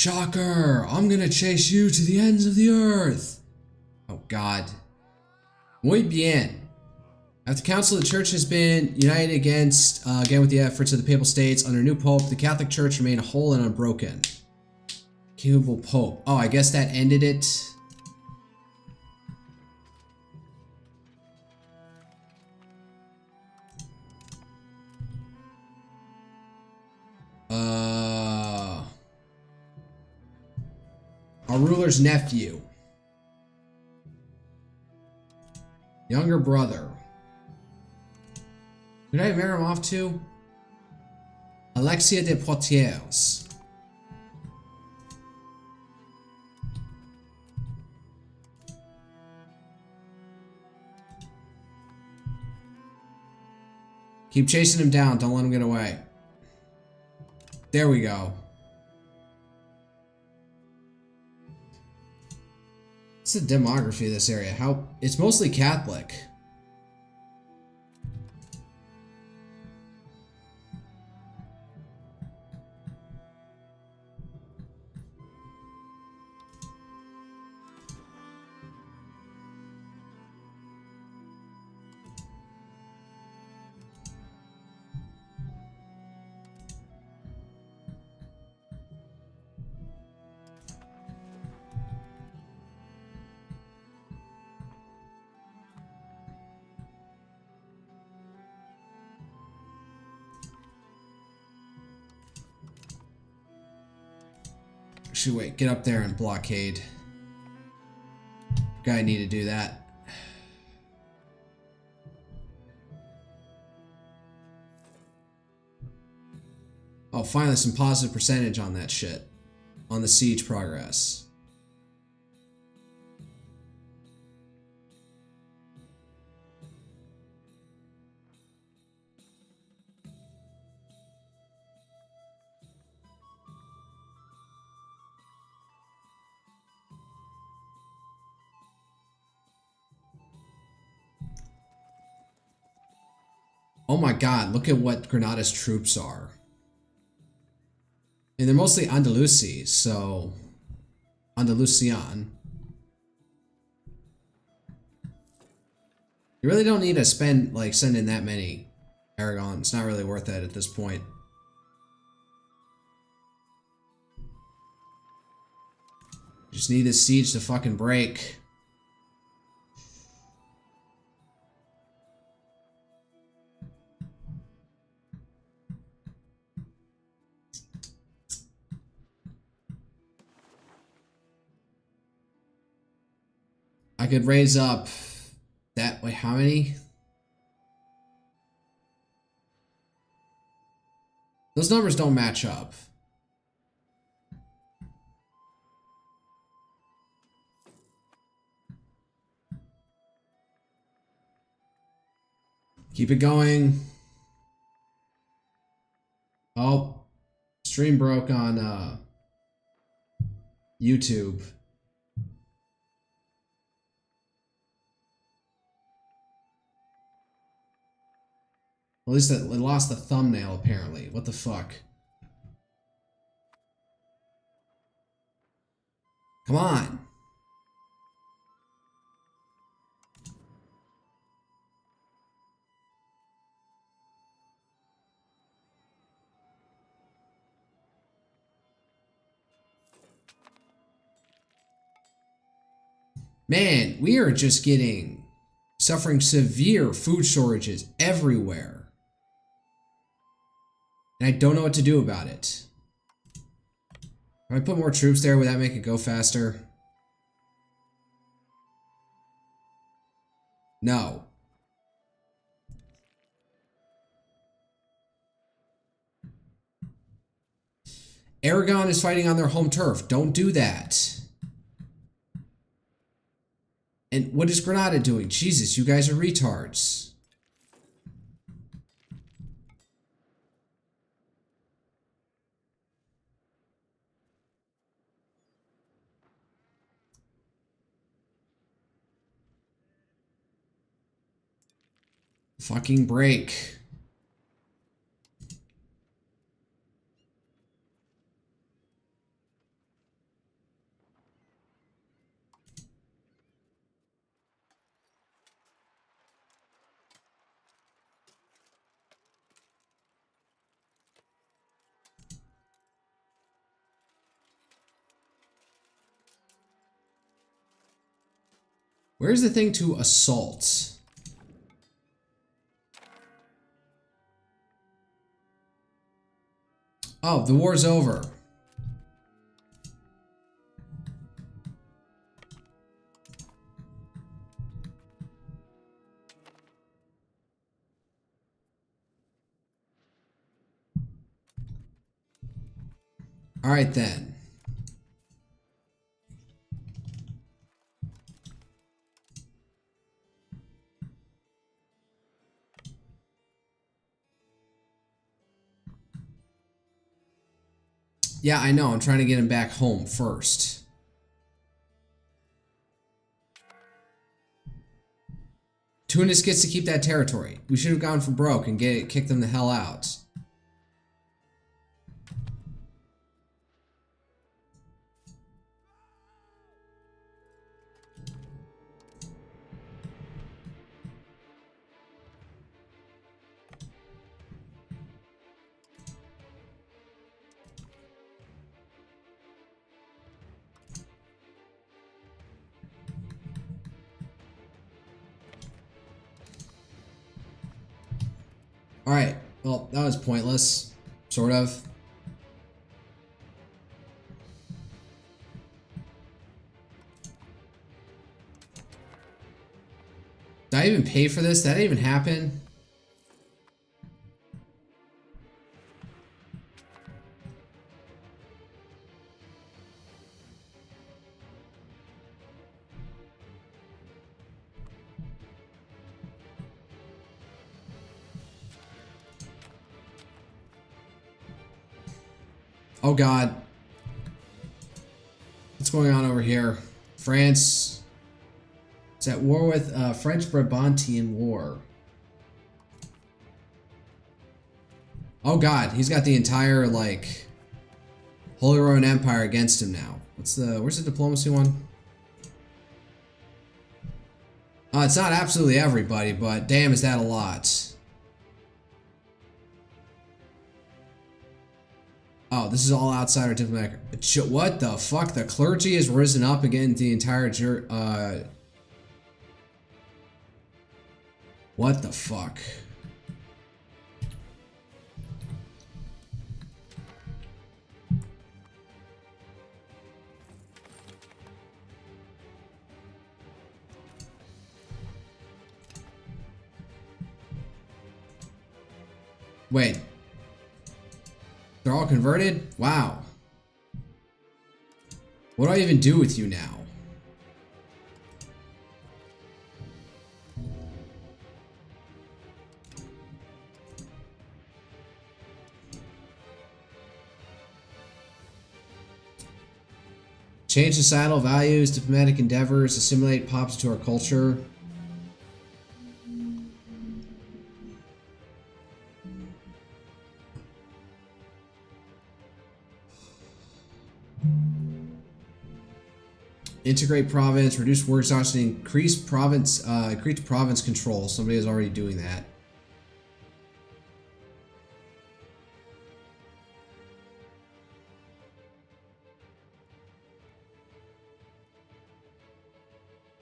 Shocker! I'm gonna chase you to the ends of the earth! Oh god. Muy bien. After the Council, the Church has been united again with the efforts of the Papal States. Under new Pope, the Catholic Church remained whole and unbroken. Capable Pope. Oh, I guess that ended it. Our ruler's nephew. Younger brother. Who did I marry him off to? Alexia de Poitiers. Keep chasing him down. Don't let him get away. There we go. What's the demography of this area? It's mostly Catholic. Should wait, get up there and blockade. Guy need to do that. Oh, finally some positive percentage on that shit. On the siege progress. Oh my god, look at what Granada's troops are. And they're mostly Andalusi, so... Andalusian. You really don't need to spend, like, sending that many Aragon. It's not really worth it at this point. Just need this siege to fucking break. I could raise up that, wait, how many? Those numbers don't match up. Keep it going. Oh, stream broke on YouTube. At least it lost the thumbnail, apparently. What the fuck? Come on. Man, we are just suffering severe food shortages everywhere. And I don't know what to do about it. If I put more troops there, would that make it go faster? No. Aragon is fighting on their home turf. Don't do that. And what is Granada doing? Jesus, you guys are retards. Fucking break. Where's the thing to assault? Oh, the war's over. All right then. Yeah, I know. I'm trying to get him back home first. Tunis gets to keep that territory. We should have gone for broke and kicked them the hell out. Alright, well, that was pointless. Sort of. Did I even pay for this? Did that even happen? Oh god. What's going on over here? France is at war with French Brabantian War. Oh god, he's got the entire, like, Holy Roman Empire against him now. Where's the diplomacy one? It's not absolutely everybody, but damn is that a lot. Oh, this is all outsider diplomatic. What the fuck? The clergy has risen up against the entire what the fuck? Wait. They're all converted? Wow. What do I even do with you now? Change societal values, diplomatic endeavors, assimilate pops to our culture. Integrate province, reduce war exhaustion, increase province control. Somebody is already doing that.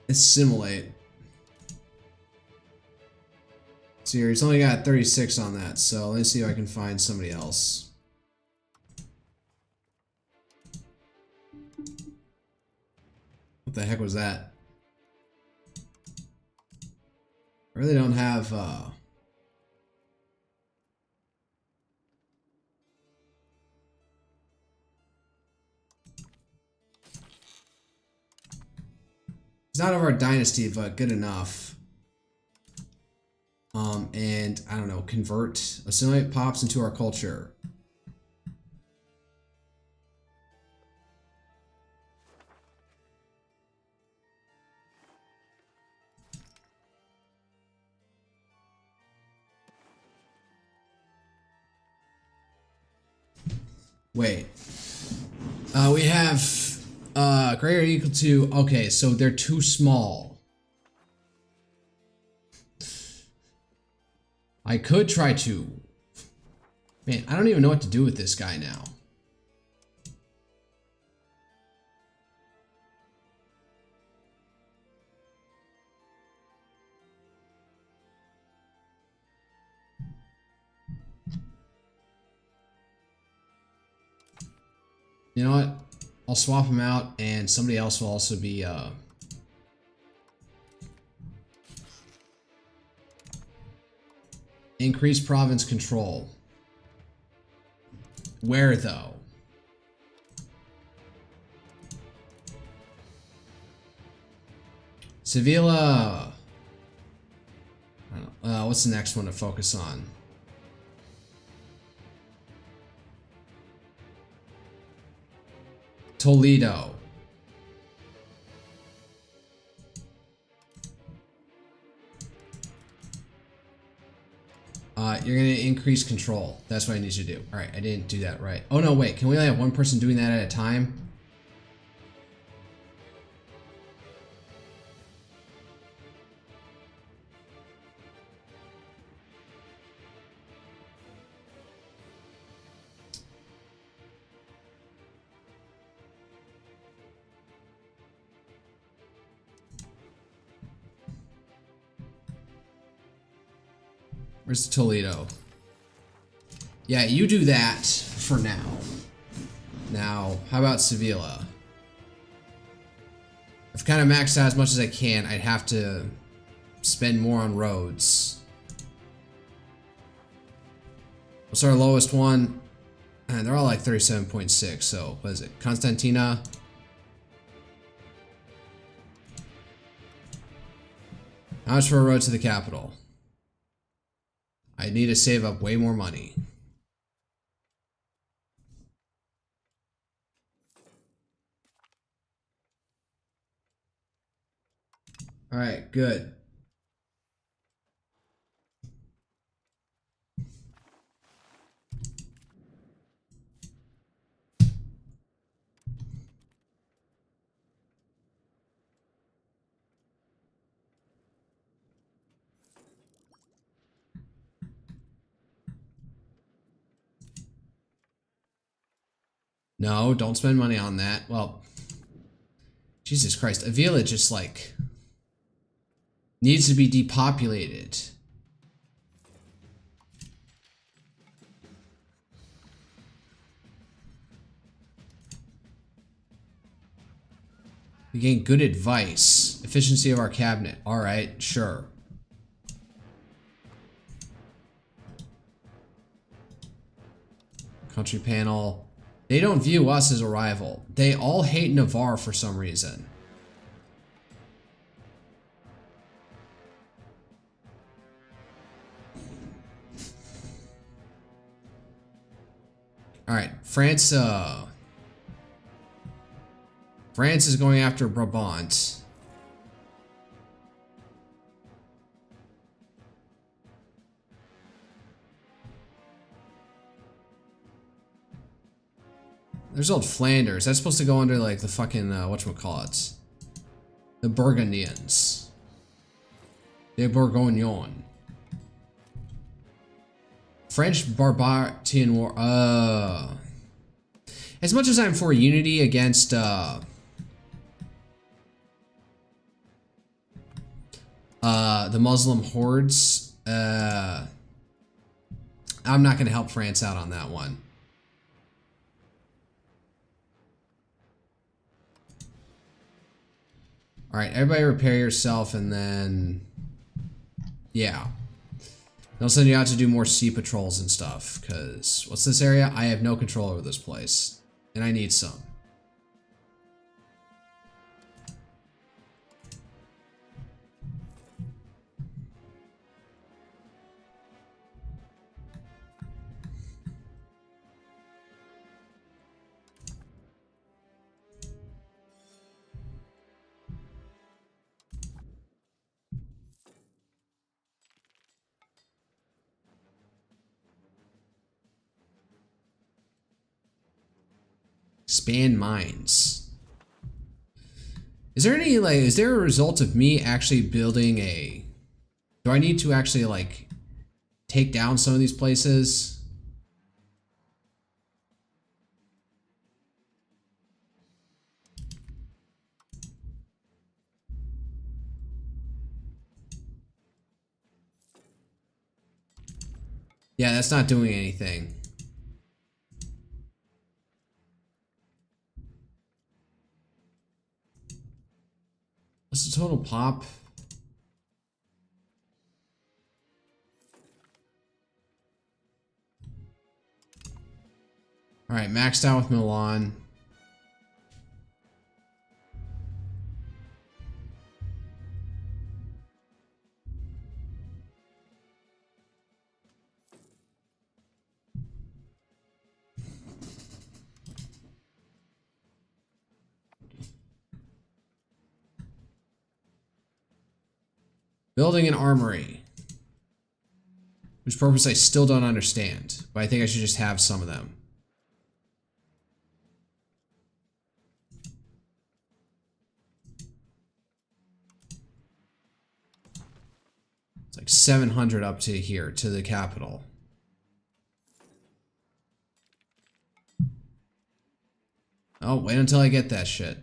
Assimilate. See here, he's only got 36 on that, so let's see if I can find somebody else. What the heck was that? I really don't have, He's not of our dynasty, but good enough. And, I don't know, convert, assimilate pops into our culture. Wait. We have greater or equal to, okay, so they're too small. I could try to. Man, I don't even know what to do with this guy now. I'll swap them out, and somebody else will also be increase province control. Where though? Sevilla. I don't know. What's the next one to focus on? Toledo. You're gonna increase control. That's what I need you to do. All right, I didn't do that right. Oh no, wait. Can we only have one person doing that at a time? Where's Toledo? Yeah, you do that for now. Now, how about Sevilla? I've kind of maxed out as much as I can. I'd have to spend more on roads. What's our lowest one? And they're all like 37.6, so what is it? Constantina. How much for a road to the capital? I need to save up way more money. All right, good. No, don't spend money on that. Well, Jesus Christ, Avila just like needs to be depopulated. We gain good advice. Efficiency of our cabinet. All right, sure. Country panel. They don't view us as a rival. They all hate Navarre for some reason. All right, France. France is going after Brabant. There's old Flanders. That's supposed to go under like the fucking whatchamacallit. The Burgundians. The Bourguignon. French Barbarian War. As much as I'm for unity against the Muslim hordes, I'm not going to help France out on that one. All right, everybody repair yourself, and then, yeah. They'll send you out to do more sea patrols and stuff, because, what's this area? I have no control over this place, and I need some. Expand mines. Is there any, like, is there a result of me actually building a... Do I need to actually, like, take down some of these places? Yeah, that's not doing anything. What's the total pop? Alright, maxed out with Milan. Building an armory. Whose purpose I still don't understand, but I think I should just have some of them. It's like 700 up to here, to the capital. Oh, wait until I get that shit.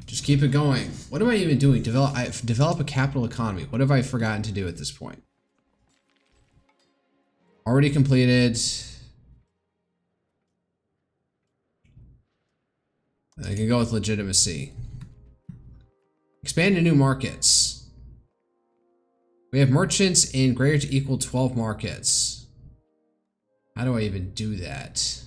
Just keep it going. What am I even doing? Develop a capital economy. What have I forgotten to do at this point? Already completed. I can go with legitimacy. Expand to new markets. We have merchants in greater to equal 12 markets. How do I even do that?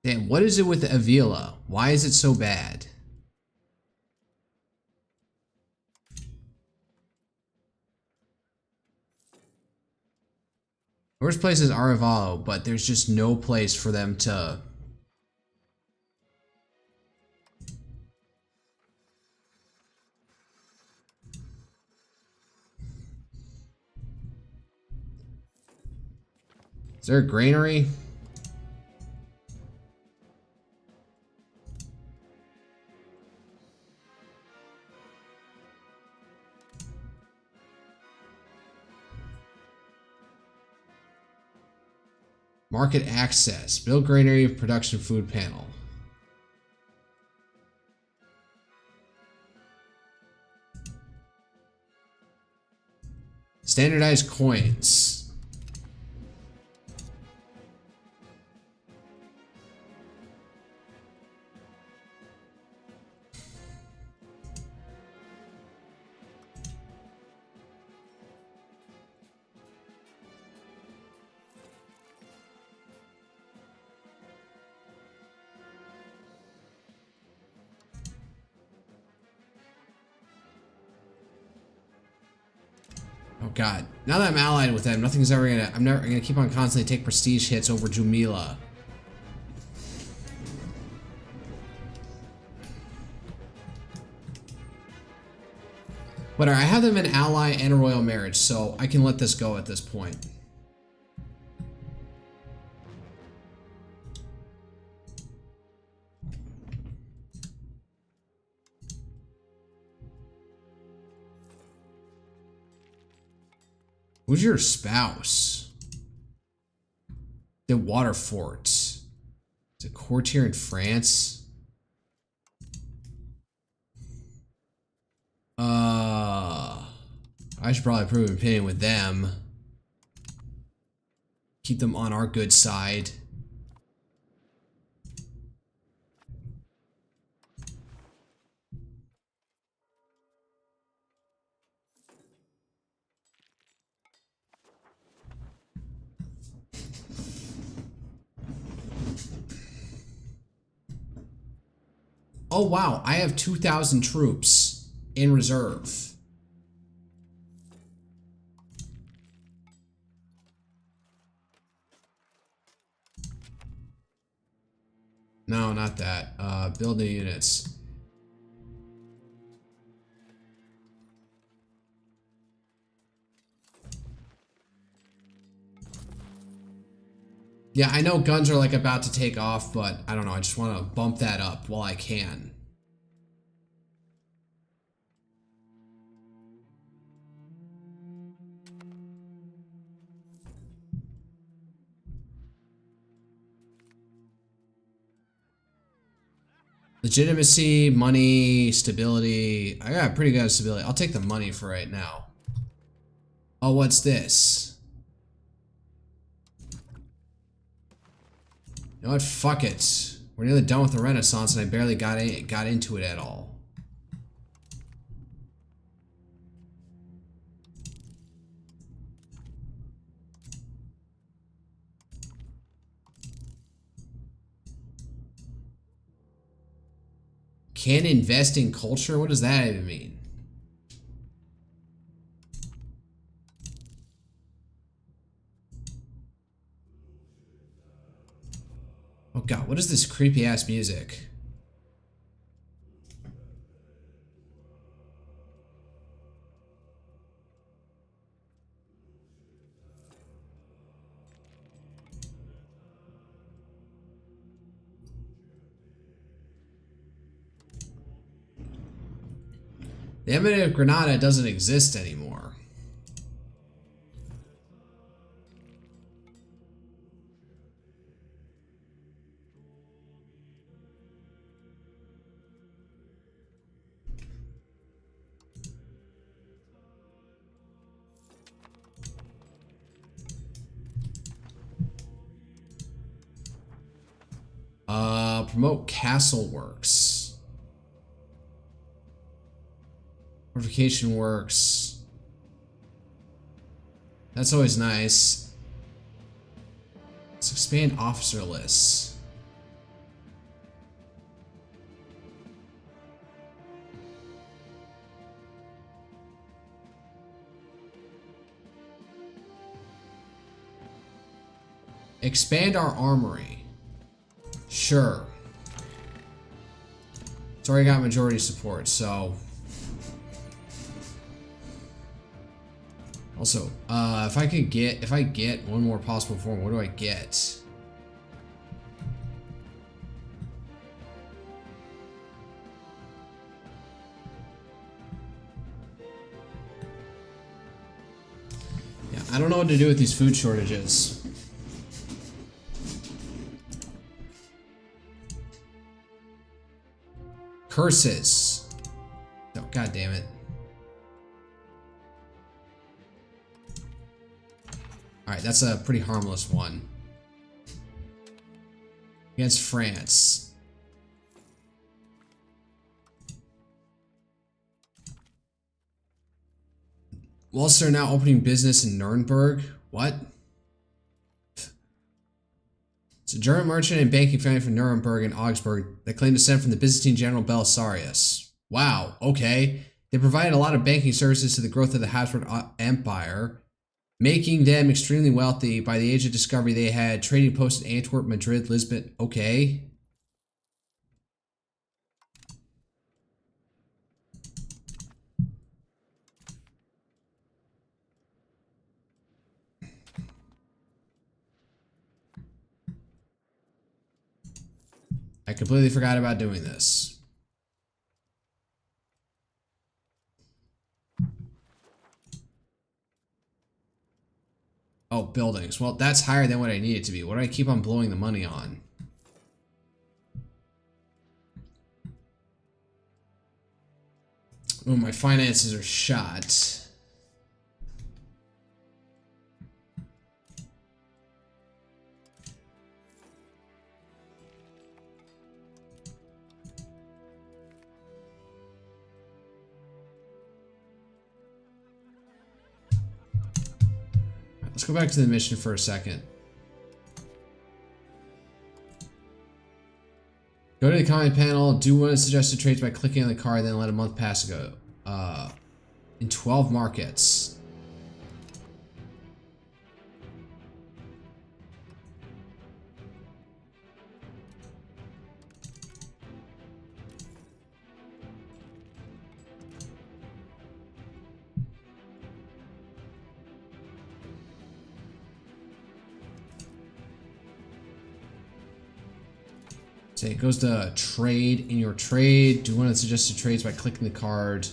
Damn, what is it with Avila? Why is it so bad? Worst place is Arevalo, but there's just no place for them to... Is there a granary? Market access. Build granary production food panel. Standardized coins. Oh god. Now that I'm allied with them, nothing's ever gonna... I'm never gonna keep on constantly take prestige hits over Jumila. Whatever, I have them an ally and a royal marriage, so I can let this go at this point. Who's your spouse? The water fort. Is it courtier in France? I should probably prove an opinion with them. Keep them on our good side. Oh wow, I have 2,000 troops in reserve. No, not that. Building units. Yeah, I know guns are like about to take off, but I don't know. I just want to bump that up while I can. Legitimacy, money, stability. I got pretty good stability. I'll take the money for right now. Oh, what's this? You know what? Fuck it. We're nearly done with the Renaissance and I barely got into it at all. Can invest in culture? What does that even mean? Oh god, what is this creepy ass music? The Eminent of Granada doesn't exist anymore. Promote castle works. Fortification works. That's always nice. Let's expand officer lists. Expand our armory. Sure. It's already got majority support, so. Also, if I get one more possible form, what do I get? Yeah, I don't know what to do with these food shortages. Curses. Oh, god damn it. Alright, that's a pretty harmless one. Against France. Whilst they're now opening business in Nuremberg. What? It's a German merchant and banking family from Nuremberg and Augsburg that claim descent from the Byzantine general Belisarius. Wow, okay. They provided a lot of banking services to the growth of the Habsburg Empire, making them extremely wealthy. By the age of discovery, they had trading posts in Antwerp, Madrid, Lisbon. Okay. I completely forgot about doing this. Oh, buildings. Well, that's higher than what I need it to be. What do I keep on blowing the money on? Oh, my finances are shot. Let's go back to the mission for a second. Go to the comment panel, do one of the suggested trades by clicking on the card, then let a month pass ago. In 12 markets. Say it goes to trade. In your trade, do one of the suggested trades by clicking the card.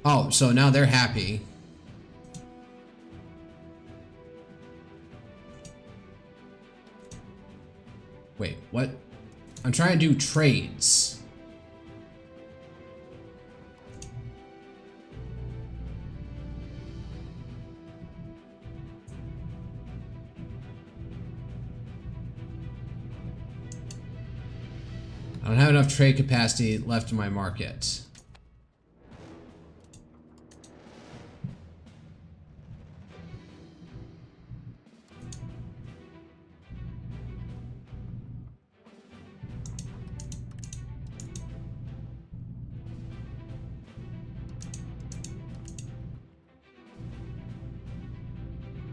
Oh, so now they're happy. Wait, what? I'm trying to do trades. I don't have enough trade capacity left in my market.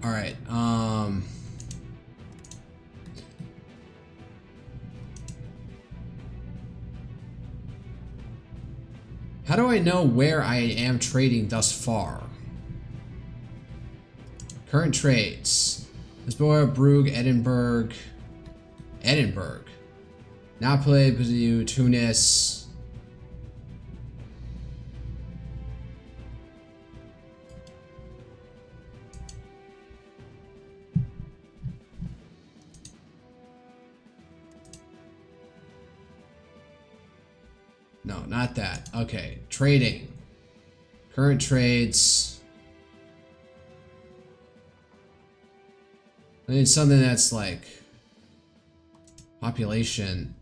All right. How do I know where I am trading thus far? Current trades. Lisboa, Brugge, Edinburgh. Edinburgh. Napoli, Brazil, Tunis. No, not that. Okay, trading. Current trades. I need something that's like population.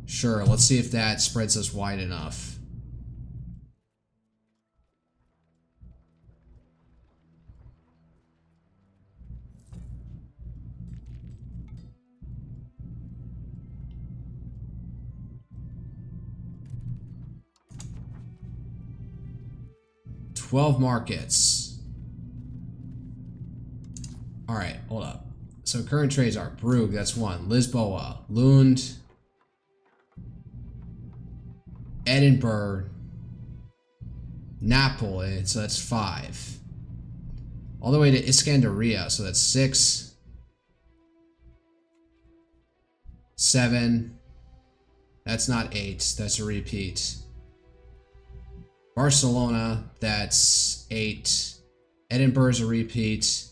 Sure, let's see if that spreads us wide enough. $12 markets. All right, hold up. So current trades are Brugge, that's 1. Lisboa, Lund, Edinburgh, Napoli, so that's 5. All the way to Iskandaria, so that's 6, 7. That's not 8, that's a repeat. Barcelona, that's 8. Edinburgh's a repeat.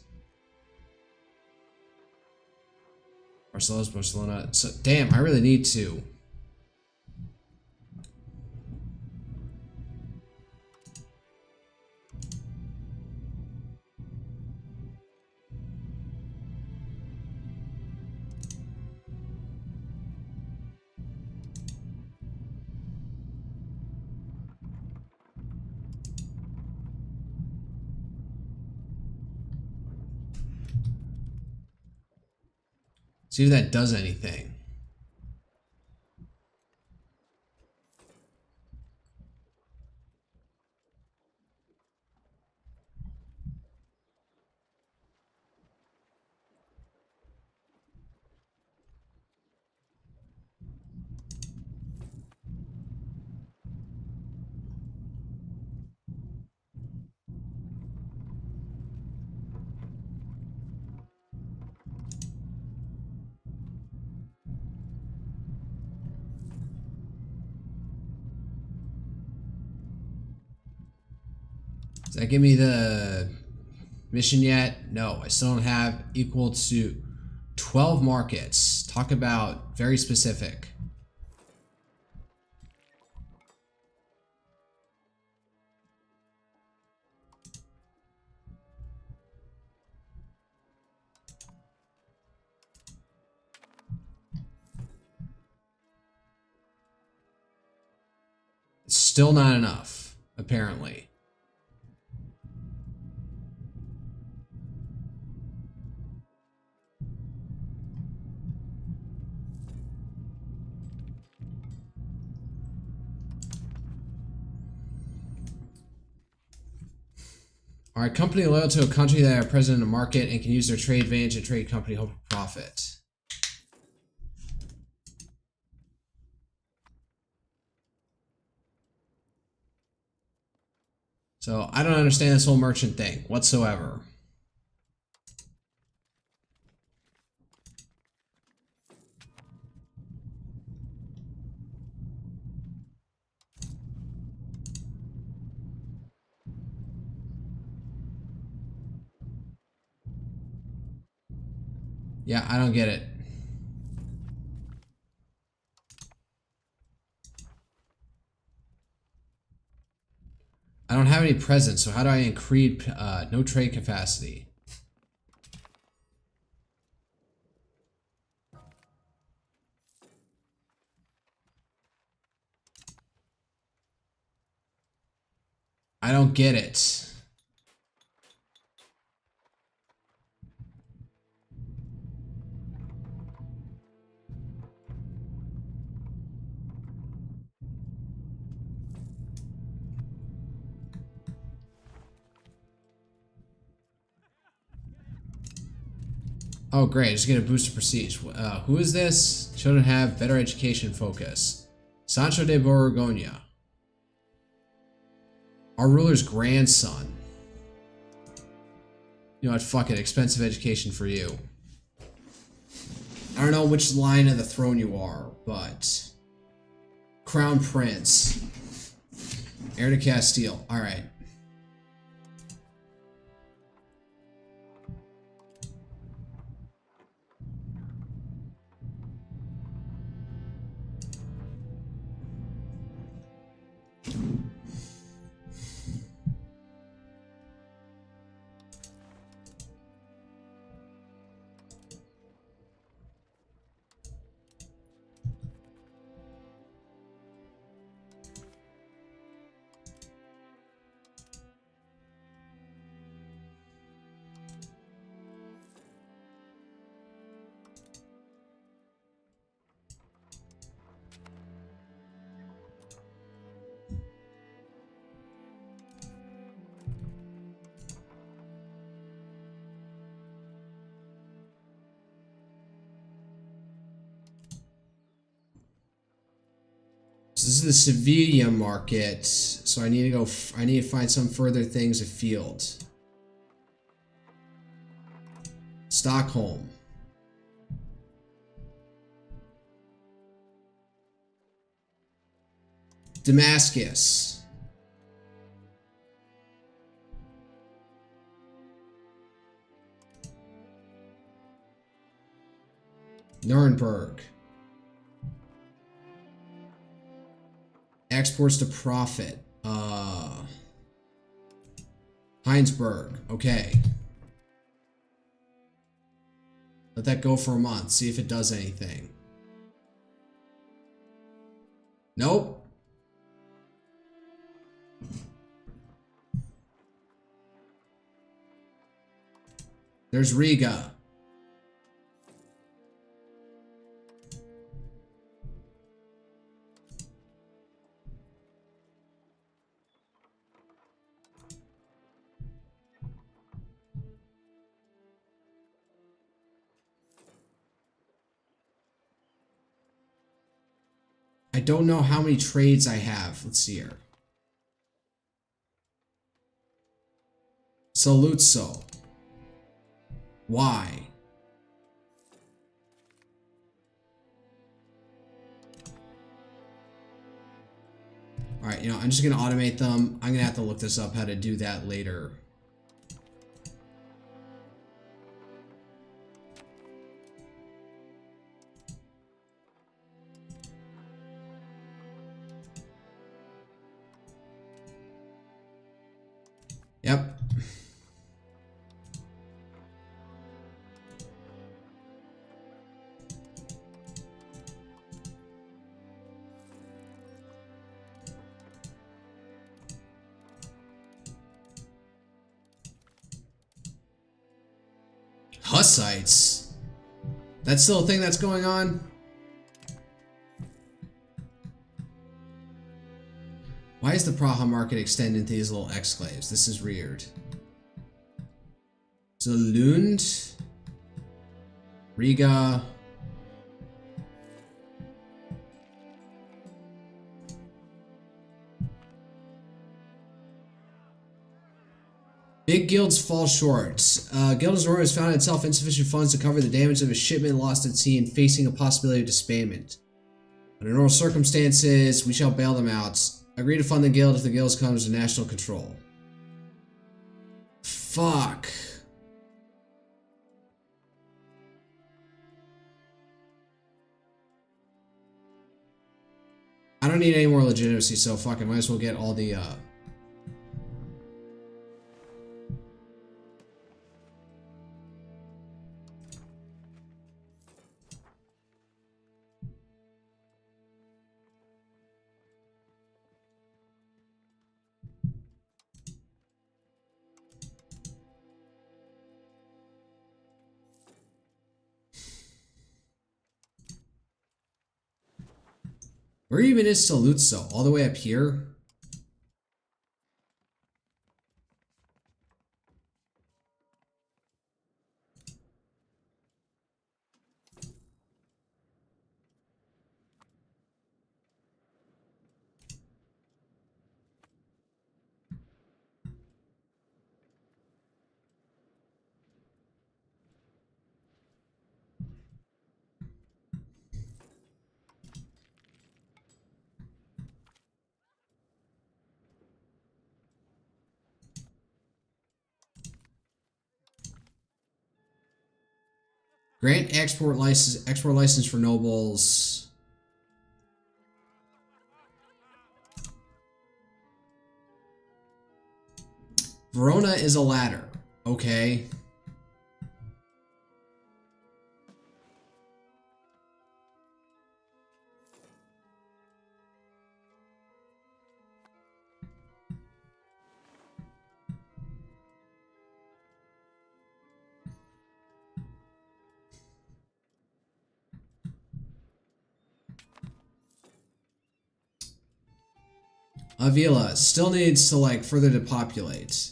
Barcelona. So, damn, I really need to. See if that does anything. Does that give me the mission yet? No, I still don't have equal to 12 markets. Talk about very specific. It's still not enough, apparently. Are a company loyal to a country that are present in the market and can use their trade advantage and trade company hope for profit? So I don't understand this whole merchant thing whatsoever. Yeah, I don't get it. I don't have any presents, so how do I increase no trade capacity? I don't get it. Oh, great. Just get a boost of prestige. Who is this? Children have better education focus. Sancho de Borgoña. Our ruler's grandson. You know what? Fuck it. Expensive education for you. I don't know which line of the throne you are, but... Crown Prince. Heir to Castile. Alright. So this is the Sevilla market. So I need to go. I need to find some further things afield. Stockholm. Damascus. Nuremberg. Exports to profit. Heinsberg. Okay. Let that go for a month. See if it does anything. Nope. There's Riga. I don't know how many trades I have. Let's see here. Saluzzo. Why? Alright, you know, I'm just going to automate them. I'm going to have to look this up, how to do that later. Yep. Hussites? That's still a thing that's going on? Why is the Praha market extending to these little exclaves? This is weird. Zalund. Riga. Big guilds fall short. Guild Azora has found itself insufficient funds to cover the damage of a shipment lost at sea and facing a possibility of disbandment. Under normal circumstances, we shall bail them out. Agree to fund the guild if the guild comes to national control. Fuck. I don't need any more legitimacy, so fuck it. Might as well get all the, Where even is Saluzzo? All the way up here? Grant export license for nobles. Verona is a ladder. Okay. Avila still needs to like further depopulate.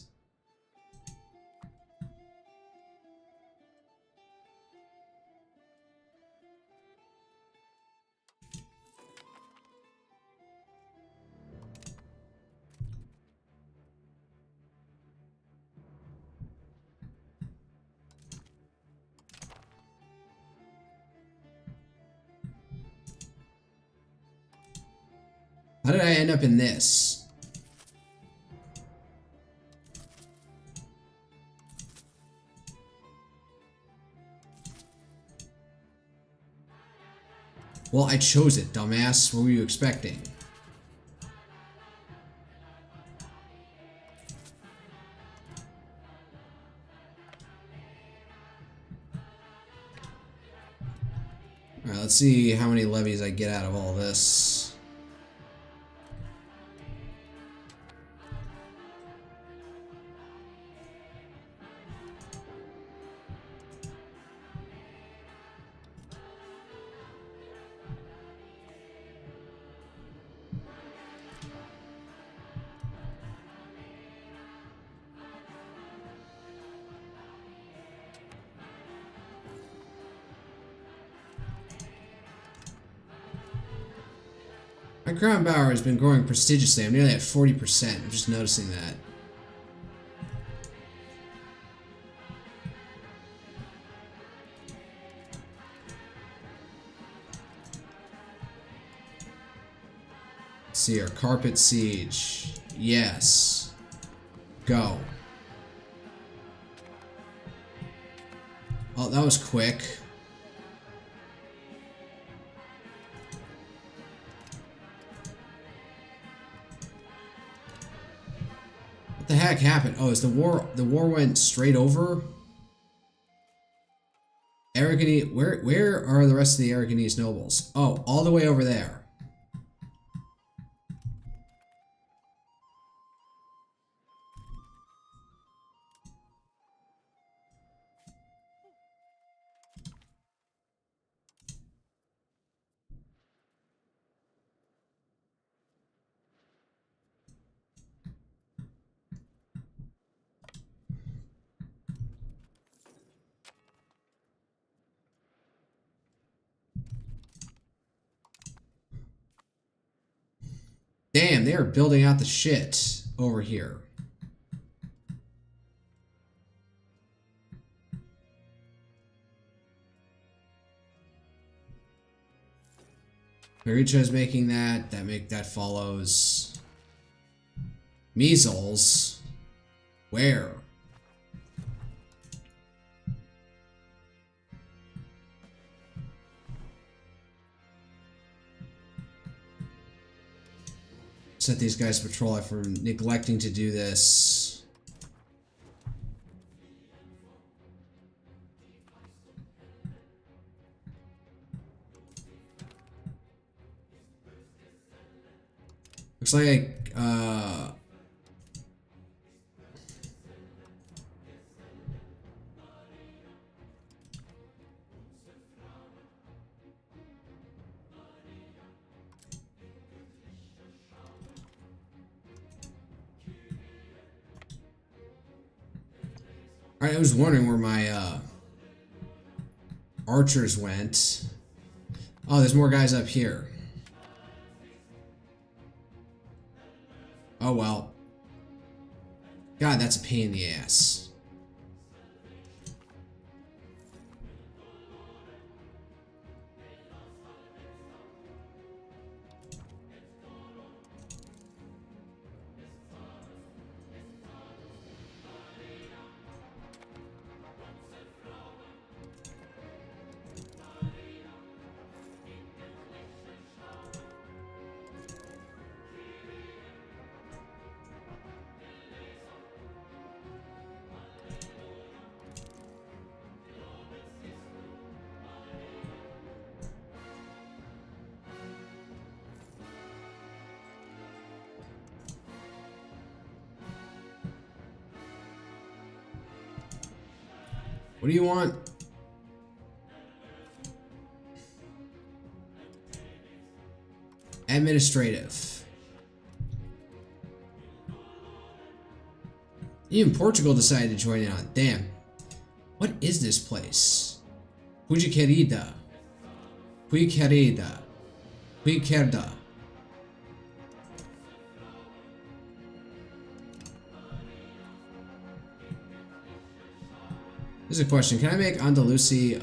How did I end up in this? Well, I chose it, dumbass. What were you expecting? Alright, let's see how many levies I get out of all this. My crown power has been growing prestigiously. I'm nearly at 40%. I'm just noticing that. Let's see here. Carpet siege. Yes. Go. Oh, that was quick. What the heck happened? Oh, is the war went straight over? Aragonese, where are the rest of the Aragonese nobles? Oh, all the way over there. Damn, they are building out the shit over here. Maricha is making that. That follows. Measles. Where? Set these guys to patrol for neglecting to do this. Looks like I was wondering where my archers went. Oh, there's more guys up here. Oh well. God, that's a pain in the ass. What do you want? Administrative. Even Portugal decided to join in on. Damn. What is this place? Pujiquerida. Puiquerida. Puiquerda. Here's a question. Can I make Andalusi,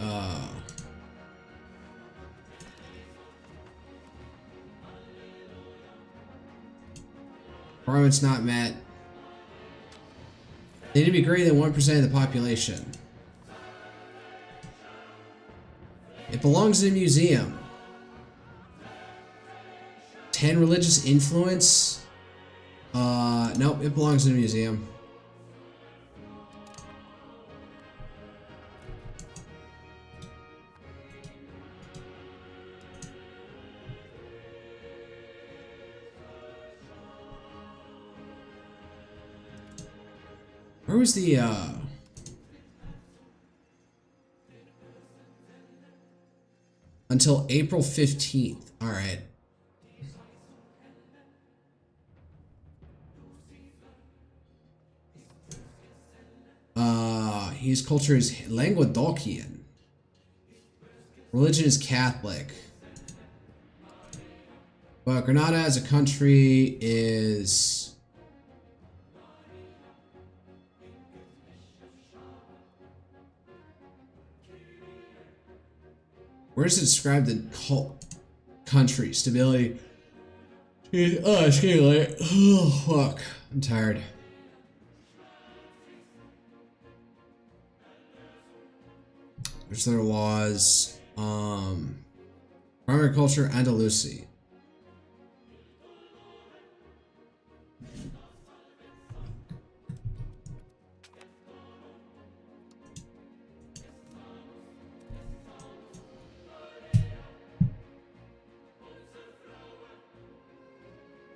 requirements not met. They need to be greater than 1% of the population. It belongs in a museum. 10 religious influence? Nope, it belongs in a museum. Where was the, until April 15th. Alright. His culture is Languedocian. Religion is Catholic. But Granada as a country is... Where does it describe the country? Stability. Oh, it's getting late. Oh, fuck. I'm tired. There's their laws. Primary culture, Andalusi.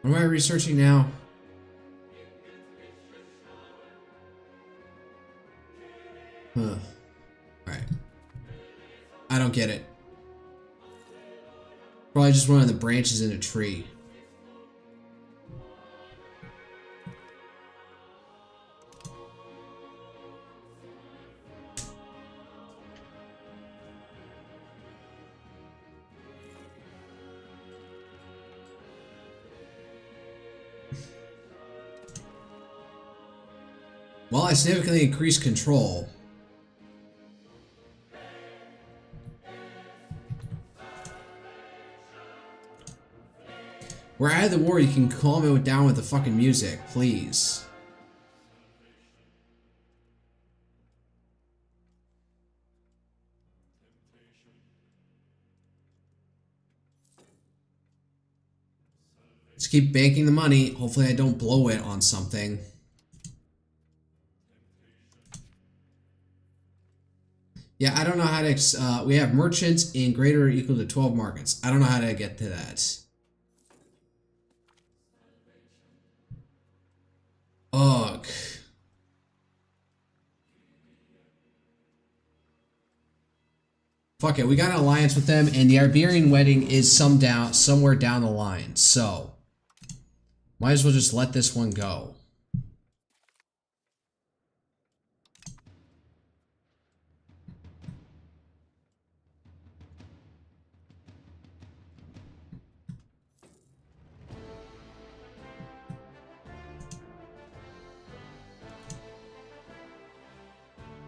What am I researching now? Huh. Alright. I don't get it. Probably just one of the branches in a tree. Well, I significantly increased control. We're out of the war, you can calm it down with the fucking music, please. Just keep banking the money. Hopefully I don't blow it on something. Yeah, I don't know how to... we have merchants in greater or equal to 12 markets. I don't know how to get to that. Ugh. Fuck it, we got an alliance with them, and the Iberian wedding is somewhere down the line, so might as well just let this one go.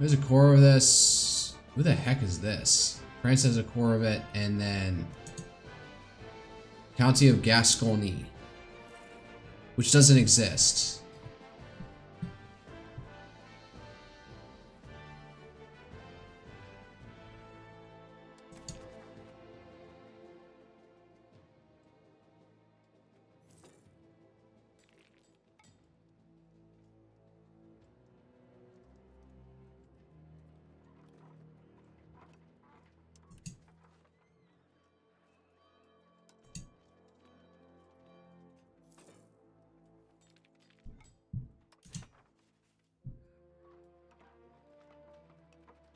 There's a core of this. Who the heck is this? France has a core of it, and then County of Gascony, which doesn't exist.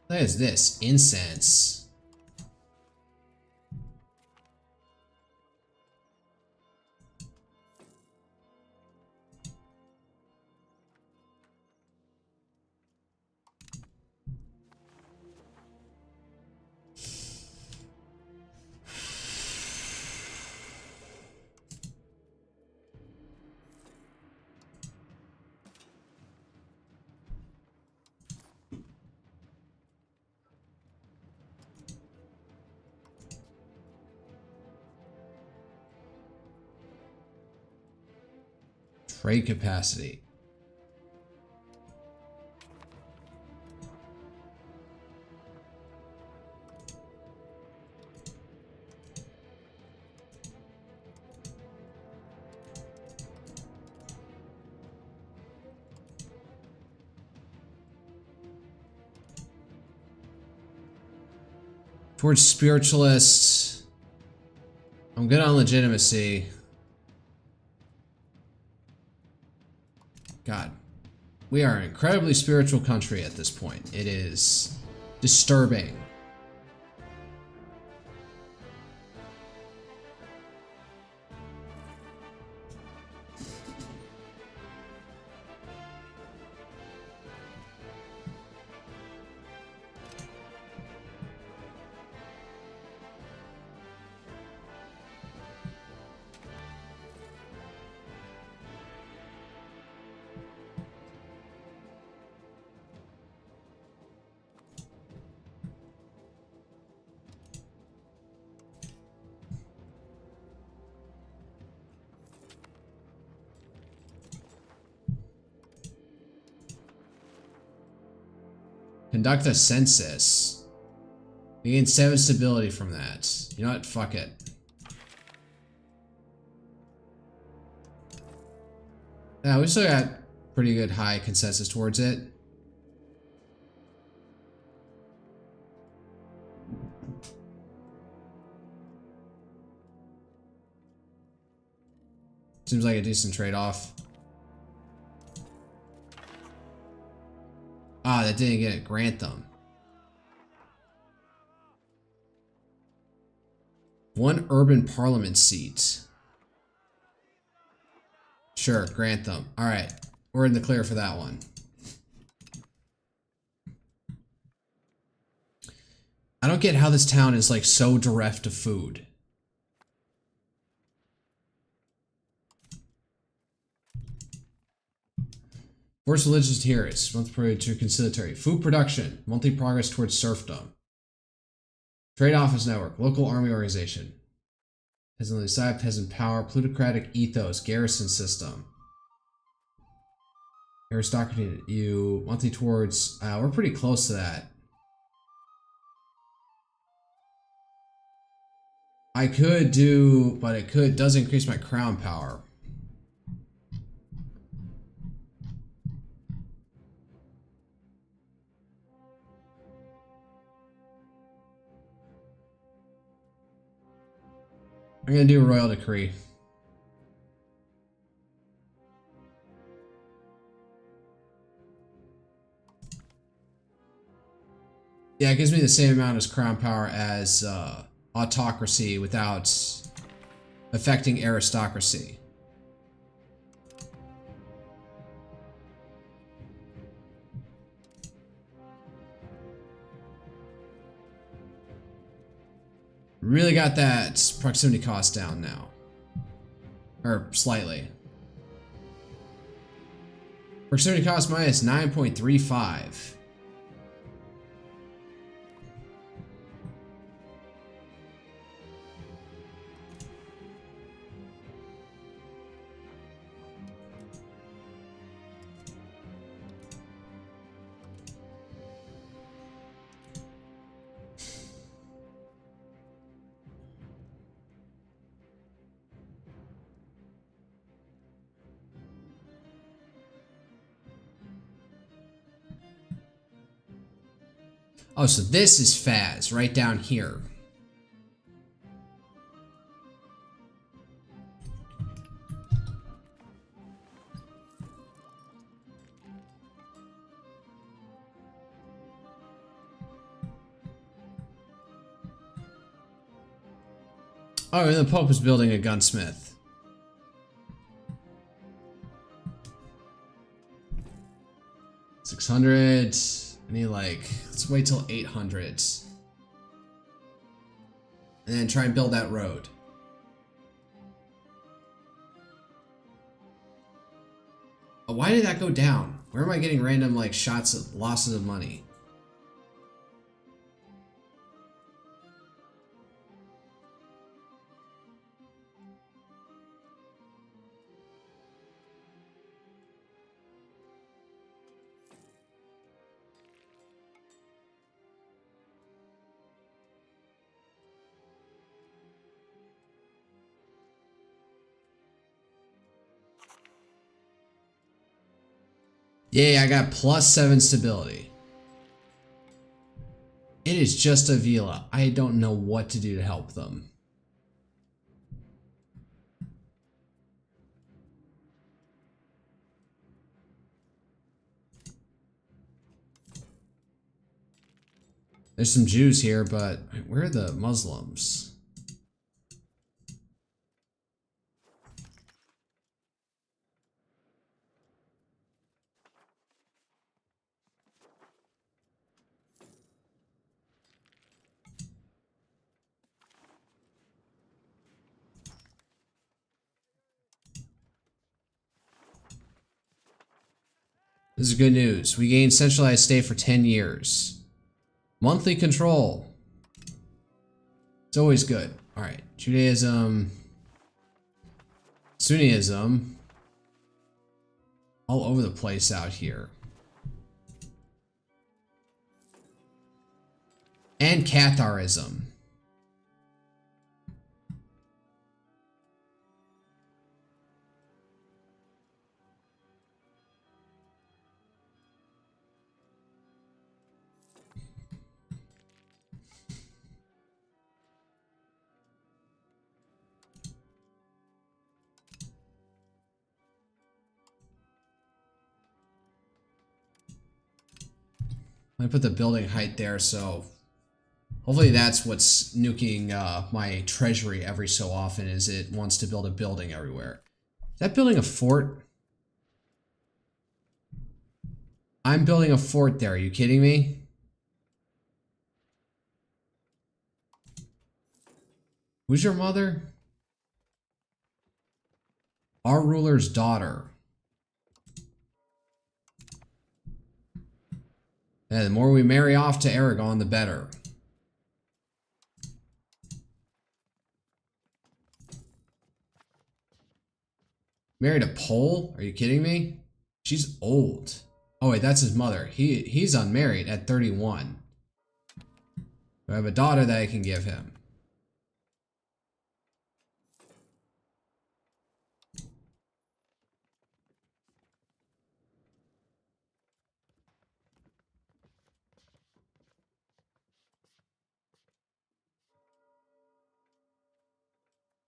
What is this? Incense. Trade capacity. Towards spiritualists. I'm good on legitimacy. God, we are an incredibly spiritual country at this point. It is disturbing. Conduct a census. We gain 7 stability from that. You know what? Fuck it. Yeah, we still got pretty good high consensus towards it. Seems like a decent trade-off. Ah, that didn't get it. Grantham. 1 urban parliament seat. Sure, Grantham. Alright, we're in the clear for that one. I don't get how this town is like so bereft of food. Force religious adherence. Monthly period to conciliatory. Food production. Monthly progress towards serfdom. Trade office network. Local army organization. Peasant side. Peasant power. Plutocratic ethos. Garrison system. Aristocracy. You monthly towards. We're pretty close to that. I could do, but it does increase my crown power. I'm gonna do a royal decree. Yeah, it gives me the same amount as crown power as autocracy without affecting aristocracy. Really got that proximity cost down now. Or slightly. Proximity cost minus 9.35. Oh, so this is Faz, right down here. Oh, and the Pope is building a gunsmith. $600. I need like, let's wait till 800. And then try and build that road. Oh, why did that go down? Where am I getting random like shots of losses of money? Yay, I got +7 stability. It is just Avila. I don't know what to do to help them. There's some Jews here, but where are the Muslims? This is good news. We gain centralized state for 10 years. Monthly control. It's always good. Alright. Judaism. Sunniism. All over the place out here. And Catharism. I put the building height there, so hopefully that's what's nuking my treasury every so often, is it wants to build a building everywhere. Is that building a fort? I'm building a fort there, are you kidding me? Who's your mother? Our ruler's daughter. Yeah, the more we marry off to Aragon, the better. Married a Pole? Are you kidding me? She's old. Oh wait, that's his mother. He's unmarried at 31. I have a daughter that I can give him.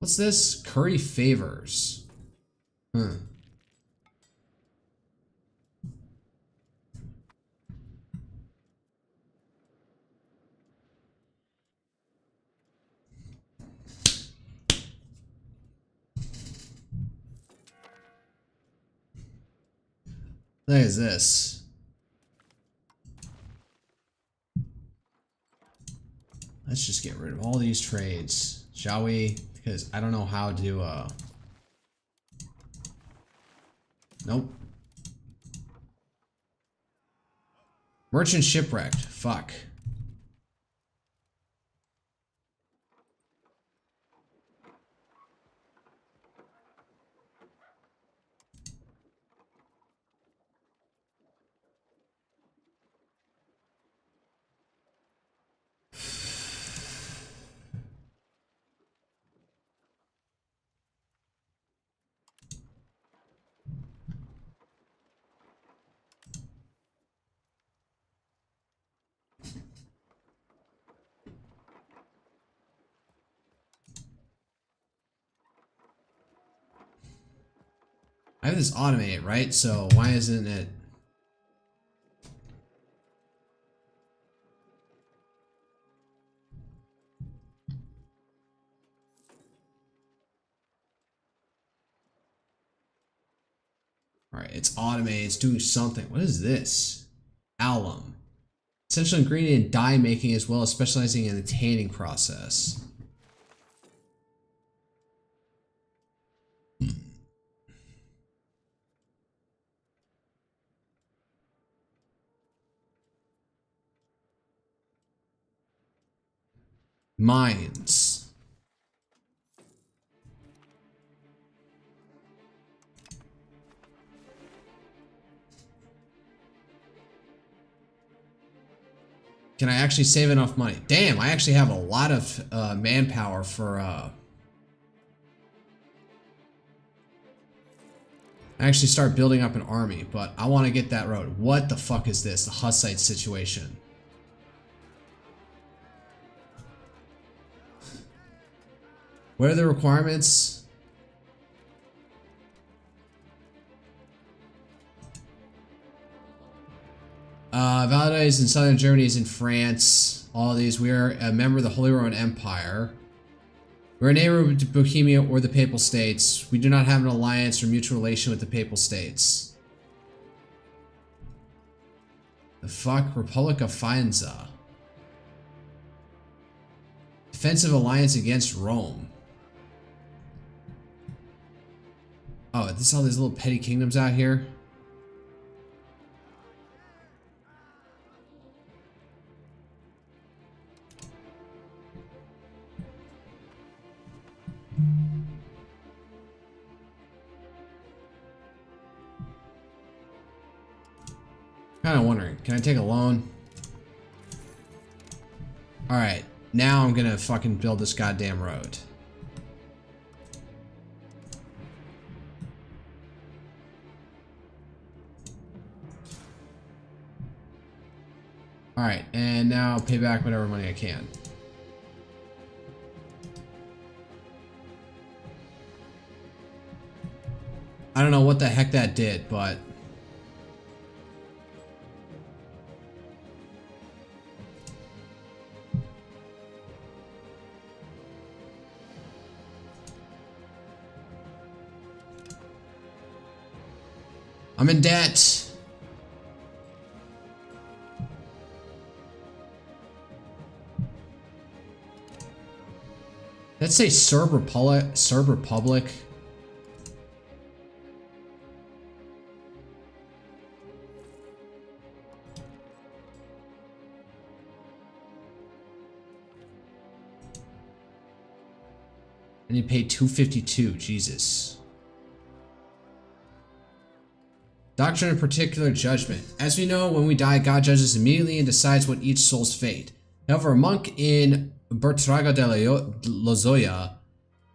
What's this? Curry favors. Hmm. What is this? Let's just get rid of all these trades, shall we? Because I don't know how to, Nope. Merchant shipwrecked. Fuck. I have this automate, right? So why isn't it? All right, it's automated. It's doing something. What is this? Alum. Essential ingredient in dye making as well as specializing in the tanning process. Mines. Can I actually save enough money? Damn, I actually have a lot of manpower for actually start building up an army, but I want to get that road. What the fuck is this? The Hussite situation. What are the requirements? Validate is in southern Germany, is in France. All of these. We are a member of the Holy Roman Empire. We're a neighbor of Bohemia or the Papal States. We do not have an alliance or mutual relation with the Papal States. The fuck? Republic of Faenza. Defensive alliance against Rome. Oh, this is all these little petty kingdoms out here? Kind of wondering, can I take a loan? Alright, now I'm gonna fucking build this goddamn road. Alright, and now pay back whatever money I can. I don't know what the heck that did, but... I'm in debt. Let's say Serb Republic. And he paid $252. Jesus. Doctrine of particular judgment. As we know, when we die, God judges immediately and decides what each soul's fate. However, a monk in Bertraga de Lozoya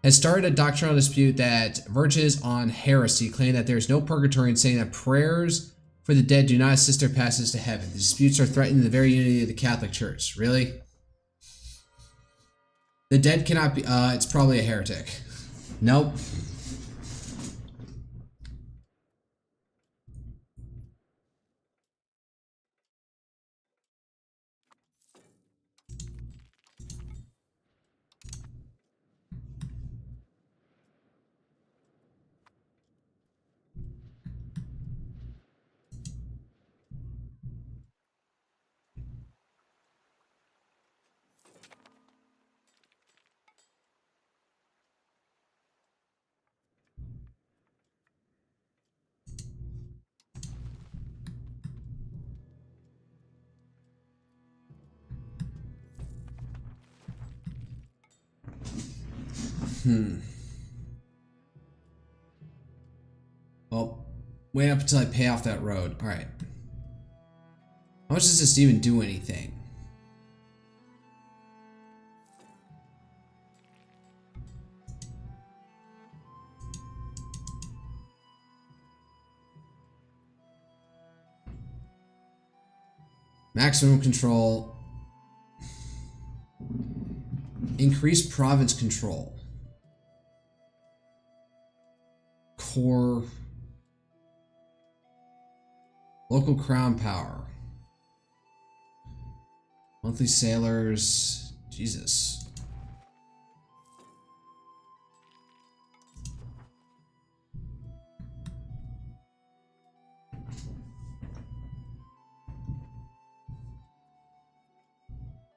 has started a doctrinal dispute that verges on heresy, claiming that there is no purgatory and saying that prayers for the dead do not assist their passes to heaven. The disputes are threatening the very unity of the Catholic Church. Really? The dead cannot be... it's probably a heretic. Nope. Well, wait up until I pay off that road. Alright. How much does this even do anything? Maximum control. Increased province control. Core. Local crown power. Monthly sailors. Jesus.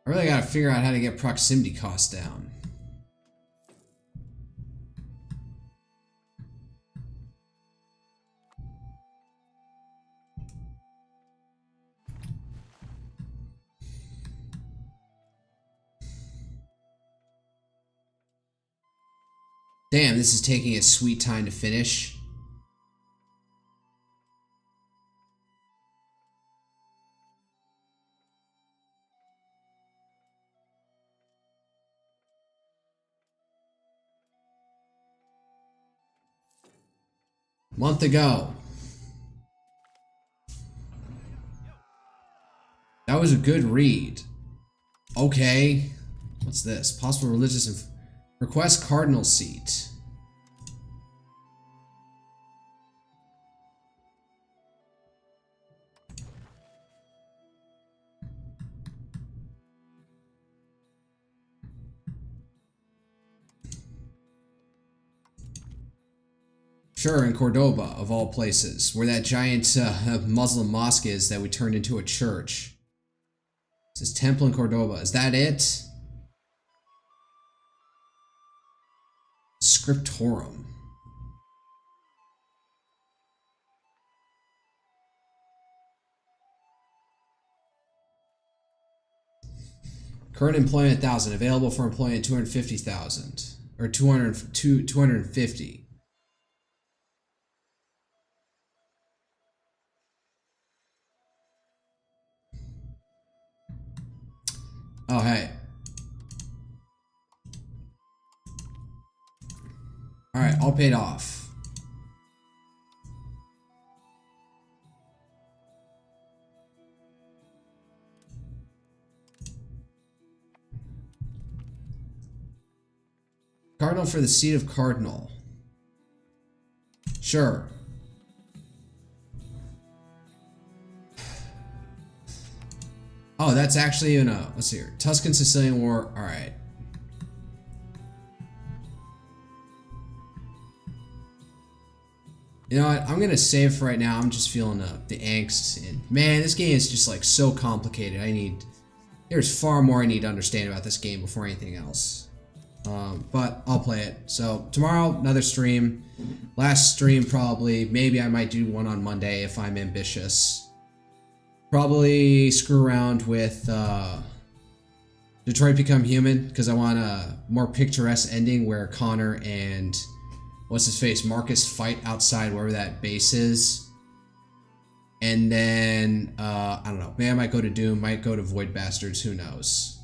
I really gotta figure out how to get proximity costs down. Damn, this is taking a sweet time to finish. Month ago. That was a good read. Okay. What's this? Possible religious request cardinal seat. Sure, in Cordoba, of all places, where that giant Muslim mosque is that we turned into a church. It says temple in Cordoba. Is that it? Scriptorum. Current employment 1,000. Available for employment 250,000. Or 250. Oh, hey. Alright, all paid off. Cardinal for the seat of Cardinal. Sure. Oh, that's actually in a, let's see here. Tuscan Sicilian War. All right. You know what? I'm going to save for right now. I'm just feeling the angst. And man, this game is just like so complicated. There's far more I need to understand about this game before anything else. But I'll play it. So tomorrow, another stream. Last stream probably. Maybe I might do one on Monday if I'm ambitious. Probably screw around with Detroit Become Human, because I want a more picturesque ending where Connor and what's his face, Marcus, fight outside wherever that base is. And then I don't know, maybe I might go to Doom, might go to Void Bastards, who knows.